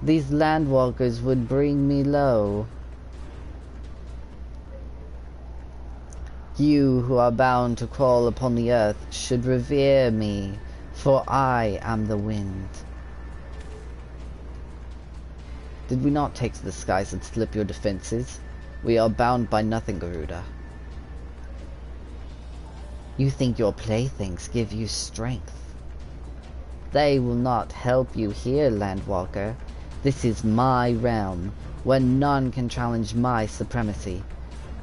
These landwalkers would bring me low. You who are bound to crawl upon the earth should revere me, for I am the wind. Did we not take to the skies and slip your defenses? We are bound by nothing, Garuda. You think your playthings give you strength. They will not help you here, Landwalker. This is my realm, where none can challenge my supremacy.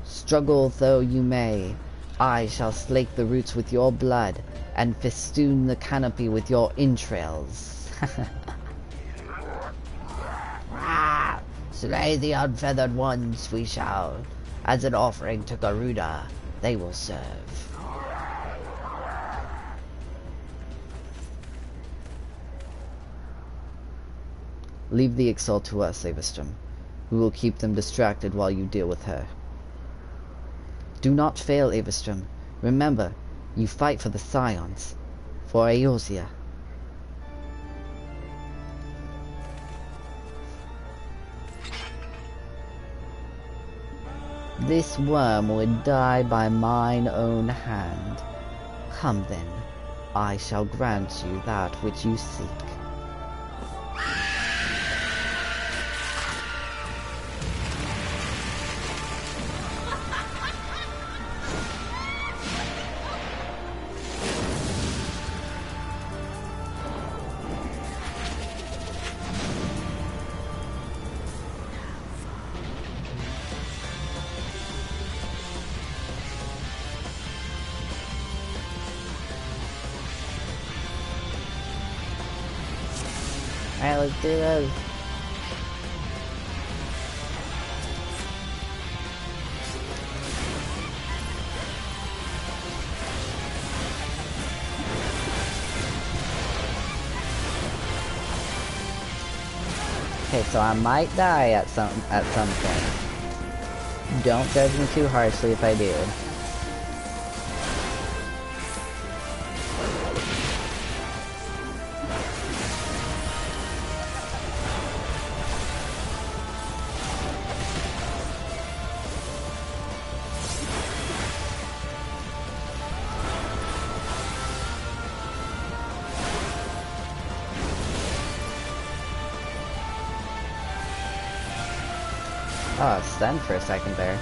Struggle though you may, I shall slake the roots with your blood, and festoon the canopy with your entrails. Slay the unfeathered ones we shall. As an offering to Garuda, they will serve. Leave the Ixal to us, Avistrom. We will keep them distracted while you deal with her. Do not fail, Avistrom. Remember, you fight for the Scions, for Eorzea. This worm would die by mine own hand. Come then, I shall grant you that which you seek. Alright, let's do this. Okay, so I might die at some point. Don't judge me too harshly if I do. Oh, stunned for a second there.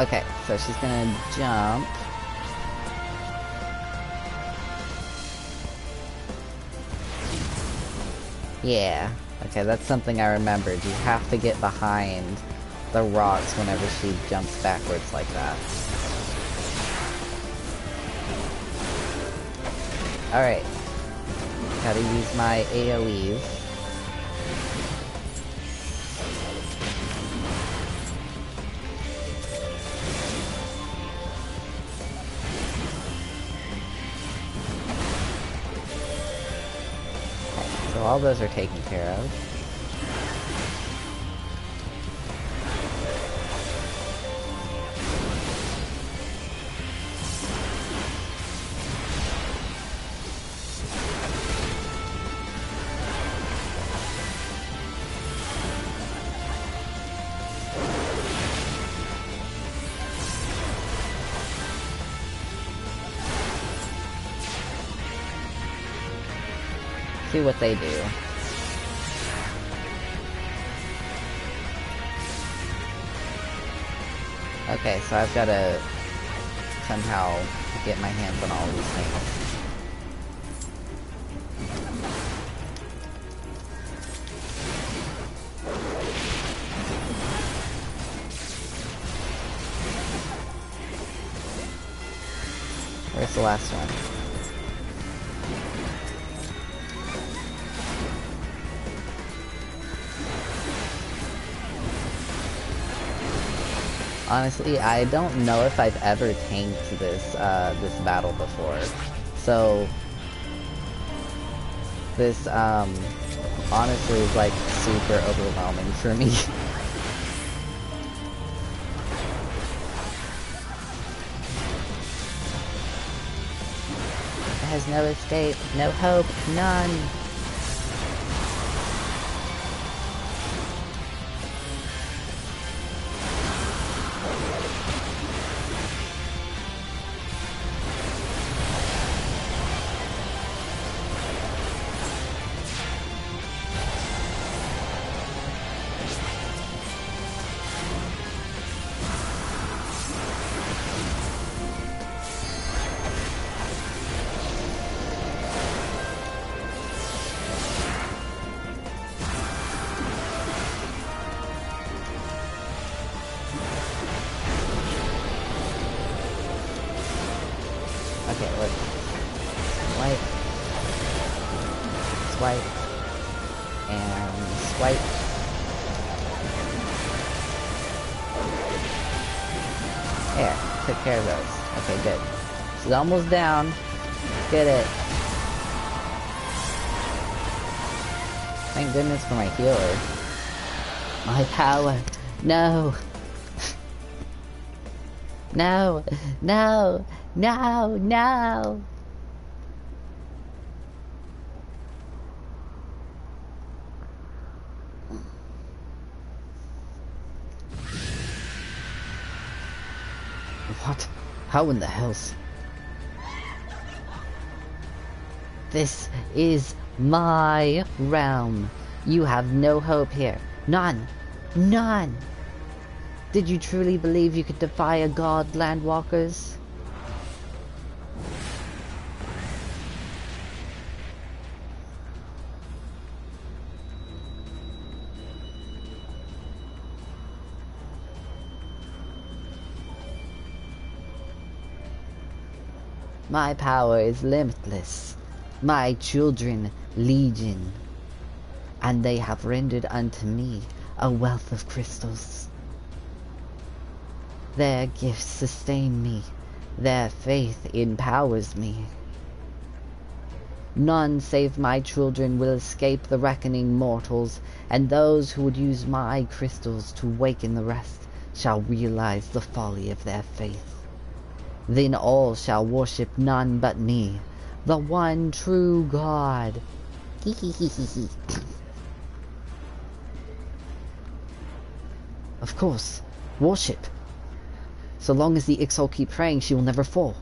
Okay, so she's gonna jump. Yeah, okay, that's something I remembered. You have to get behind the rocks whenever she jumps backwards like that. Alright. Gotta use my AoEs. all those are taken care of. See what they do. Okay, so I've got to somehow get my hands on all these things. Where's the last one? Honestly, I don't know if I've ever tanked this this battle before, so this honestly is like super overwhelming for me. There's no escape, no hope, none. Okay, look. Swipe. Swipe. And swipe. There. Took care of those. Okay, good. She's almost down. Get it. Thank goodness for my healer. My power. No. No. No. No, no! What? How in the hells? This is my realm. You have no hope here. None. None! Did you truly believe you could defy a god, landwalkers? My power is limitless, my children legion, and they have rendered unto me a wealth of crystals. Their gifts sustain me, their faith empowers me. None save my children will escape the reckoning mortals, and those who would use my crystals to waken the rest shall realize the folly of their faith. Then all shall worship none but me, the one true God. Of course, worship. So long as the Ixal keep praying, she will never fall.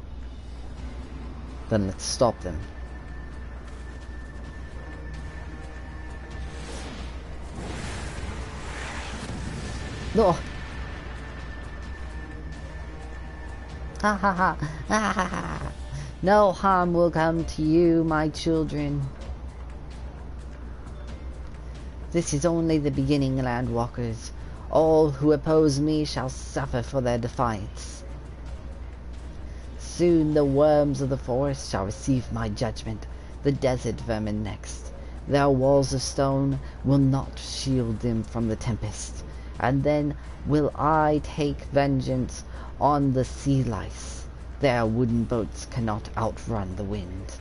Then let's stop them. No. Ha ha ha. Ha ha ha. No harm will come to you, my children. This is only the beginning, landwalkers. All who oppose me shall suffer for their defiance. Soon the worms of the forest shall receive my judgment, the desert vermin next. Their walls of stone will not shield them from the tempest. And then will I take vengeance on the sea lice. Their wooden boats cannot outrun the wind.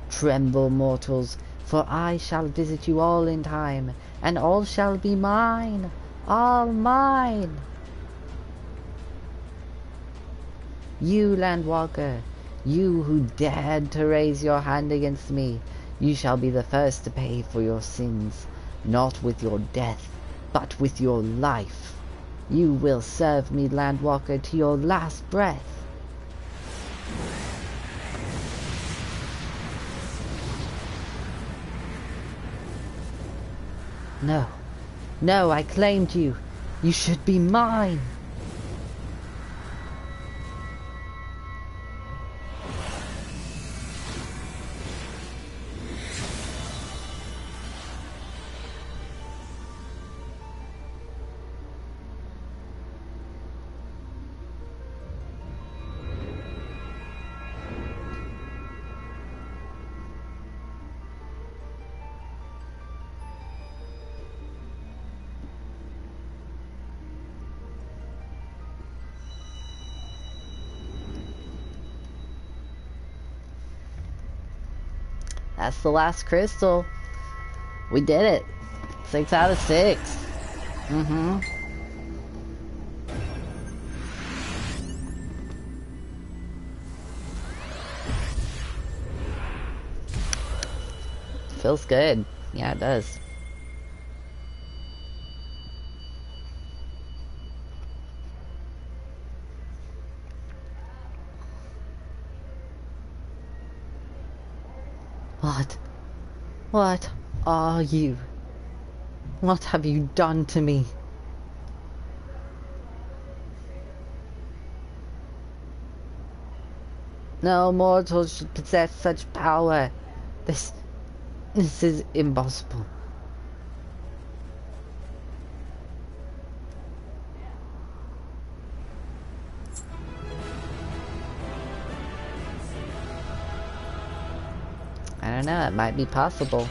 Tremble, mortals, For I shall visit you all in time, and all shall be mine, all mine. You, Landwalker, you who dared to raise your hand against me, you shall be the first to pay for your sins, not with your death, but with your life. You will serve me, Landwalker, to your last breath. No, no, I claimed you. You should be mine. That's the last crystal. We did it. 6 out of 6. Feels good. Yeah, it does. What are you? What have you done to me? No mortal should possess such power. This is impossible. I don't know, it might be possible.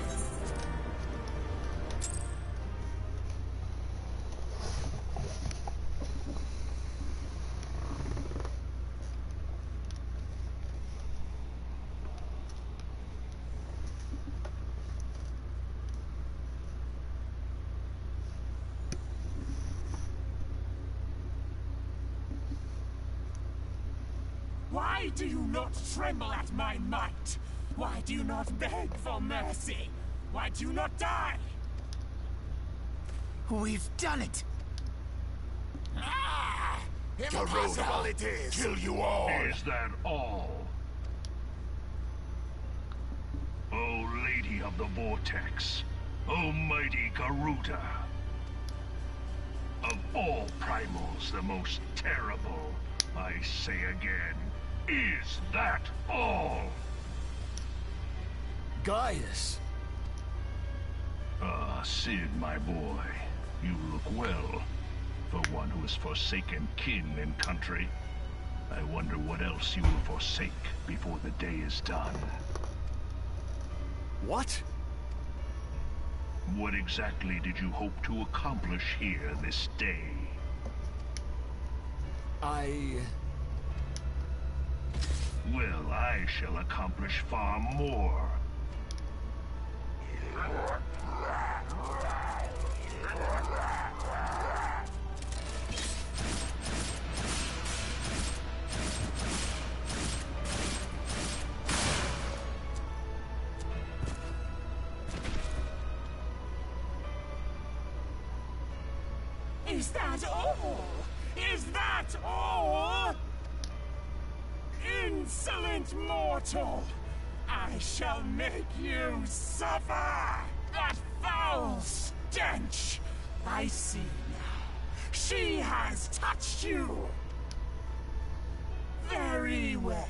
Why do you not tremble at my might? Why do you not beg for mercy? Why do you not die? We've done it! Ah! Impossible it is! Kill you all! Is that all? O Lady of the Vortex, O mighty Garuda, of all primals the most terrible, I say again, is that all? Gaius! Ah, Sid, my boy, you look well. For one who has forsaken kin and country, I wonder what else you will forsake before the day is done. What? What exactly did you hope to accomplish here this day? Well, I shall accomplish far more. Is that all? Is that all? Insolent mortal! I shall make you suffer! That foul stench! I see now. She has touched you! Very well.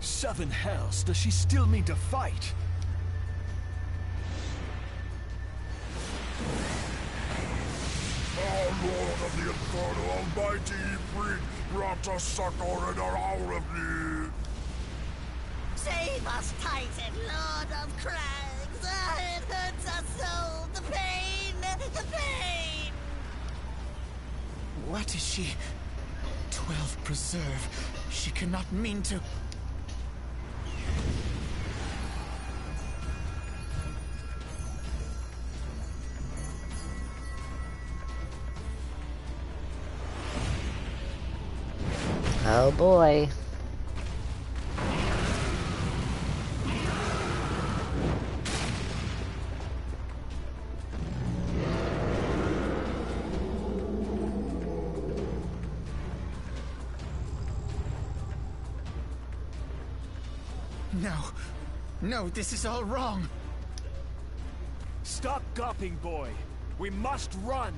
Seven hells, does she still mean to fight? Lord of the Inferno Almighty, bring brought us succor in our hour of need. Save us, Titan, Lord of Crags! It hurts us so! The pain! The pain! What is she? 12 preserve. She cannot mean to... Oh boy. No. No, this is all wrong. Stop gawping, boy. We must run.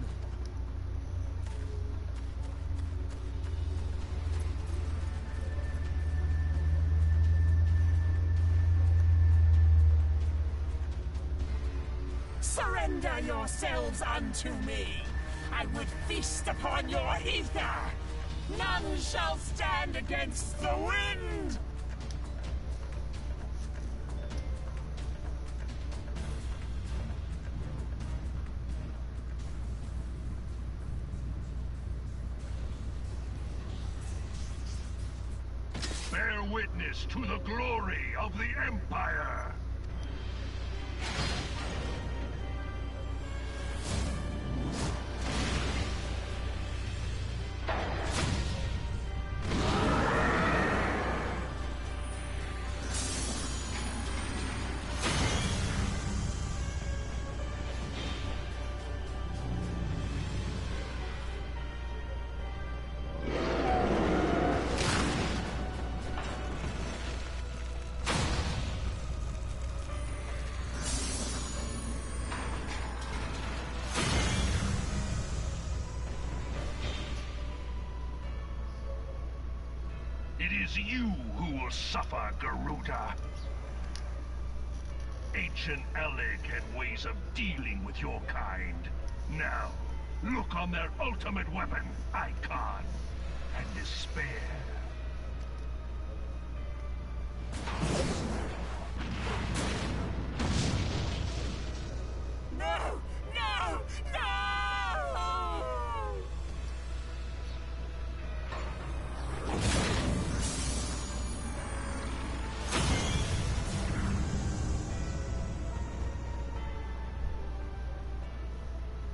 Surrender yourselves unto me. I would feast upon your ether. None shall stand against the wind. Bear witness to the glory of the Empire! It is you who will suffer, Garuda. Ancient Alec had ways of dealing with your kind. Now, look on their ultimate weapon, Icon, and despair. No! No! No!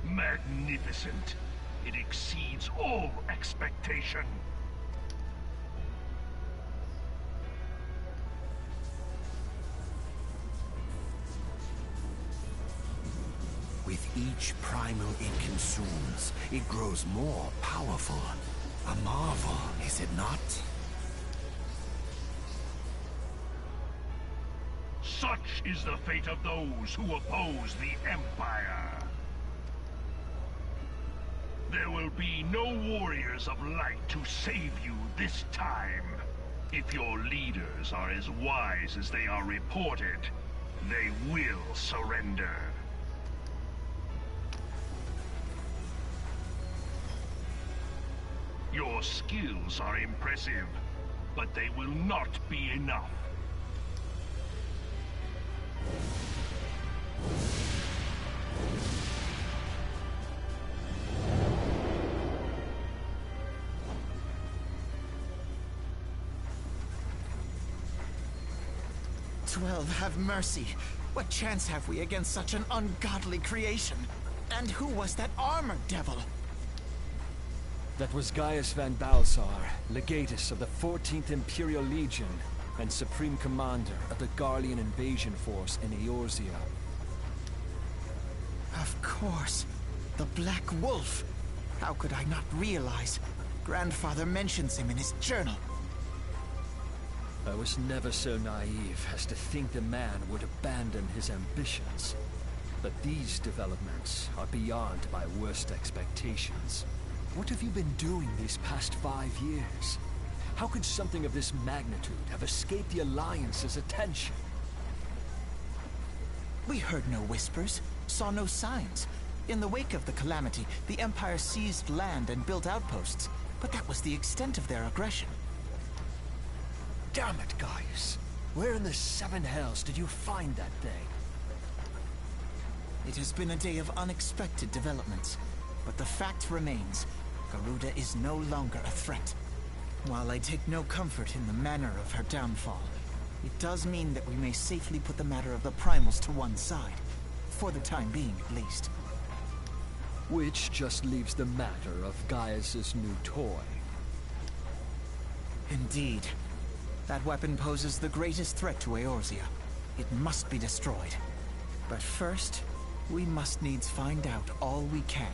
Magnificent. It exceeds all expectation. With each primal it consumes, it grows more powerful. A marvel, is it not? Such is the fate of those who oppose the Empire. There will be no warriors of light to save you this time. If your leaders are as wise as they are reported, they will surrender. Your skills are impressive, but they will not be enough. 12, have mercy. What chance have we against such an ungodly creation? And who was that armored devil? That was Gaius van Balsar, legatus of the 14th Imperial Legion, and Supreme Commander of the Garlean invasion force in Eorzea. Of course. The Black Wolf. How could I not realize? Grandfather mentions him in his journal. I was never so naive as to think the man would abandon his ambitions. But these developments are beyond my worst expectations. What have you been doing these past 5 years? How could something of this magnitude have escaped the Alliance's attention? We heard no whispers, saw no signs. In the wake of the calamity, the Empire seized land and built outposts, but that was the extent of their aggression. Damn it, Gaius! Where in the 7 hells did you find that thing? It has been a day of unexpected developments, but the fact remains, Garuda is no longer a threat. While I take no comfort in the manner of her downfall, it does mean that we may safely put the matter of the primals to one side. For the time being, at least. Which just leaves the matter of Gaius's new toy. Indeed. That weapon poses the greatest threat to Eorzea. It must be destroyed. But first, we must needs find out all we can.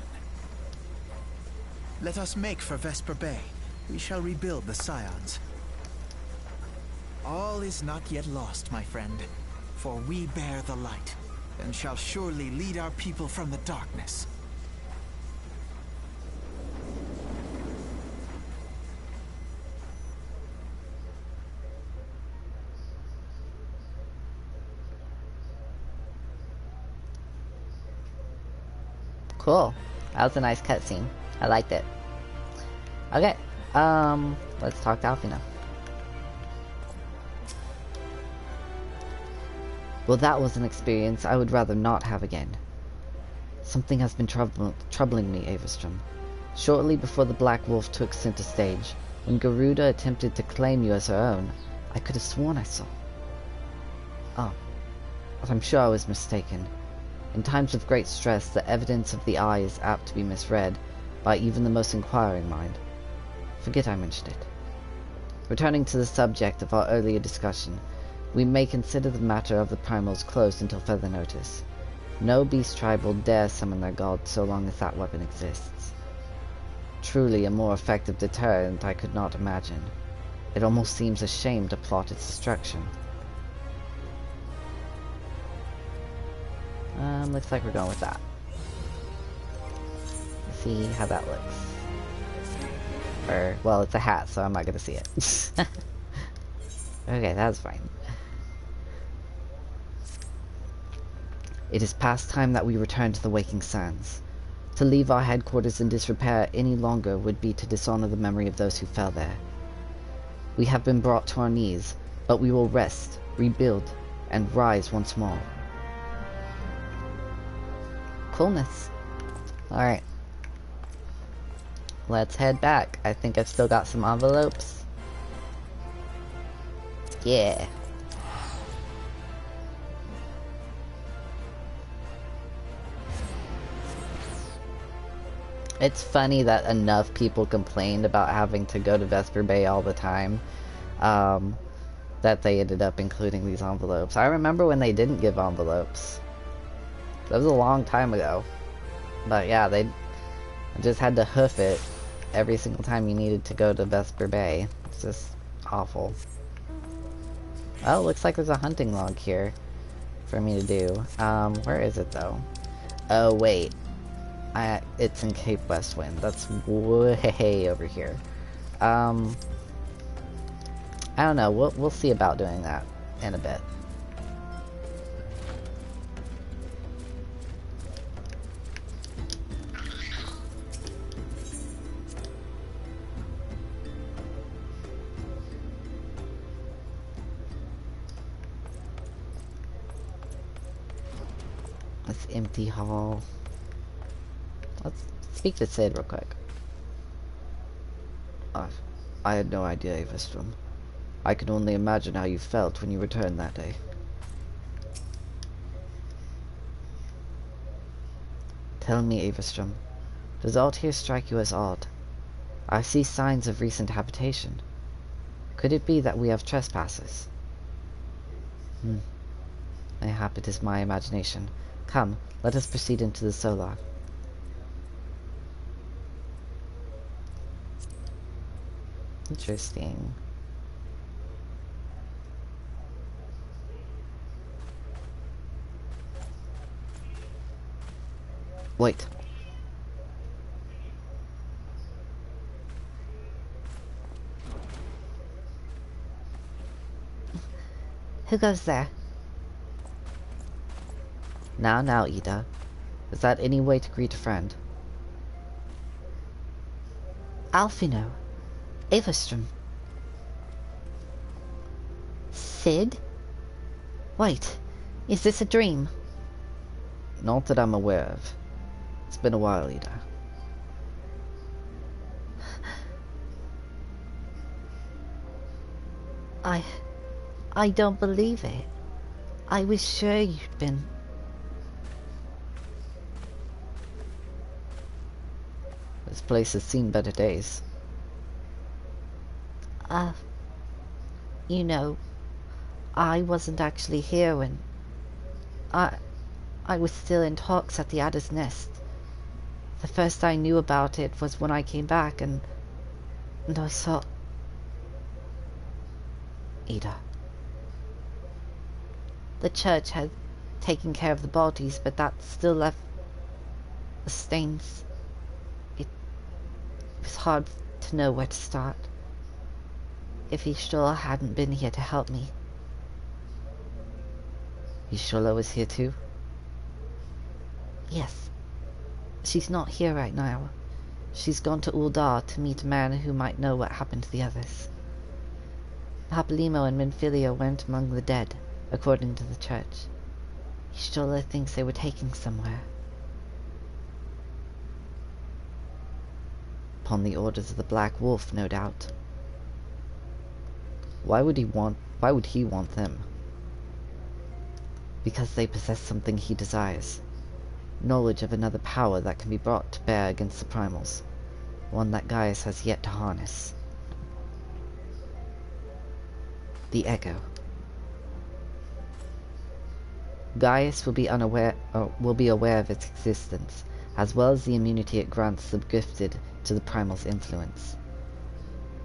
Let us make for Vesper Bay. We shall rebuild the Scions. All is not yet lost, my friend. For we bear the light, and shall surely lead our people from the darkness. Cool. That was a nice cutscene. I liked it. Okay. Let's talk to Alfina. Well, that was an experience I would rather not have again. Something has been troubling me, Avastrom. Shortly before the Black Wolf took center stage, when Garuda attempted to claim you as her own, I could have sworn I saw. Oh, but I'm sure I was mistaken. In times of great stress, the evidence of the eye is apt to be misread by even the most inquiring mind. Forget I mentioned it. Returning to the subject of our earlier discussion, we may consider the matter of the primals closed until further notice. No beast tribe will dare summon their god so long as that weapon exists. Truly a more effective deterrent I could not imagine. It almost seems a shame to plot its destruction. Looks like we're going with that. Let's see how that looks. Or, well, it's a hat, so I'm not gonna see it. Okay, that's fine. It is past time that we return to the Waking Sands. To leave our headquarters in disrepair any longer would be to dishonor the memory of those who fell there. We have been brought to our knees, but we will rest, rebuild, and rise once more. Coolness. Alright. Let's head back. I think I've still got some envelopes. Yeah. It's funny that enough people complained about having to go to Vesper Bay all the time, that they ended up including these envelopes. I remember when they didn't give envelopes. That was a long time ago. But yeah, they just had to hoof it every single time you needed to go to Vesper Bay. It's just awful. Oh, looks like there's a hunting log here for me to do. Where is it though? Oh wait. It's in Cape Westwind. That's way over here. I don't know. We'll see about doing that in a bit. This empty hall. Let's speak to Sid real quick. I had no idea, Avastrom. I can only imagine how you felt when you returned that day. Tell me, Avastrom, does aught here strike you as odd? I see signs of recent habitation. Could it be that we have trespassers? Mayhap it is my imagination. Come, let us proceed into the Solar. Interesting. Wait. Who goes there? Now, Ida. Is that any way to greet a friend? Alfino. Avastrom. Sid? Wait, is this a dream? Not that I'm aware of. It's been a while, Ida. I don't believe it. I was sure you'd been... This place has seen better days. You know, I wasn't actually here when... I was still in talks at the Adder's Nest. The first I knew about it was when I came back and I saw... Ida. The church had taken care of the bodies, but that still left the stains. It was hard to know where to start. If Ishtola hadn't been here to help me. Ishtola was here too? Yes. She's not here right now. She's gone to Uldar to meet a man who might know what happened to the others. Papalymo and Minfilia went among the dead, according to the church. Ishtola thinks they were taken somewhere. Upon the orders of the Black Wolf, no doubt. Why would he want them? Because they possess something he desires. Knowledge of another power that can be brought to bear against the primals. One that Gaius has yet to harness. The Echo. Gaius will be aware of its existence, as well as the immunity it grants the gifted to the primal's influence.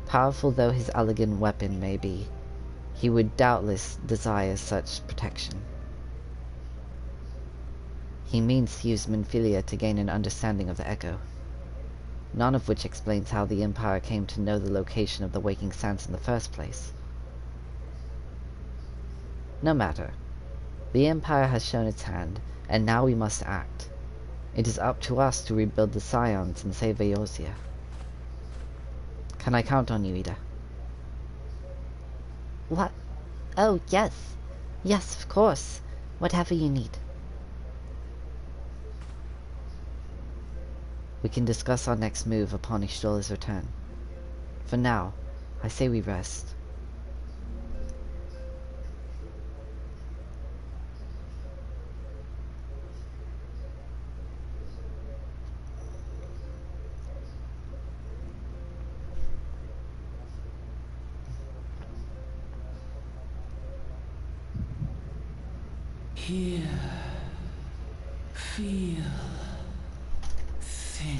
Powerful though his elegant weapon may be, he would doubtless desire such protection. He means to use Minfilia to gain an understanding of the Echo, none of which explains how the Empire came to know the location of the Waking Sands in the first place. No matter. The Empire has shown its hand, and now we must act. It is up to us to rebuild the Scions and save Eorzea. Can I count on you, Ida? What? Oh, yes. Yes, of course. Whatever you need. We can discuss our next move upon Ishtola's return. For now, I say we rest. Hear, feel, think.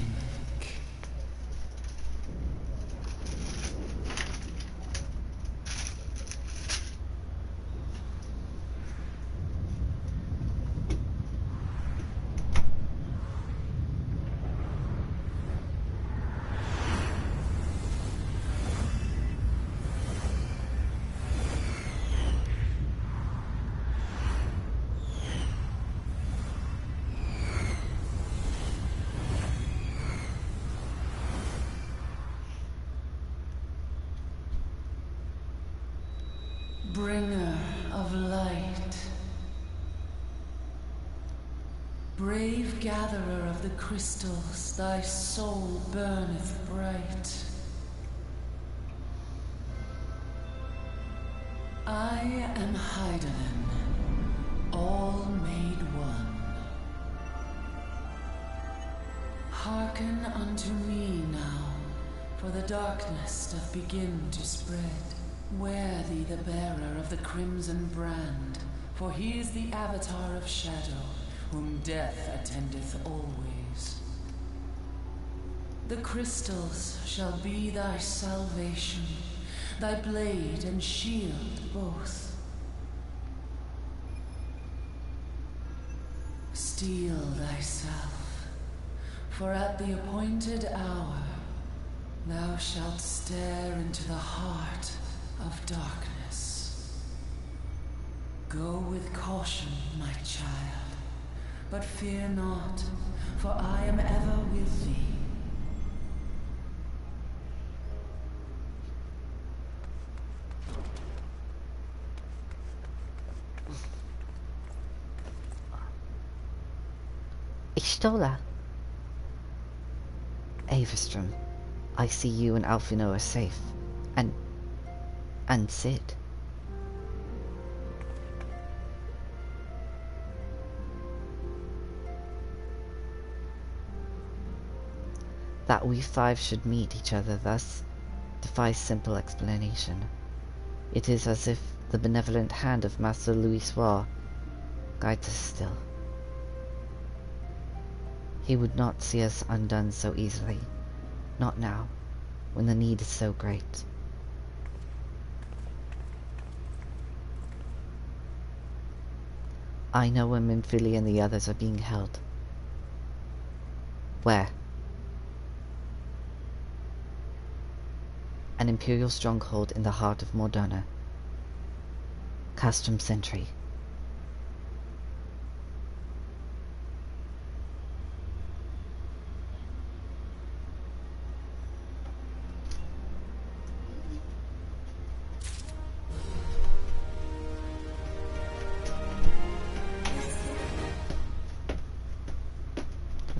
Bringer of light, brave gatherer of the crystals, thy soul burneth bright. I am Hydaelyn, all made one. Hearken unto me now, for the darkness doth begin to spread. Wear thee the bearer of the crimson brand, for he is the avatar of shadow, whom death attendeth always. The crystals shall be thy salvation, thy blade and shield both. Steel thyself, for at the appointed hour thou shalt stare into the heart of darkness. Go with caution, my child, but fear not, for I am ever with thee. Ishtola. Avestrom, I see you and Alphino are safe. And Sid. That we five should meet each other thus defies simple explanation. It is as if the benevolent hand of Master Louis Soir guides us still. He would not see us undone so easily. Not now, when the need is so great. I know where Minfili and the others are being held. Where? An Imperial stronghold in the heart of Morderna. Castrum Sentry.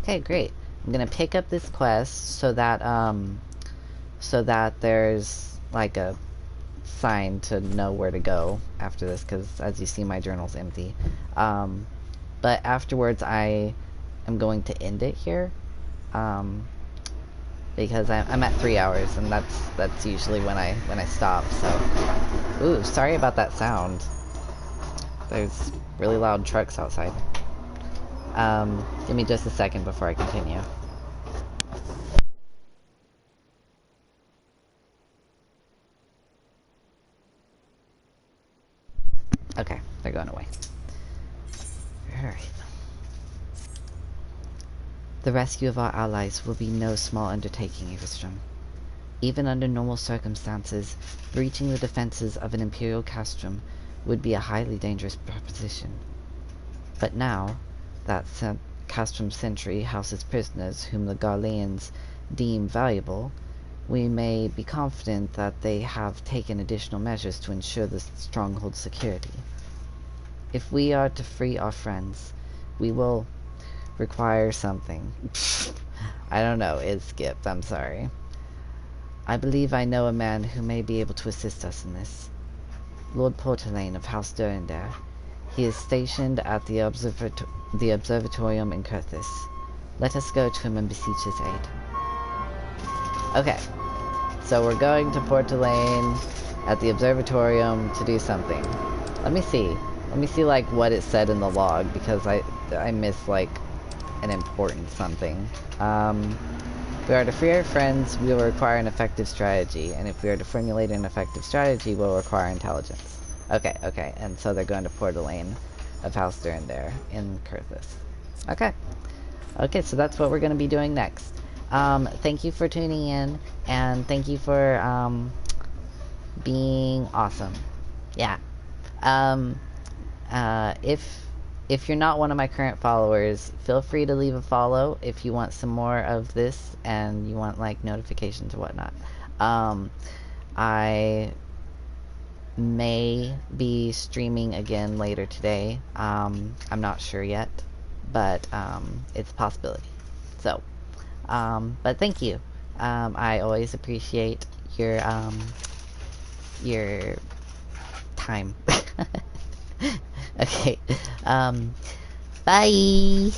Okay, great. I'm gonna pick up this quest so that there's like a sign to know where to go after this, because as you see, my journal's empty. But afterwards, I am going to end it here, because I'm at 3 hours, and that's usually when I stop. So, ooh, sorry about that sound. There's really loud trucks outside. Give me just a second before I continue. Okay, they're going away. Alright. The rescue of our allies will be no small undertaking, Evistrom. Even under normal circumstances, breaching the defenses of an Imperial castrum would be a highly dangerous proposition. But now that Castrum Sentry houses prisoners whom the Garleans deem valuable, we may be confident that they have taken additional measures to ensure the stronghold's security. If we are to free our friends, we will require something. I don't know, it skipped, I'm sorry. I believe I know a man who may be able to assist us in this. Lord Portelaine of House Durandare. He is stationed at the Observatorium in Kurthis. Let us go to him and beseech his aid. Okay, so we're going to Portelaine at the Observatorium to do something. Let me see like what it said in the log, because I missed like an important something. If we are to free our friends, we will require an effective strategy, and if we are to formulate an effective strategy, we'll require intelligence. Okay, and so they're going to Portelaine of House Durandare in Kurthis. Okay, so that's what we're going to be doing next. Thank you for tuning in, and thank you for being awesome. Yeah. If you're not one of my current followers, feel free to leave a follow if you want some more of this and you want like notifications or whatnot. I may be streaming again later today. I'm not sure yet, but it's a possibility. So, but thank you. I always appreciate your time. Okay. Bye.